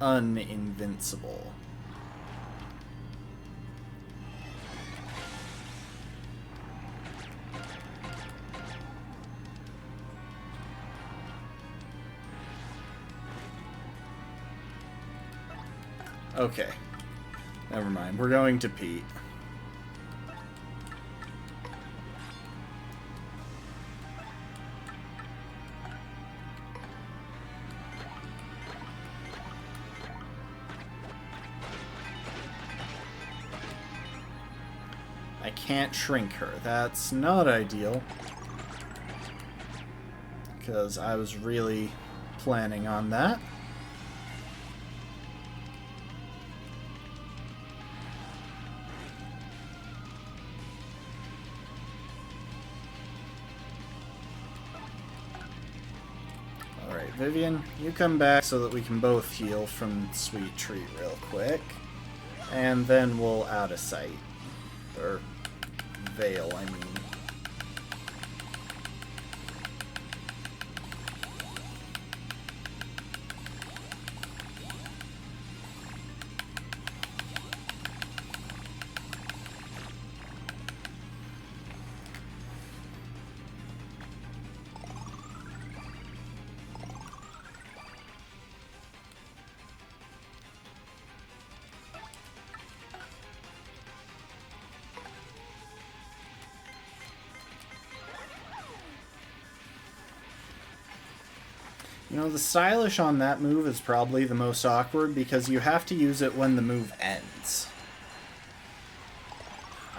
uninvincible. Okay. Never mind. We're going to Pete. I can't shrink her. That's not ideal. Because I was really planning on that. Alright, Vivian, you come back so that we can both heal from Sweet Treat real quick. And then we'll out of sight. Or veil, I mean. You know, the stylish on that move is probably the most awkward because you have to use it when the move ends.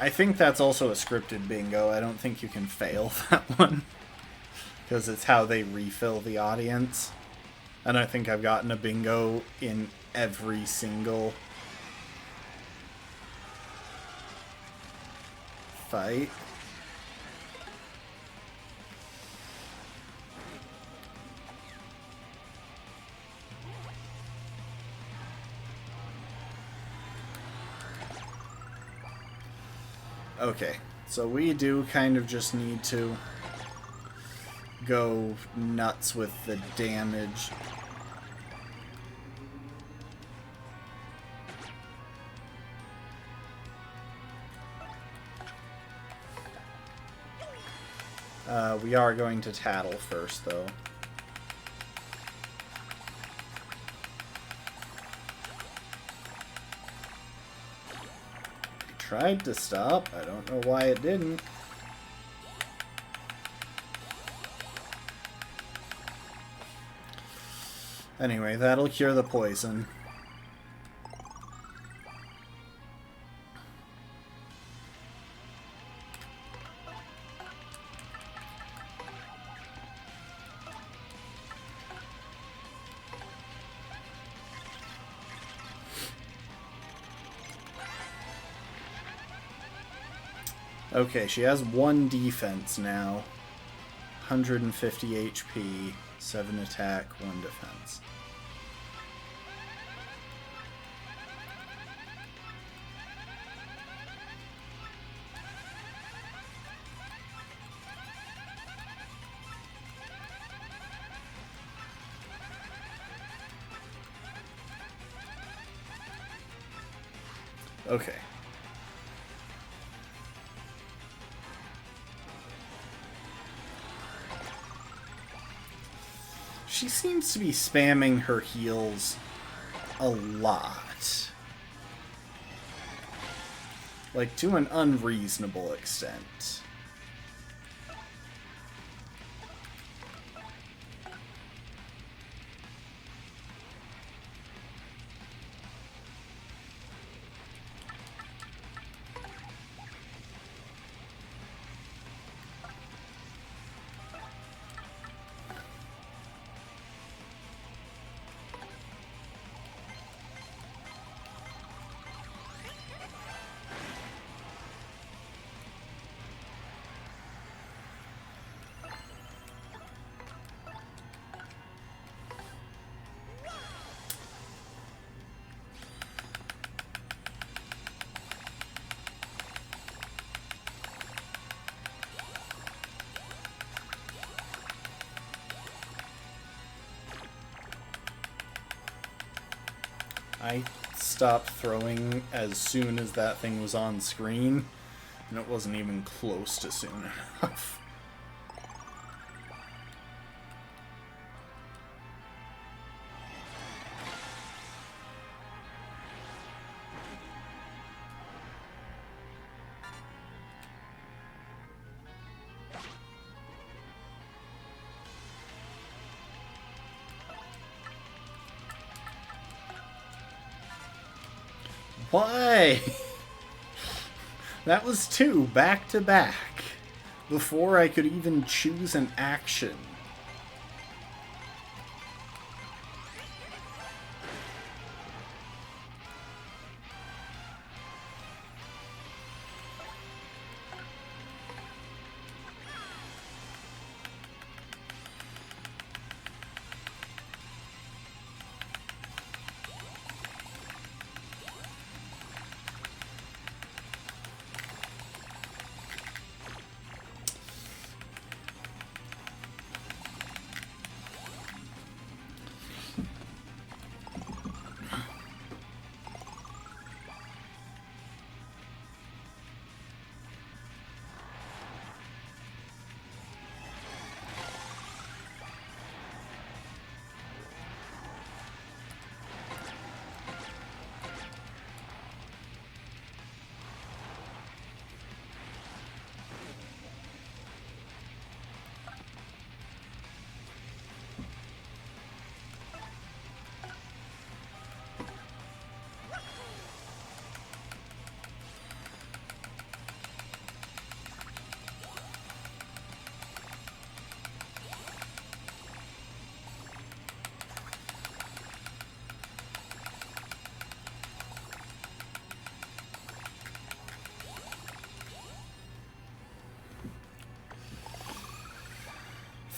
I think that's also a scripted bingo. I don't think you can fail that one. Because it's how they refill the audience. And I think I've gotten a bingo in every single fight. Okay, so we do kind of just need to go nuts with the damage. We are going to tattle first, though. Tried to stop. I don't know why it didn't. Anyway, that'll cure the poison. Okay, she has 1 defense now. 150 HP, 7 attack, 1 defense. Okay. She seems to be spamming her heals a lot. Like, to an unreasonable extent. I stopped throwing as soon as that thing was on screen, and it wasn't even close to soon enough. Why? That was 2 back to back before I could even choose an action.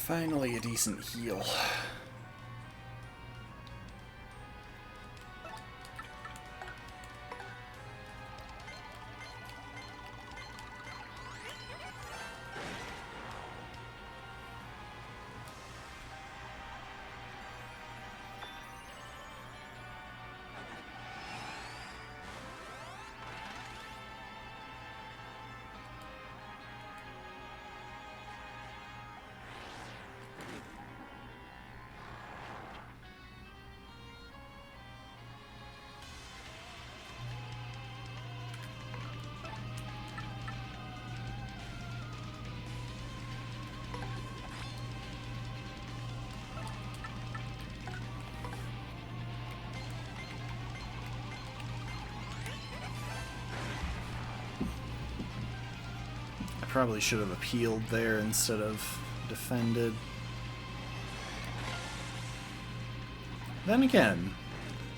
Finally, a decent heal. Probably should have appealed there instead of defended. Then again,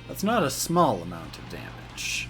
that's not a small amount of damage.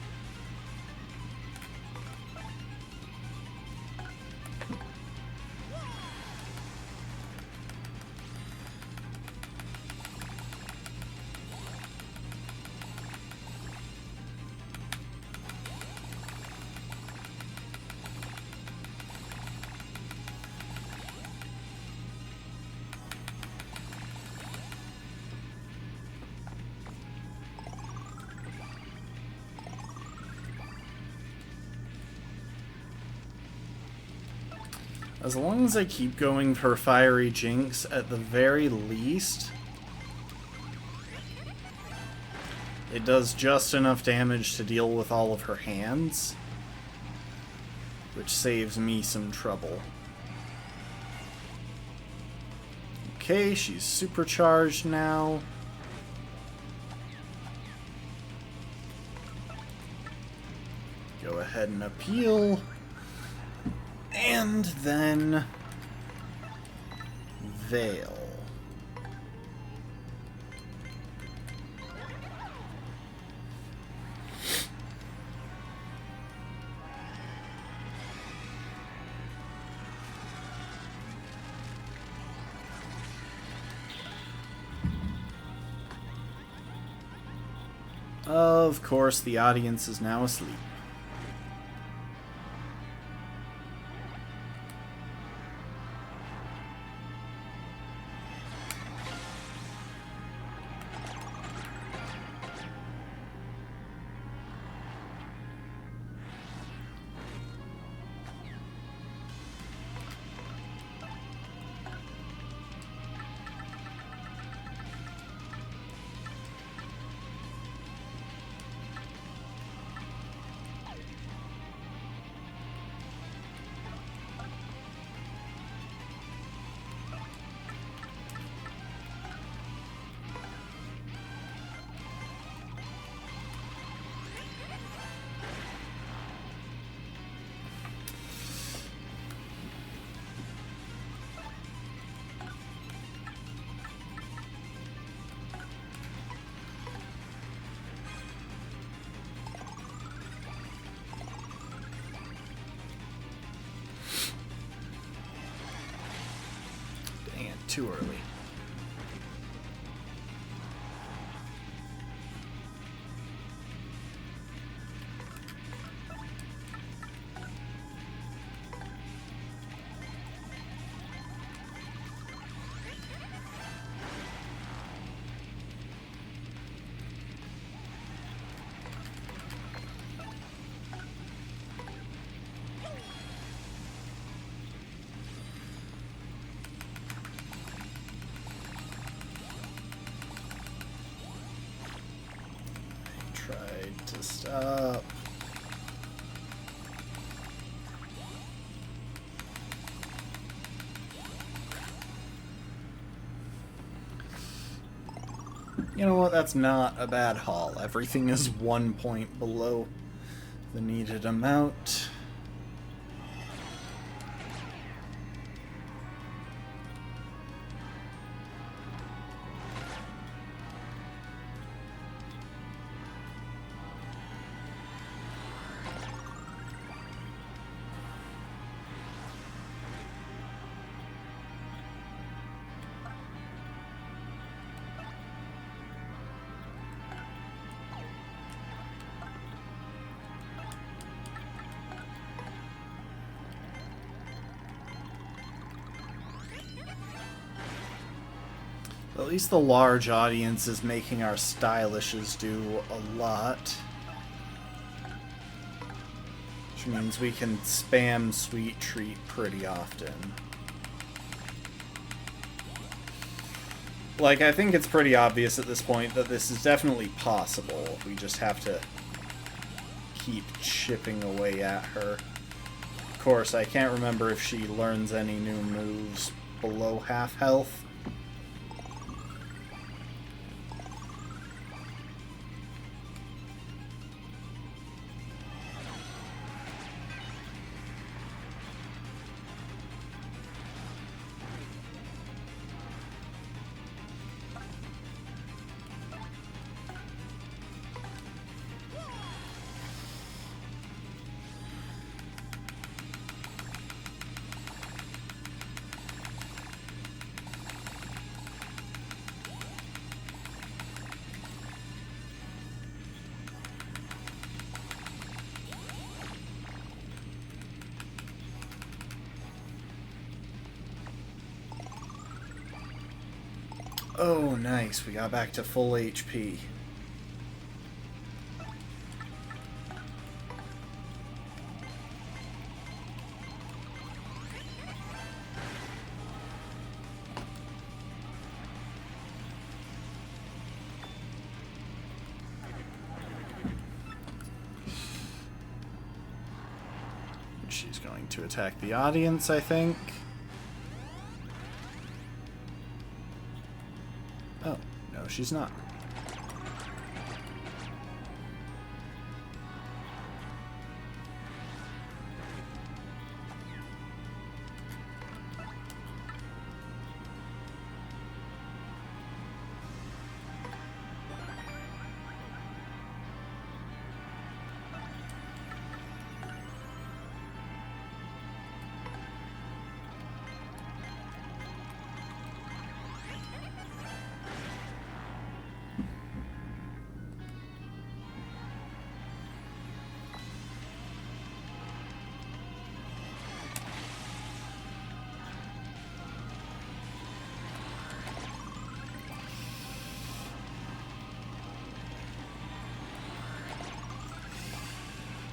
As long as I keep going for Fiery Jinx, at the very least, it does just enough damage to deal with all of her hands, which saves me some trouble. Okay, she's supercharged now. Go ahead and appeal. And then Veil. Of course, the audience is now asleep. Too early. Tried to stop. You know what? That's not a bad haul. Everything is 1 point below the needed amount. At least the large audience is making our stylishes do a lot. Which means we can spam Sweet Treat pretty often. Like, I think it's pretty obvious at this point that this is definitely possible. We just have to keep chipping away at her. Of course, I can't remember if she learns any new moves below half health. Oh, nice. We got back to full HP. She's going to attack the audience, I think. Oh, no, she's not.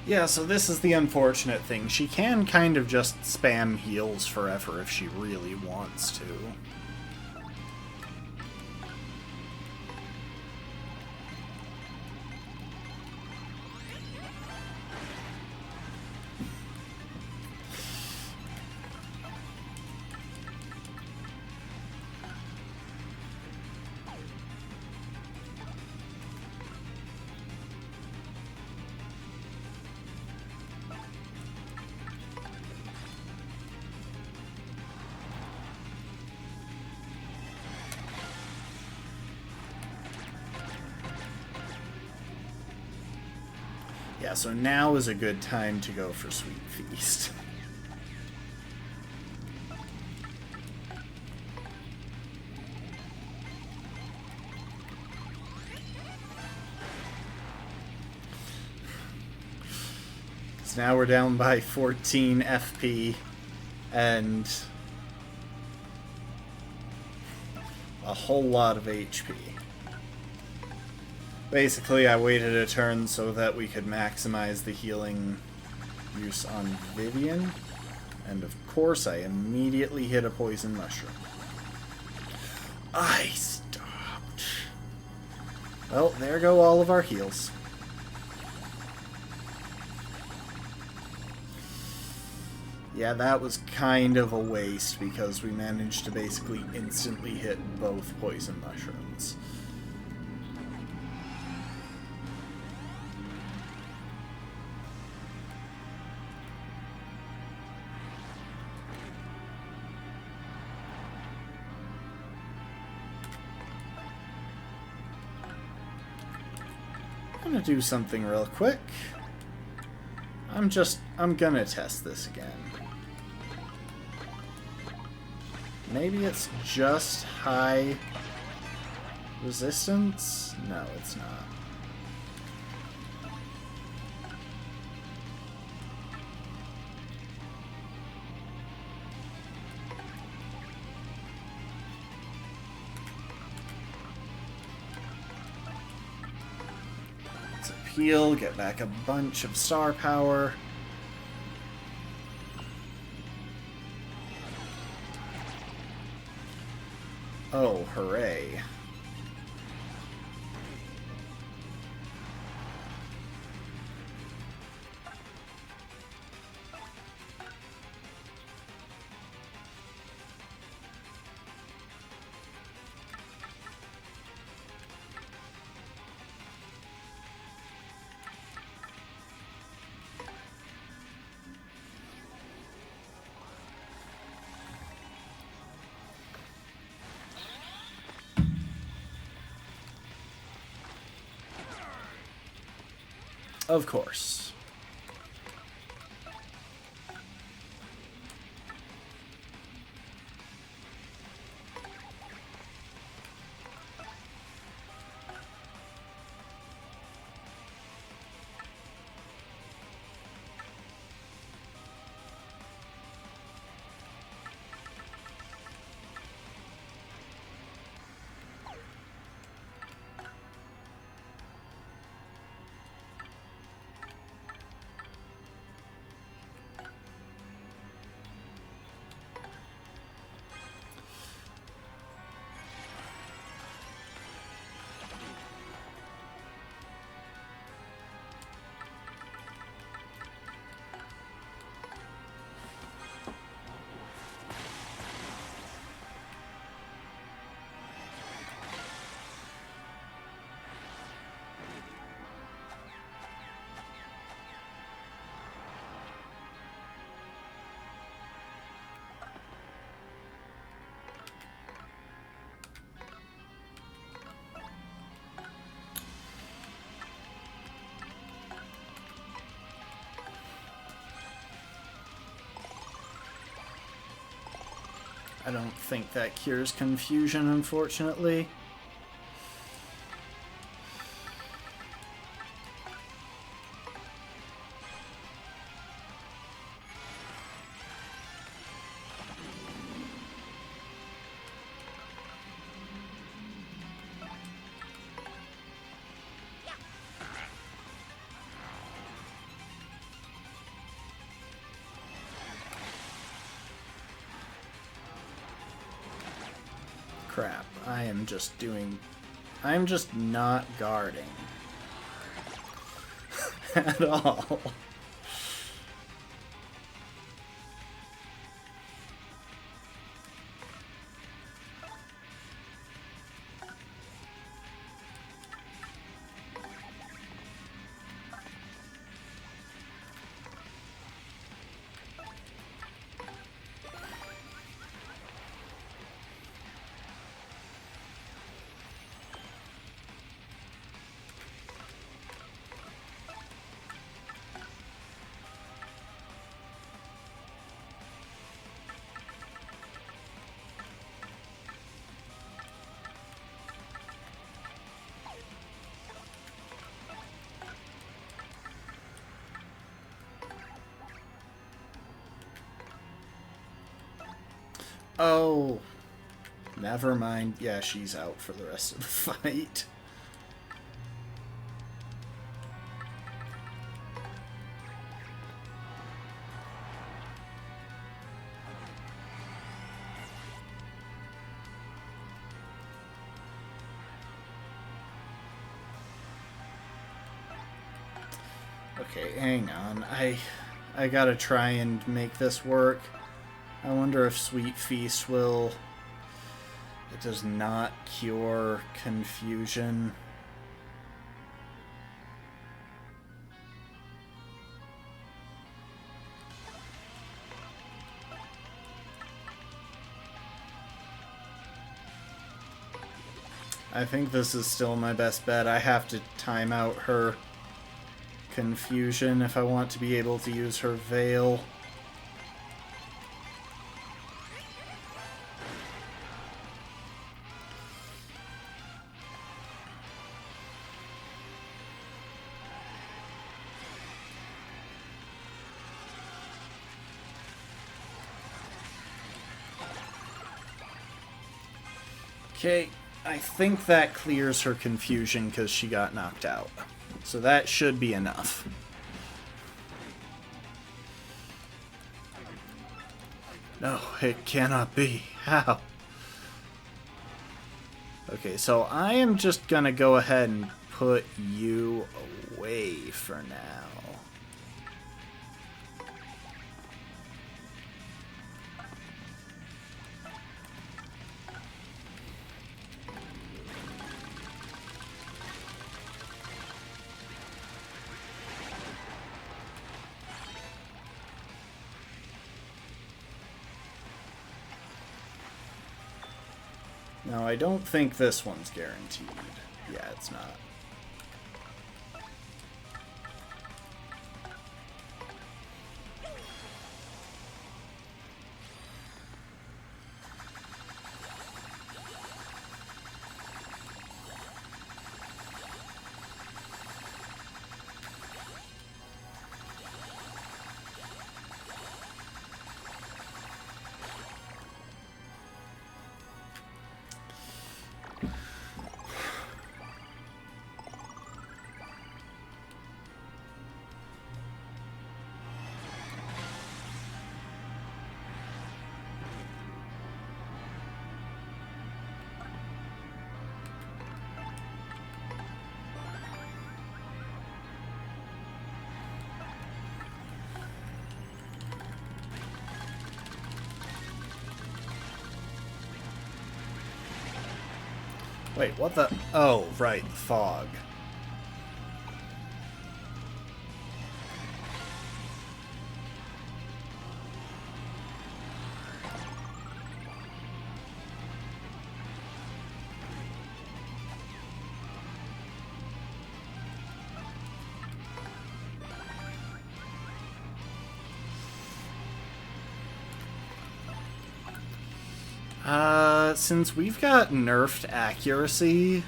Yeah, so this is the unfortunate thing. She can kind of just spam heals forever if she really wants to. Yeah, so now is a good time to go for Sweet Feast. Because now we're down by 14 FP and a whole lot of HP. Basically, I waited a turn so that we could maximize the healing use on Vivian. And of course, I immediately hit a poison mushroom. I stopped. Well, there go all of our heals. Yeah, that was kind of a waste because we managed to basically instantly hit both poison mushrooms. I'm gonna do something real quick. I'm gonna test this again. Maybe it's just high resistance? No, it's not. Heal, get back a bunch of star power. Oh, hooray. Of course. I don't think that cures confusion, unfortunately. Crap, I'm just not guarding. At all. Oh, never mind. Yeah, she's out for the rest of the fight. Okay, hang on. I gotta try and make this work. I wonder if Sweet Feast will... It does not cure confusion. I think this is still my best bet. I have to time out her confusion if I want to be able to use her veil. Okay, I think that clears her confusion because she got knocked out. So that should be enough. No, it cannot be. How? Okay, so I am just gonna go ahead and put you away for now. Now, I don't think this one's guaranteed. Yeah, it's not. Wait, what the... Oh, right, fog. Since we've got nerfed accuracy,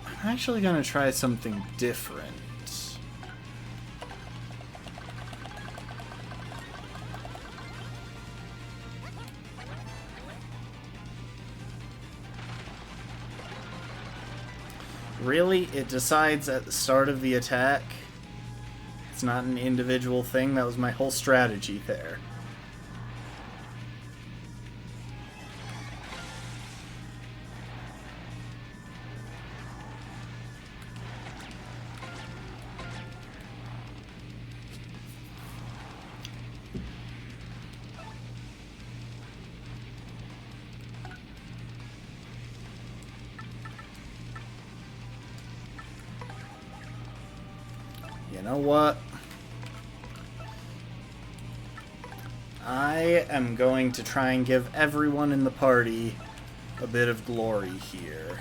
I'm actually gonna try something different. Really? It decides at the start of the attack? It's not an individual thing? That was my whole strategy there. You know what? I am going to try and give everyone in the party a bit of glory here.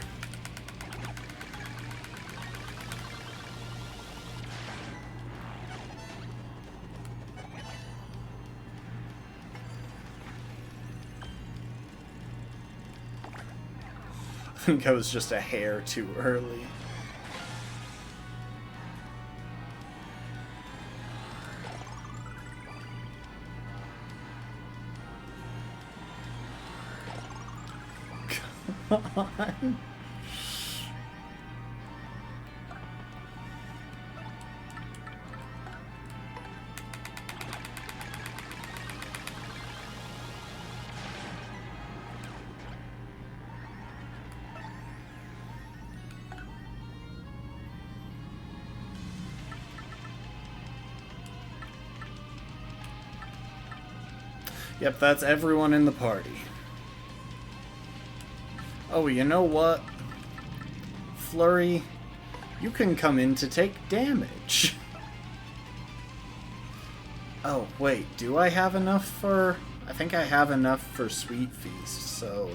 I think I was just a hair too early. On. Yep, that's everyone in the party. Oh, you know what? Flurry, you can come in to take damage. Oh, wait, do I have enough for... I think I have enough for Sweet Feast, so...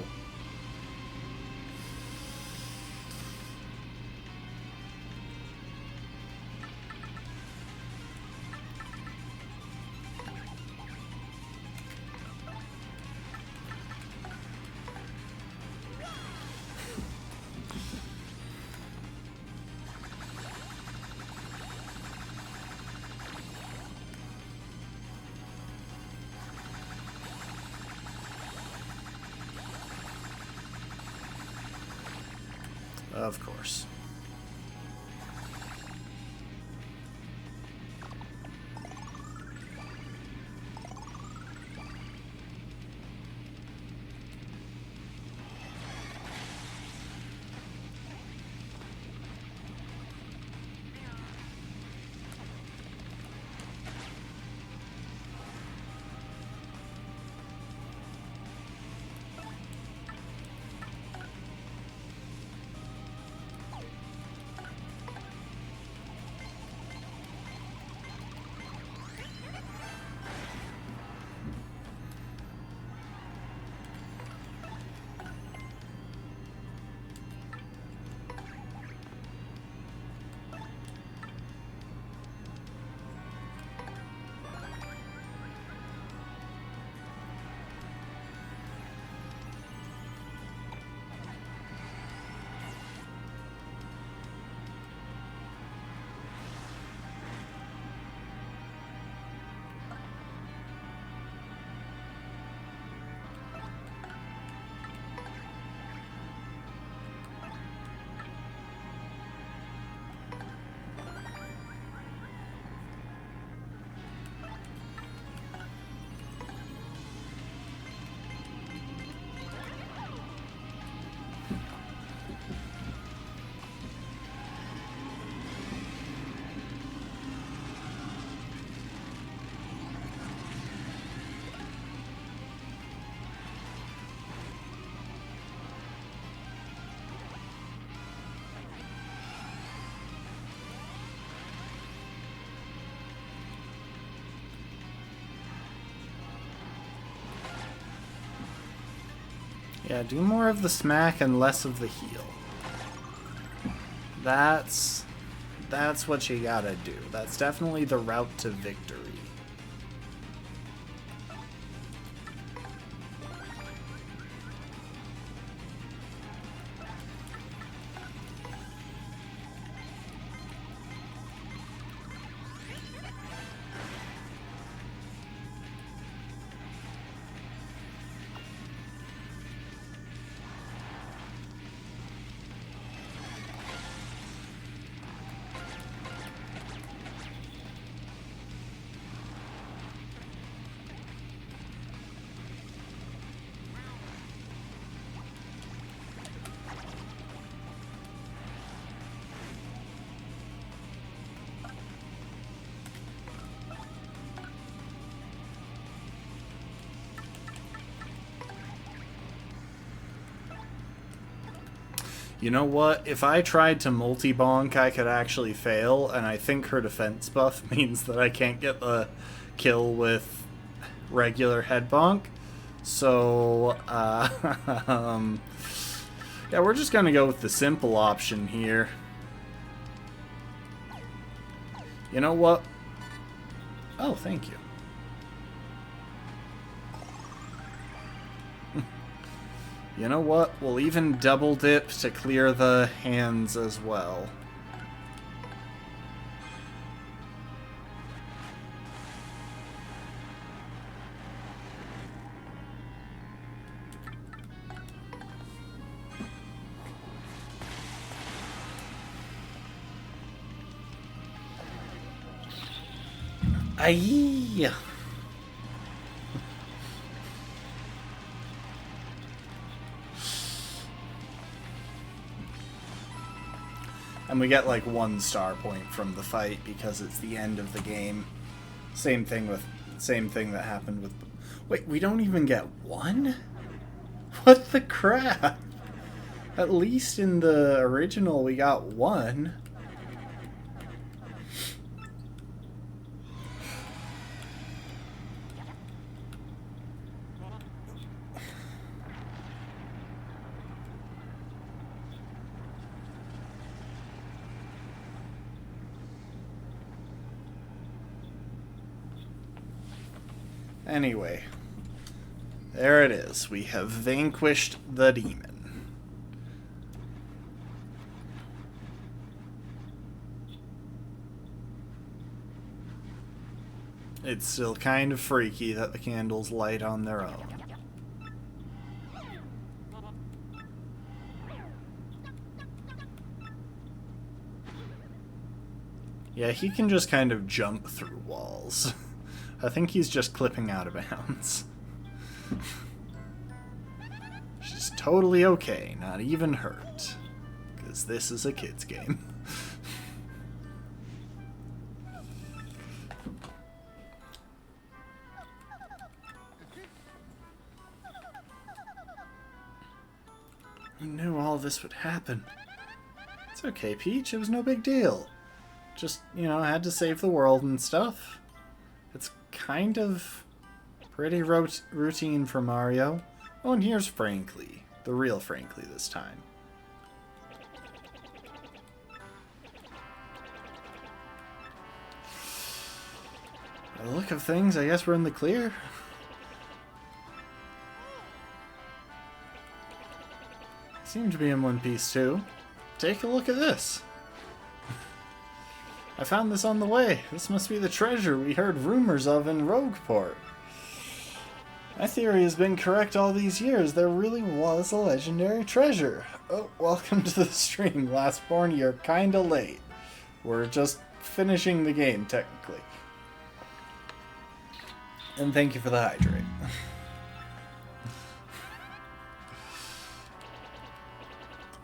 Of course. Yeah, do more of the smack and less of the heal. That's what you gotta do. That's definitely the route to victory. You know what? If I tried to multi-bonk, I could actually fail, and I think her defense buff means that I can't get the kill with regular head bonk. So, yeah, we're just gonna go with the simple option here. You know what? Oh, thank you. You know what? We'll even double dip to clear the hands as well. Aye. And we get like 1 star point from the fight because it's the end of the game. Same thing that happened with... Wait, we don't even get 1? What the crap? At least in the original we got 1. Anyway, there it is. We have vanquished the demon. It's still kind of freaky that the candles light on their own. Yeah, he can just kind of jump through walls. I think he's just clipping out of bounds. She's totally okay, not even hurt. Because this is a kid's game. Who knew all this would happen? It's okay, Peach. It was no big deal. Just, you know, I had to save the world and stuff. It's kind of pretty routine for Mario. Oh, and here's Frankly. The real Frankly this time. By the look of things, I guess we're in the clear. Seem to be in one piece, too. Take a look at this. I found this on the way. This must be the treasure we heard rumors of in Rogueport. My theory has been correct all these years. There really was a legendary treasure. Oh, welcome to the stream, Lastborn. You're kinda late. We're just finishing the game, technically. And thank you for the hydrate.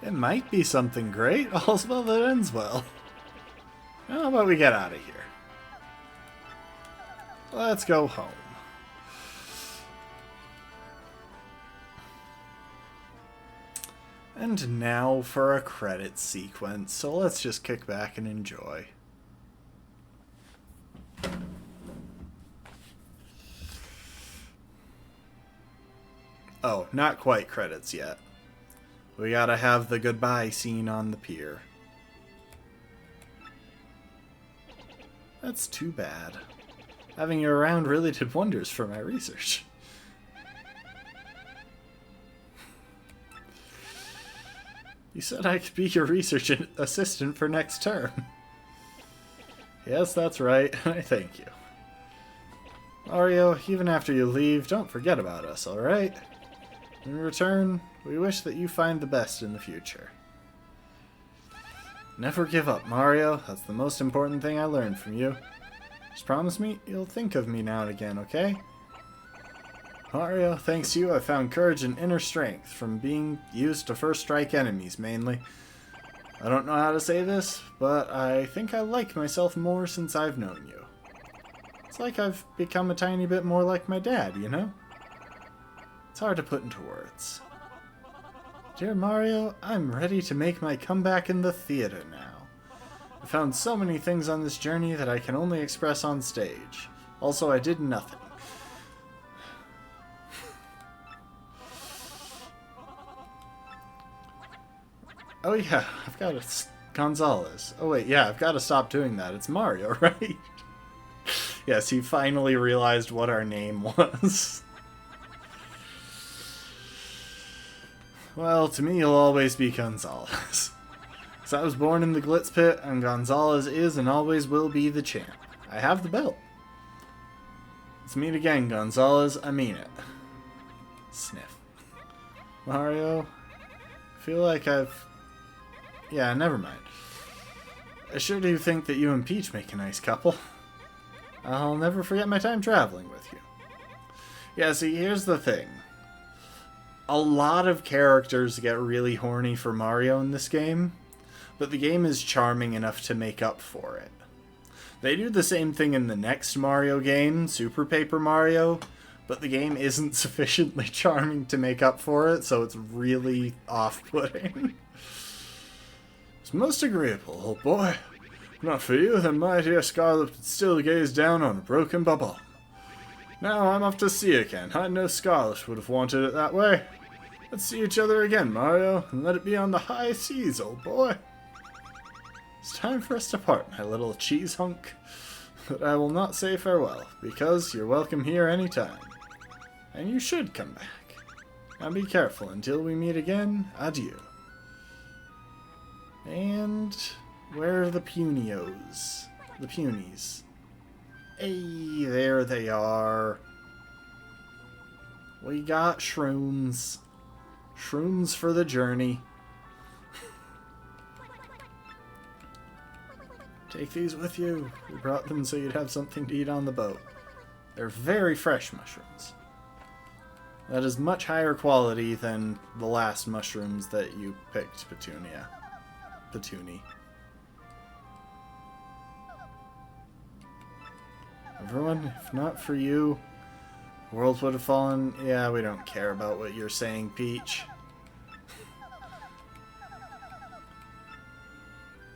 It might be something great. All's well that ends well. How about we get out of here? Let's go home. And now for a credit sequence, so let's just kick back and enjoy. Oh, not quite credits yet. We gotta have the goodbye scene on the pier. That's too bad. Having you around really did wonders for my research. You said I could be your research assistant for next term. Yes, that's right. I thank you. Mario, even after you leave, don't forget about us, alright? In return, we wish that you find the best in the future. Never give up, Mario. That's the most important thing I learned from you. Just promise me you'll think of me now and again, okay? Mario, thanks to you, I found courage and inner strength from being used to first strike enemies, mainly. I don't know how to say this, but I think I like myself more since I've known you. It's like I've become a tiny bit more like my dad, you know? It's hard to put into words. Dear Mario, I'm ready to make my comeback in the theater now. I found so many things on this journey that I can only express on stage. Also, I did nothing. Oh yeah, I've got a Gonzalez. Oh wait, yeah, I've got to stop doing that. It's Mario, right? Yes, he finally realized what our name was. Well, to me, he'll always be Gonzalez. Because I was born in the Glitz Pit, and Gonzalez is and always will be the champ. I have the belt. Let's meet again, Gonzalez. I mean it. Sniff. Mario, I feel like I've... Yeah, never mind. I sure do think that you and Peach make a nice couple. I'll never forget my time traveling with you. Yeah, see, here's the thing. A lot of characters get really horny for Mario in this game, but the game is charming enough to make up for it. They do the same thing in the next Mario game, Super Paper Mario, but the game isn't sufficiently charming to make up for it, so it's really off-putting. It's most agreeable, old boy. If not for you, then my dear Scarlet would still gaze down on a broken bubble. Now I'm off to sea again. I know Scarlet would have wanted it that way. Let's see each other again, Mario, and let it be on the high seas, old boy. It's time for us to part, my little cheese hunk. But I will not say farewell, because you're welcome here anytime. And you should come back. Now be careful until we meet again. Adieu. And where are the Punios? The Punies. Hey, there they are. We got shrooms. Shrooms for the journey. Take these with you. We brought them so you'd have something to eat on the boat. They're very fresh mushrooms. That is much higher quality than the last mushrooms that you picked, Petunia. Petuni. Everyone, if not for you, the world would have fallen. Yeah, we don't care about what you're saying, Peach.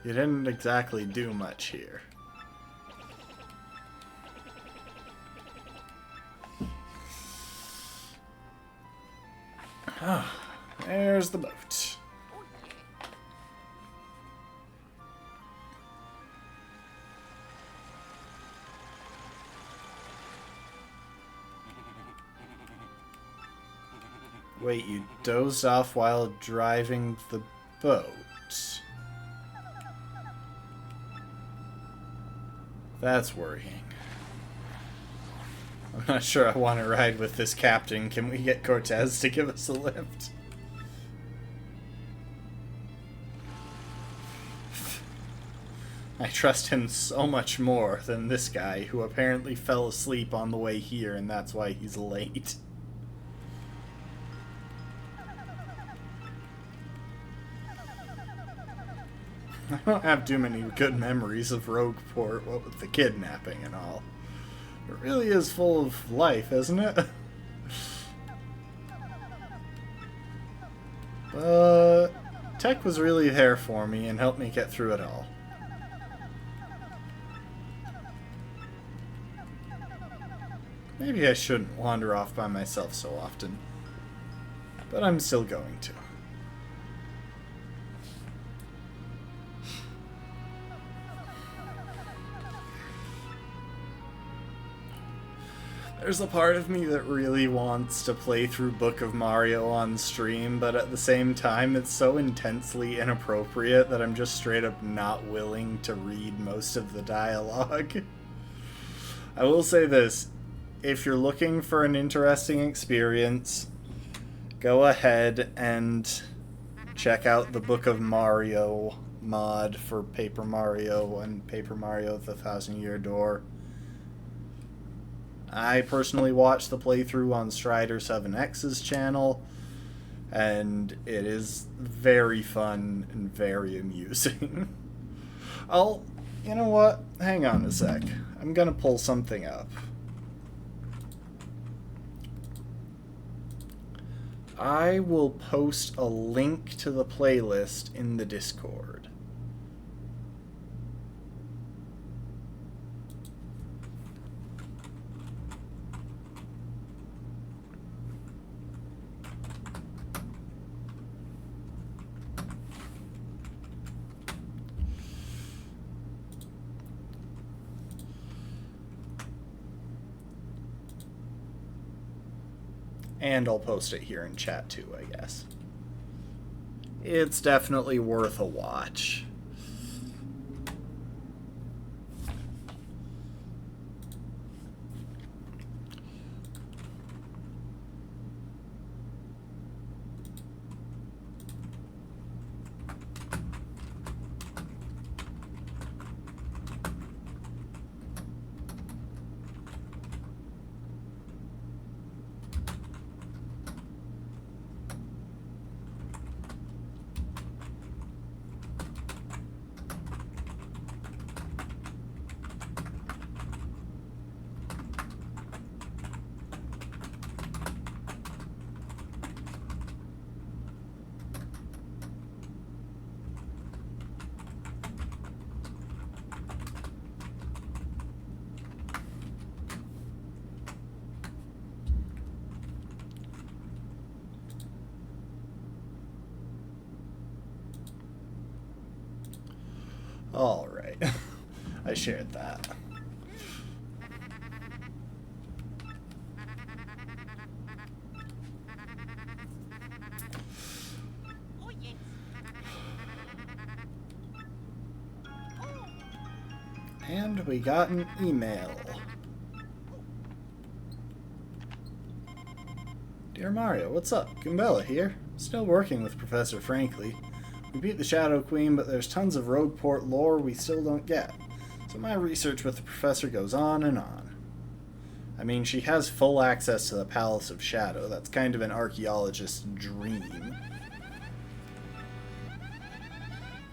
You didn't exactly do much here. Ah, there's the boat. Wait, you dozed off while driving the boat? That's worrying. I'm not sure I want to ride with this captain. Can we get Cortez to give us a lift? I trust him so much more than this guy who apparently fell asleep on the way here and that's why he's late. I don't have too many good memories of Rogueport, what with the kidnapping and all. It really is full of life, isn't it? But Tech was really there for me and helped me get through it all. Maybe I shouldn't wander off by myself so often, but I'm still going to. There's a part of me that really wants to play through Book of Mario on stream, but at the same time it's so intensely inappropriate that I'm just straight up not willing to read most of the dialogue. I will say this, if you're looking for an interesting experience, go ahead and check out the Book of Mario mod for Paper Mario and Paper Mario the Thousand Year Door. I personally watched the playthrough on Strider7X's channel, and it is very fun and very amusing. You know what? Hang on a sec. I'm gonna pull something up. I will post a link to the playlist in the Discord. And I'll post it here in chat too, I guess. It's definitely worth a watch. All right. I shared that. And we got an email. Dear Mario, what's up? Goombella here. Still working with Professor Frankly. We beat the Shadow Queen, but there's tons of Rogueport lore we still don't get. So my research with the professor goes on and on. I mean, she has full access to the Palace of Shadow. That's kind of an archaeologist's dream.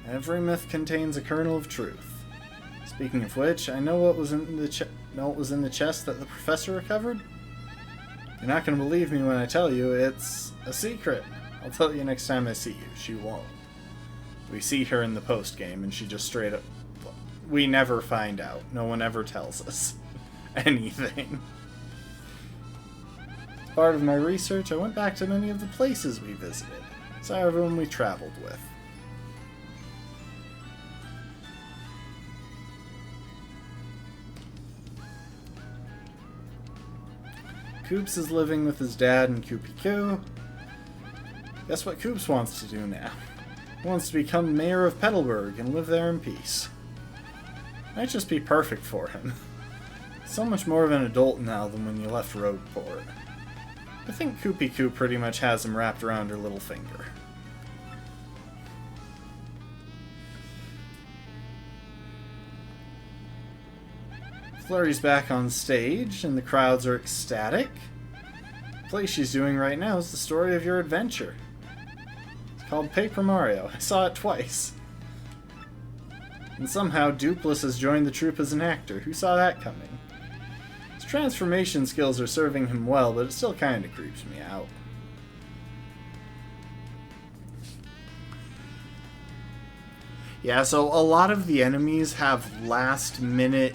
Every myth contains a kernel of truth. Speaking of which, I know what was in the chest that the professor recovered. You're not going to believe me when I tell you it's a secret. I'll tell you next time I see you. She won't. We see her in the post-game, and she just straight up... We never find out. No one ever tells us anything. As part of my research, I went back to many of the places we visited. Saw everyone we traveled with. Koops is living with his dad in Koopy Koo. Guess what Koops wants to do now? He wants to become mayor of Petalburg and live there in peace. Might just be perfect for him. So much more of an adult now than when you left Rogueport. I think Koopy Koo pretty much has him wrapped around her little finger. Flurry's back on stage, and the crowds are ecstatic. The play she's doing right now is the story of your adventure. It's called Paper Mario. I saw it twice. And somehow Dupless has joined the troupe as an actor. Who saw that coming? His transformation skills are serving him well, but it still kinda creeps me out. Yeah, so a lot of the enemies have last minute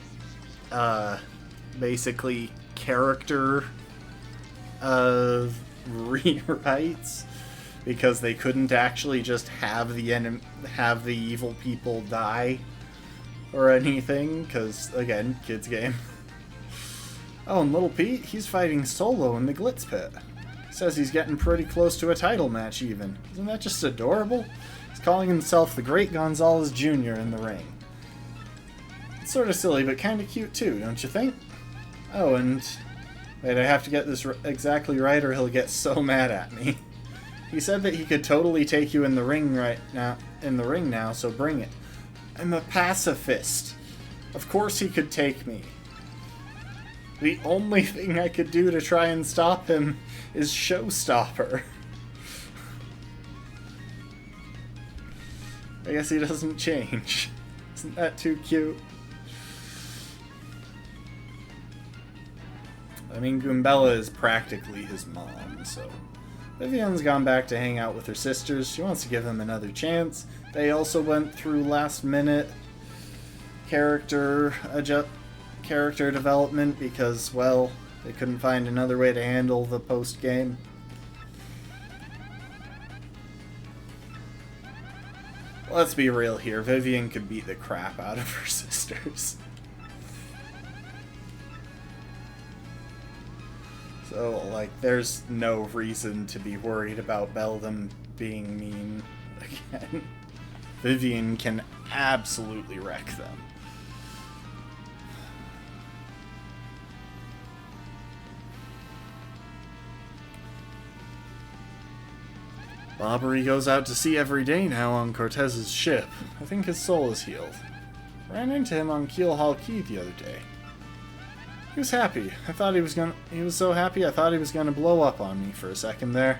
basically character rewrites because they couldn't actually just have the evil people die or anything, because again, kids game. Oh, and Little Pete, he's fighting solo in the Glitz Pit. Says he's getting pretty close to a title match even. Isn't that just adorable? He's calling himself the Great Gonzalez Jr. in the ring. It's sort of silly, but kind of cute too, don't you think? Oh, and... wait, I have to get this exactly right or he'll get so mad at me. He said that he could totally take you in the ring now, so bring it. I'm a pacifist. Of course he could take me. The only thing I could do to try and stop him is showstopper. I guess he doesn't change. Isn't that too cute? I mean, Goombella is practically his mom, so Vivian's gone back to hang out with her sisters. She wants to give them another chance. They also went through last-minute character development because, well, they couldn't find another way to handle the post-game. Let's be real here. Vivian could beat the crap out of her sisters. So, like, there's no reason to be worried about Beldam being mean again. Vivian can absolutely wreck them. Bobbery goes out to sea every day now on Cortez's ship. I think his soul is healed. Ran into him on Keelhaul Key the other day. He was happy. He was so happy I thought he was gonna blow up on me for a second there.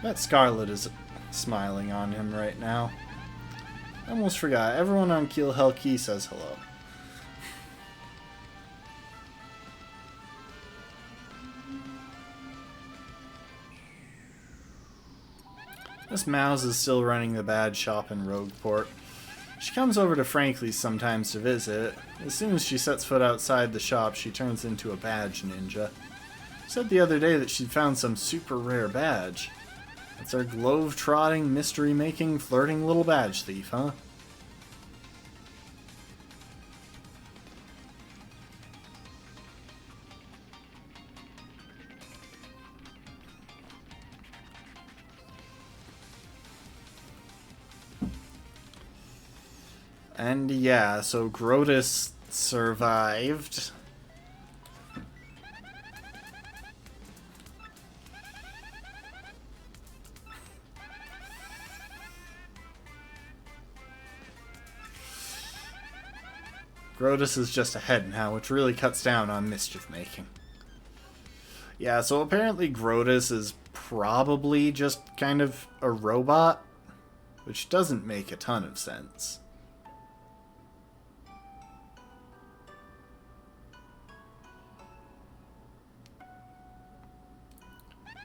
Bet Scarlet is smiling on him right now. I almost forgot. Everyone on Keelhaul Key says hello. Miss Mouse is still running the bad shop in Rogueport. She comes over to Frankly's sometimes to visit. As soon as she sets foot outside the shop, she turns into a badge ninja. She said the other day that she'd found some super rare badge. It's our glove-trotting, mystery-making, flirting little badge thief, huh? And yeah, so Grotus survived. Grotus is just ahead now, which really cuts down on mischief making. Yeah, so apparently Grotus is probably just kind of a robot, which doesn't make a ton of sense.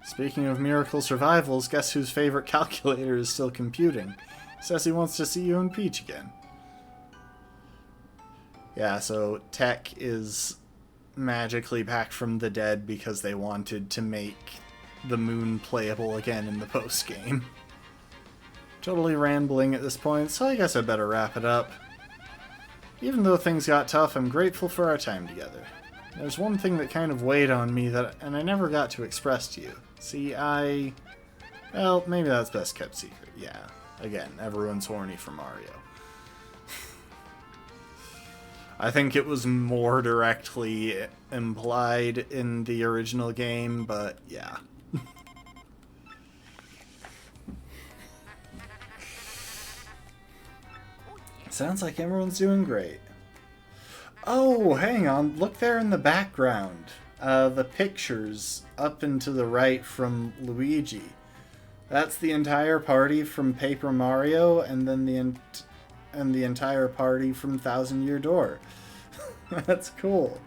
Speaking of miracle survivals, guess whose favorite calculator is still computing? Says he wants to see you and Peach again. Yeah, so Tech is magically back from the dead because they wanted to make the moon playable again in the post-game. Totally rambling at this point, so I guess I better wrap it up. Even though things got tough, I'm grateful for our time together. There's one thing that kind of weighed on me and I never got to express to you. See, well, maybe that's best kept secret. Yeah, again, everyone's horny for Mario. I think it was more directly implied in the original game, but yeah. Sounds like everyone's doing great. Oh, hang on. Look there in the background. The pictures up and to the right from Luigi. That's the entire party from Paper Mario, and then the entire party from Thousand Year Door. That's cool.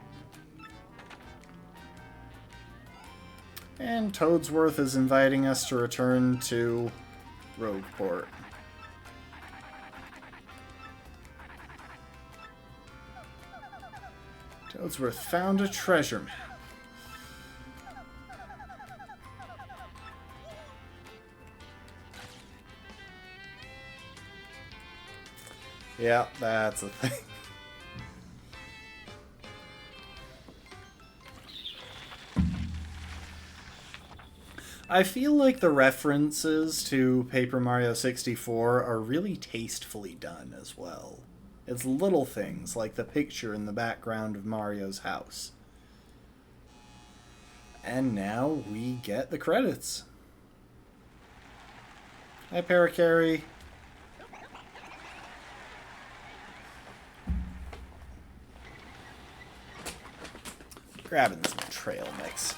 And Toadsworth is inviting us to return to Rogueport. Toadsworth found a treasure map. Yeah, that's a thing. I feel like the references to Paper Mario 64 are really tastefully done as well. It's little things like the picture in the background of Mario's house. And now we get the credits. Hi, Parakarry. Grabbing some trail mix.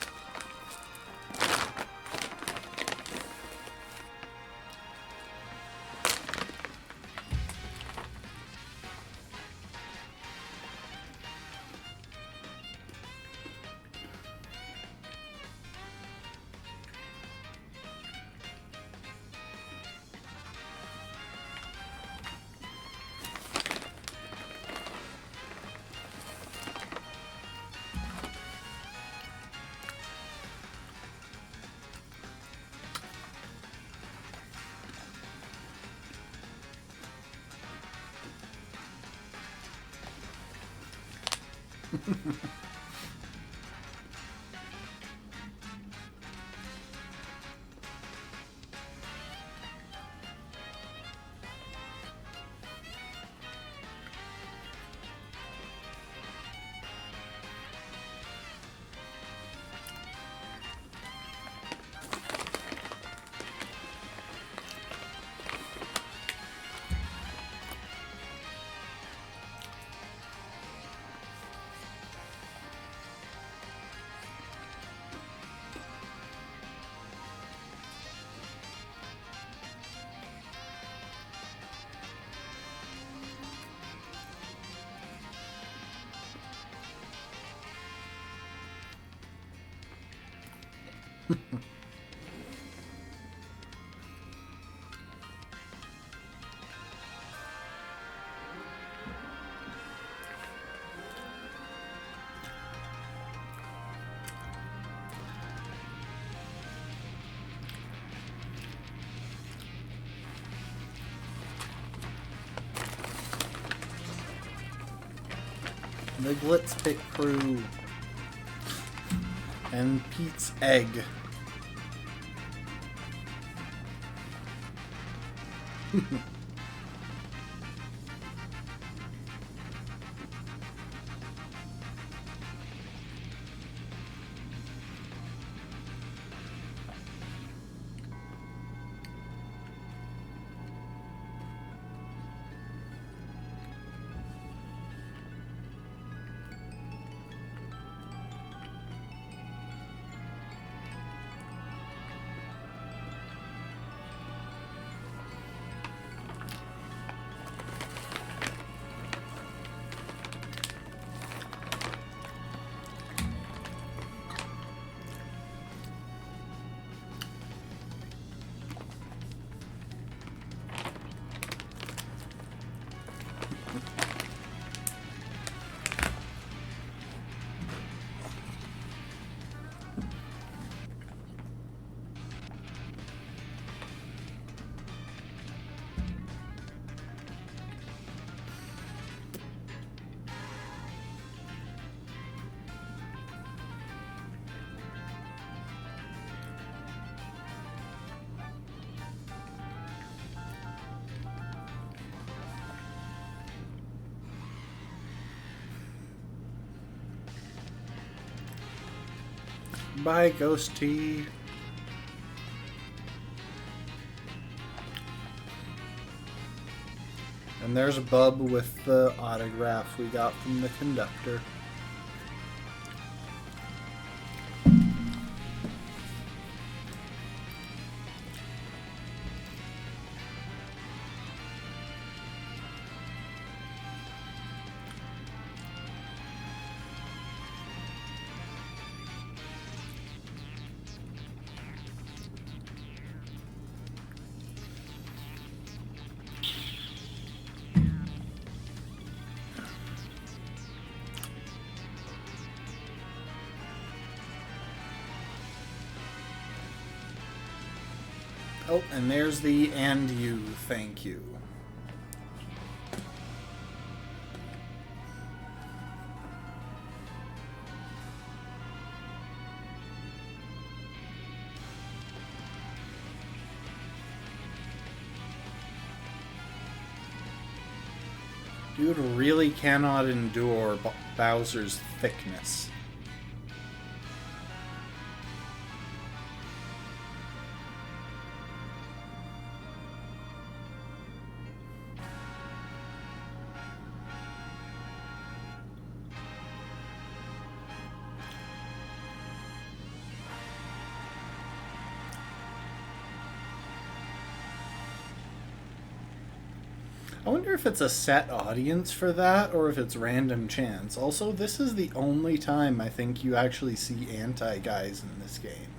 The Glitz Pit Crew. And Pete's Egg. Bye, Ghost Tea. And there's Bub with the autograph we got from the conductor. Oh, and there's the "and you, thank you." Dude really cannot endure Bowser's thickness. I wonder if it's a set audience for that, or if it's random chance. Also, this is the only time I think you actually see anti-guys in this game.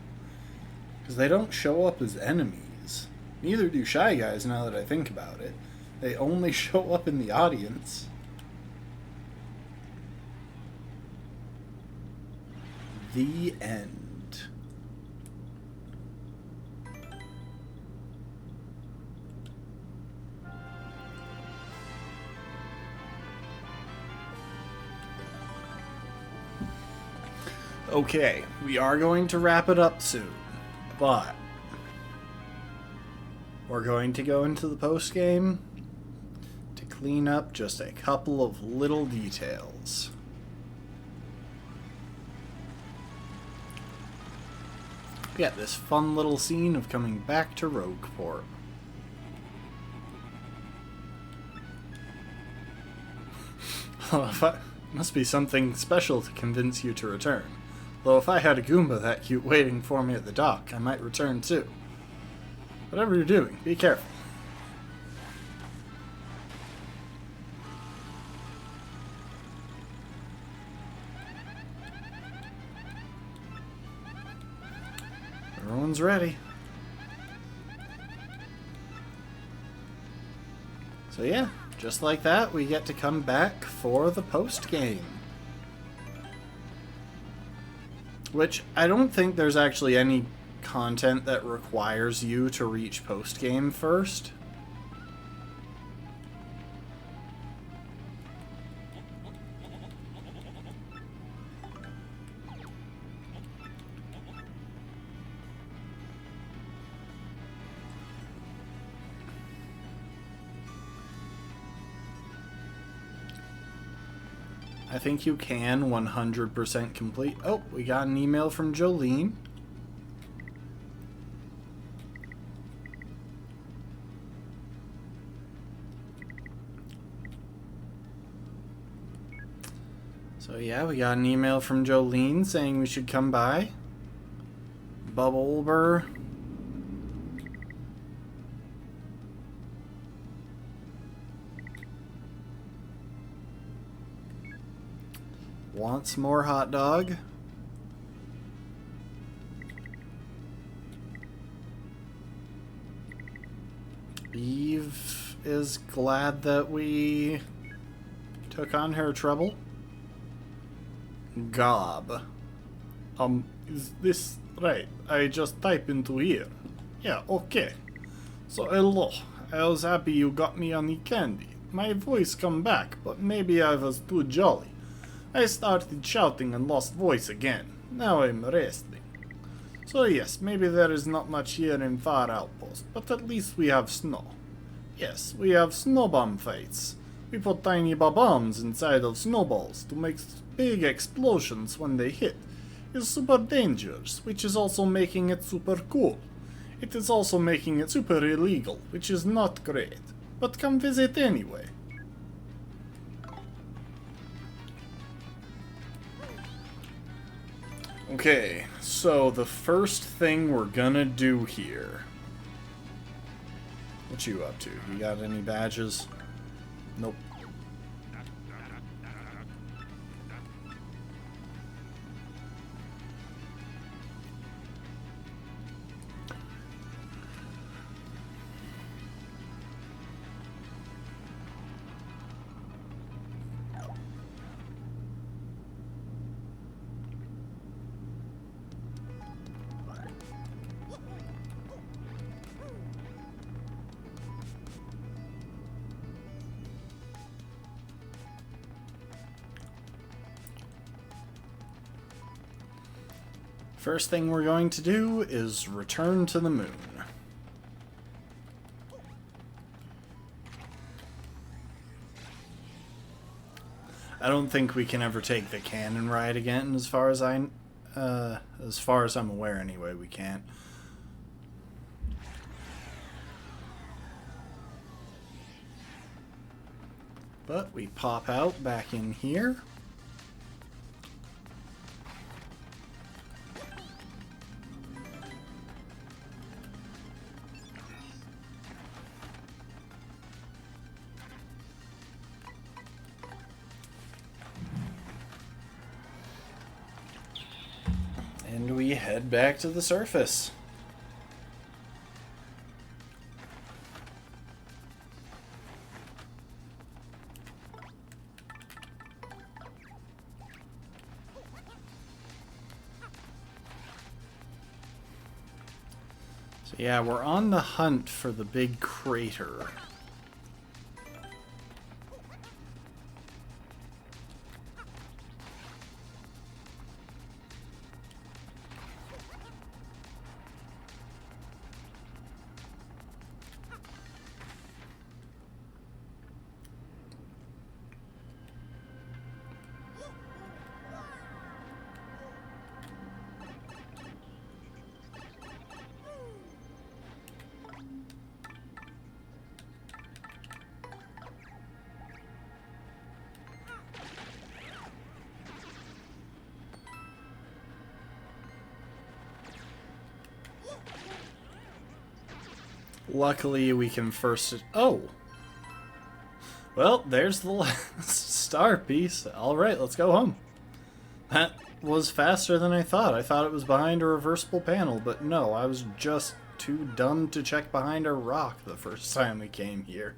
Because they don't show up as enemies. Neither do Shy Guys, now that I think about it. They only show up in the audience. The end. Okay, we are going to wrap it up soon, but we're going to go into the post game to clean up just a couple of little details. We got this fun little scene of coming back to Rogueport. Must be something special to convince you to return. Though if I had a Goomba that cute waiting for me at the dock, I might return too. Whatever you're doing, be careful. Everyone's ready. So yeah, just like that, we get to come back for the post game. Which, I don't think there's actually any content that requires you to reach post game first. I think you can 100% complete. Oh, we got an email from Jolene. So yeah, we got an email from Jolene saying we should come by. Bubbleber. Wants more hot dog. Eve is glad that we took on her trouble. Gob. Is this right? I just type into here. Yeah, okay. So hello. I was happy you got me any candy. My voice come back, but maybe I was too jolly. I started shouting and lost voice again. Now I'm resting. So yes, maybe there is not much here in Far Outpost, but at least we have snow. Yes, we have snow bomb fights. We put tiny bombs inside of snowballs to make big explosions when they hit. It's super dangerous, which is also making it super cool. It is also making it super illegal, which is not great. But come visit anyway. Okay, so the first thing we're gonna do here. What you up to? You got any badges? Nope. First thing we're going to do is return to the moon. I don't think we can ever take the cannon ride again, as far as I'm aware anyway, we can't. But we pop out back in here. And we head back to the surface. So yeah, we're on the hunt for the big crater. Luckily, we can first... Oh! Well, there's the last star piece. Alright, let's go home. That was faster than I thought. I thought it was behind a reversible panel, but no, I was just too dumb to check behind a rock the first time we came here.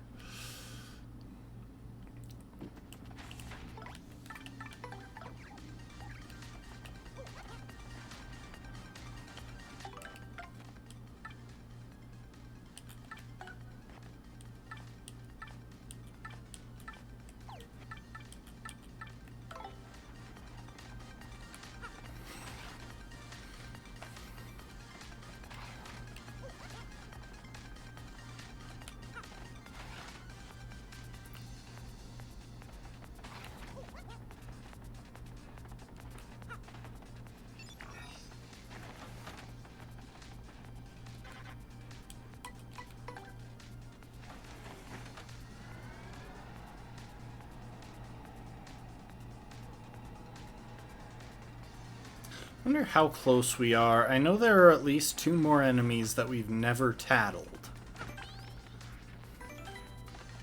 I wonder how close we are. I know there are at least 2 more enemies that we've never tattled.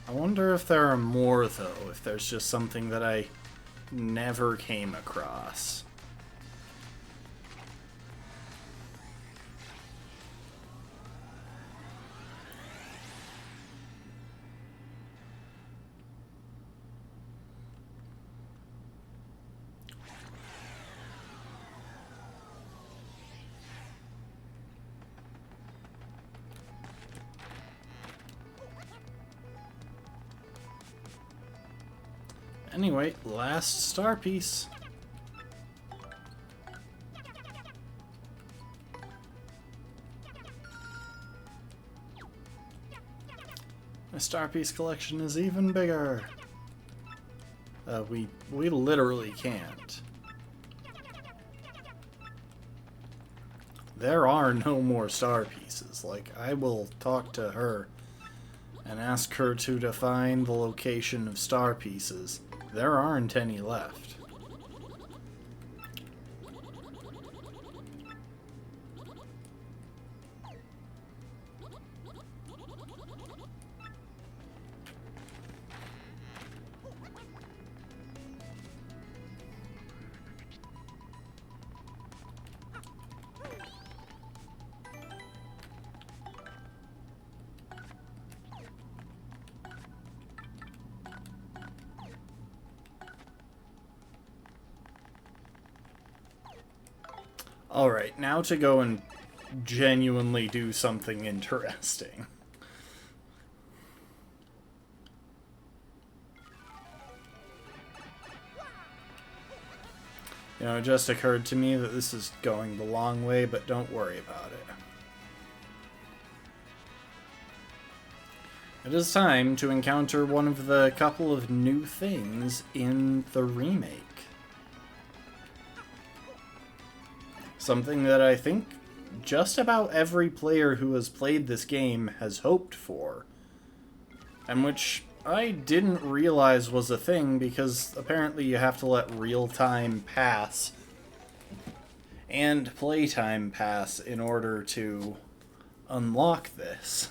I wonder if there are more, though, if there's just something that I never came across. Anyway, last star piece. My star piece collection is even bigger. We literally can't. There are no more star pieces. Like, I will talk to her and ask her to define the location of star pieces. There aren't any left. Alright, now to go and genuinely do something interesting. You know, it just occurred to me that this is going the long way, but don't worry about it. It is time to encounter one of the couple of new things in the remake. Something that I think just about every player who has played this game has hoped for. And which I didn't realize was a thing, because apparently you have to let real time pass and playtime pass in order to unlock this.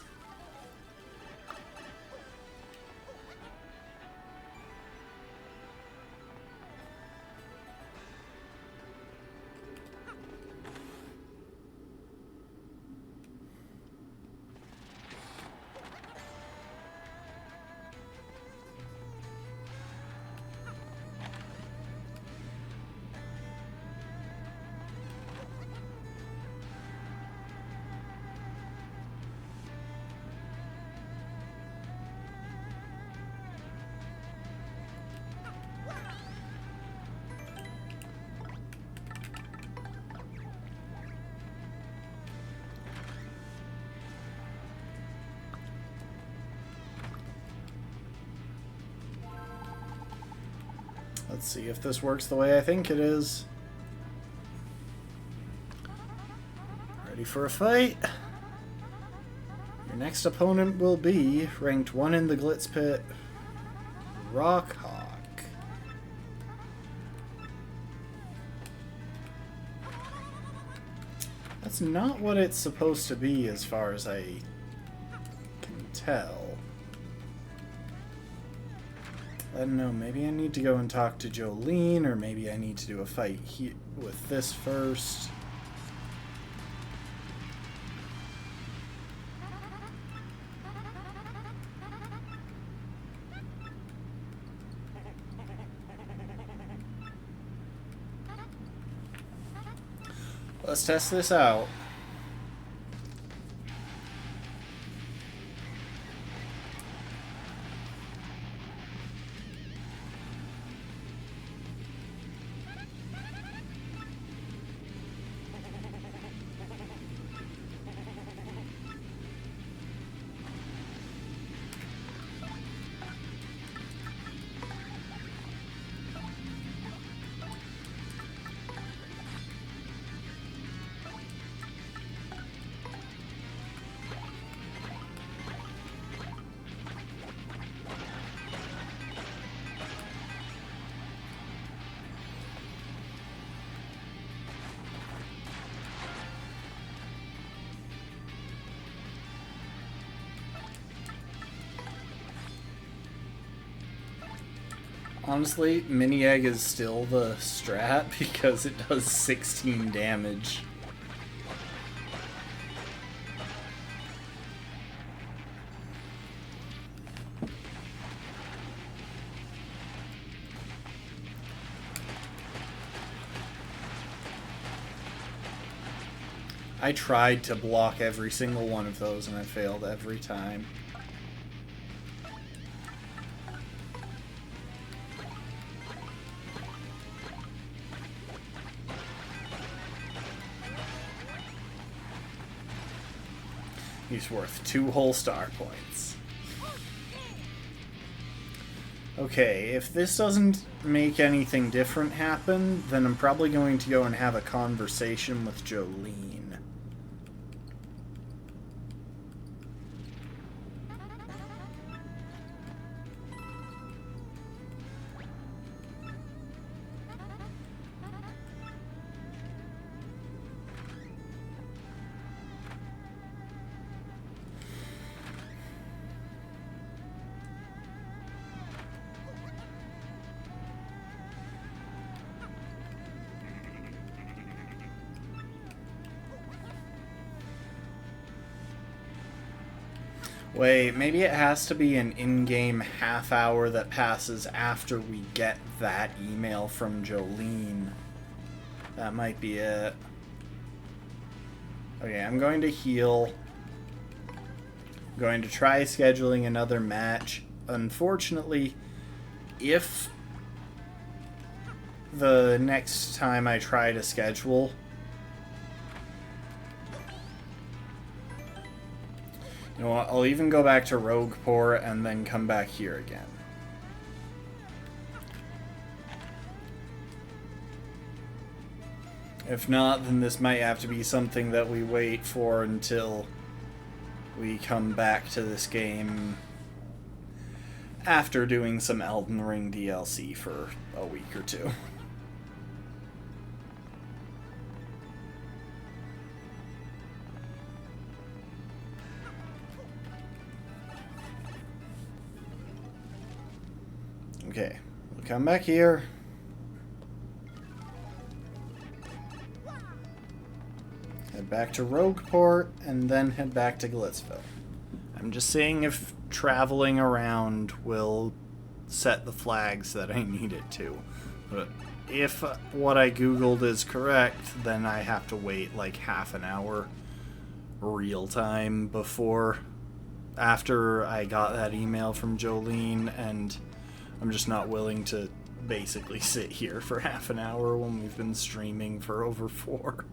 Let's see if this works the way I think it is. Ready for a fight? Your next opponent will be ranked 1 in the Glitz Pit, Rockhawk. That's not what it's supposed to be as far as I tell. I don't know, maybe I need to go and talk to Jolene, or maybe I need to do a fight with this first. Let's test this out. Honestly, Mini Egg is still the strat because it does 16 damage. I tried to block every single one of those and I failed every time. He's worth 2 whole star points. Okay, if this doesn't make anything different happen, then I'm probably going to go and have a conversation with Jolene. Wait, maybe it has to be an in-game half hour that passes after we get that email from Jolene. That might be it. Okay, I'm going to heal. I'm going to try scheduling another match. Unfortunately, if the next time I try to schedule, you know what, I'll even go back to Rogueport and then come back here again. If not, then this might have to be something that we wait for until we come back to this game after doing some Elden Ring DLC for a week or two. Okay, we'll come back here. Head back to Rogueport, and then head back to Glitzville. I'm just seeing if traveling around will set the flags that I need it to. But if what I googled is correct, then I have to wait like half an hour real time after I got that email from Jolene, and I'm just not willing to basically sit here for half an hour when we've been streaming for over 4.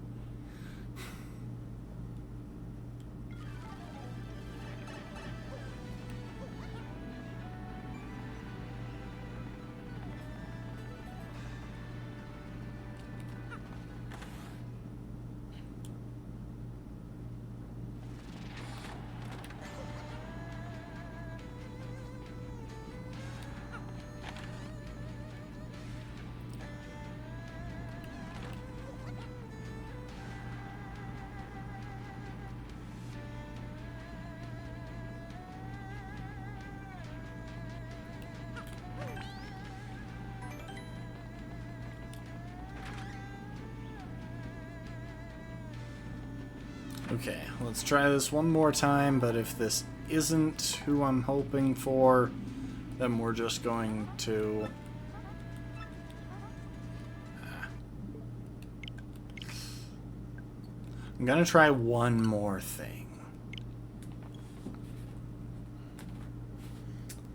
Okay, let's try this one more time, but if this isn't who I'm hoping for, then we're just going to... I'm gonna try one more thing.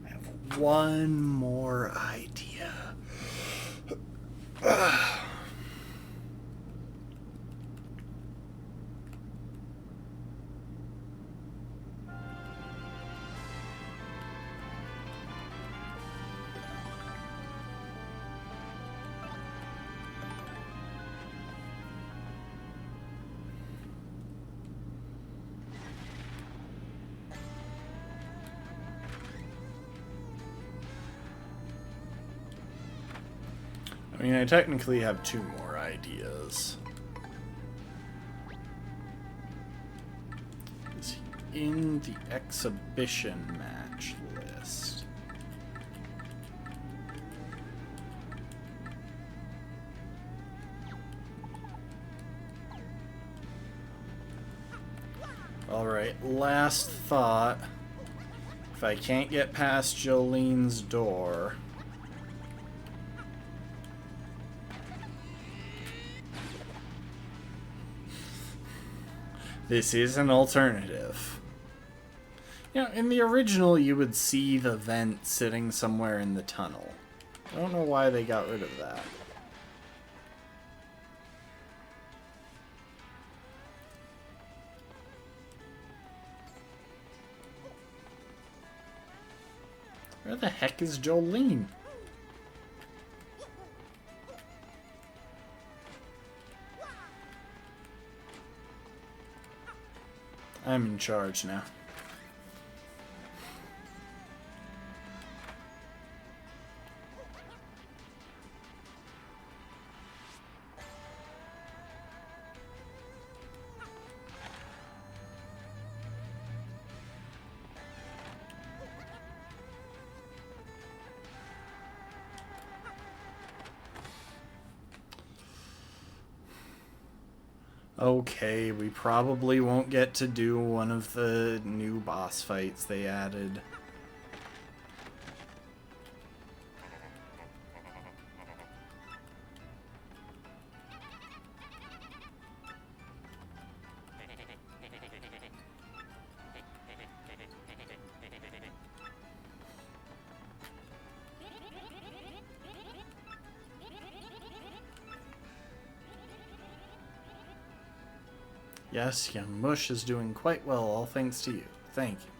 I have one more idea. I mean, I technically have two more ideas. Is he in the exhibition match list? Alright, last thought. If I can't get past Jolene's door... This is an alternative. You know, in the original, you would see the vent sitting somewhere in the tunnel. I don't know why they got rid of that. Where the heck is Jolene? I'm in charge now. Okay, we probably won't get to do one of the new boss fights they added. Yes, young Mush is doing quite well, all thanks to you. Thank you.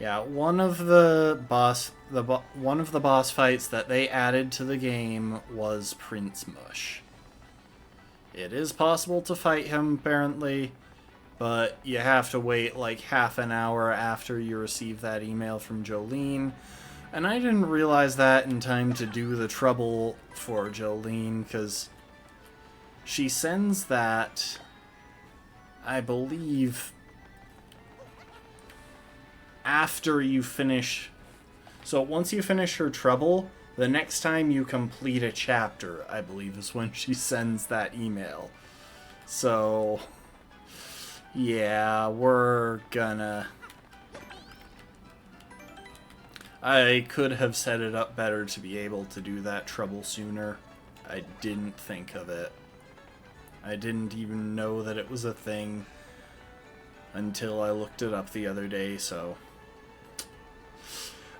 Yeah, one of the boss fights that they added to the game was Prince Mush. It is possible to fight him, apparently, but you have to wait like half an hour after you receive that email from Jolene. And I didn't realize that in time to do the trouble for Jolene, because she sends that, I believe, after you finish. So once you finish her trouble, the next time you complete a chapter, I believe, is when she sends that email. So, yeah, we're gonna... I could have set it up better to be able to do that trouble sooner. I didn't think of it. I didn't even know that it was a thing until I looked it up the other day, so...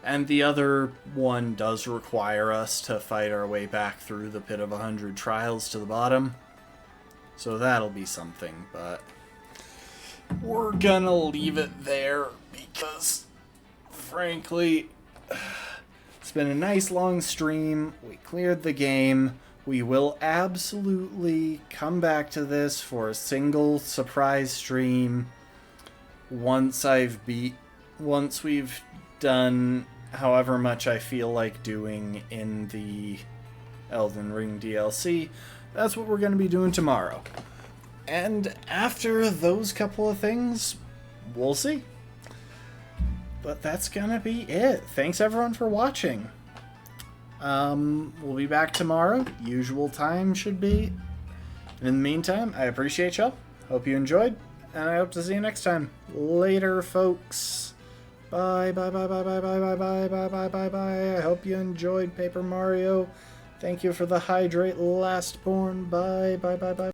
And the other one does require us to fight our way back through the Pit of 100 Trials to the bottom. So that'll be something, but... we're gonna leave it there because, frankly, it's been a nice long stream. We cleared the game. We will absolutely come back to this for a single surprise stream once we've done however much I feel like doing in the Elden Ring DLC. That's what we're going to be doing tomorrow. And after those couple of things, we'll see. But that's going to be it. Thanks everyone for watching. We'll be back tomorrow. Usual time should be. In the meantime, I appreciate y'all. Hope you enjoyed, and I hope to see you next time. Later, folks. Bye, bye, bye, bye, bye, bye, bye, bye, bye, bye, bye, bye. I hope you enjoyed Paper Mario. Thank you for the hydrate, Lastborn. Bye, bye, bye, bye.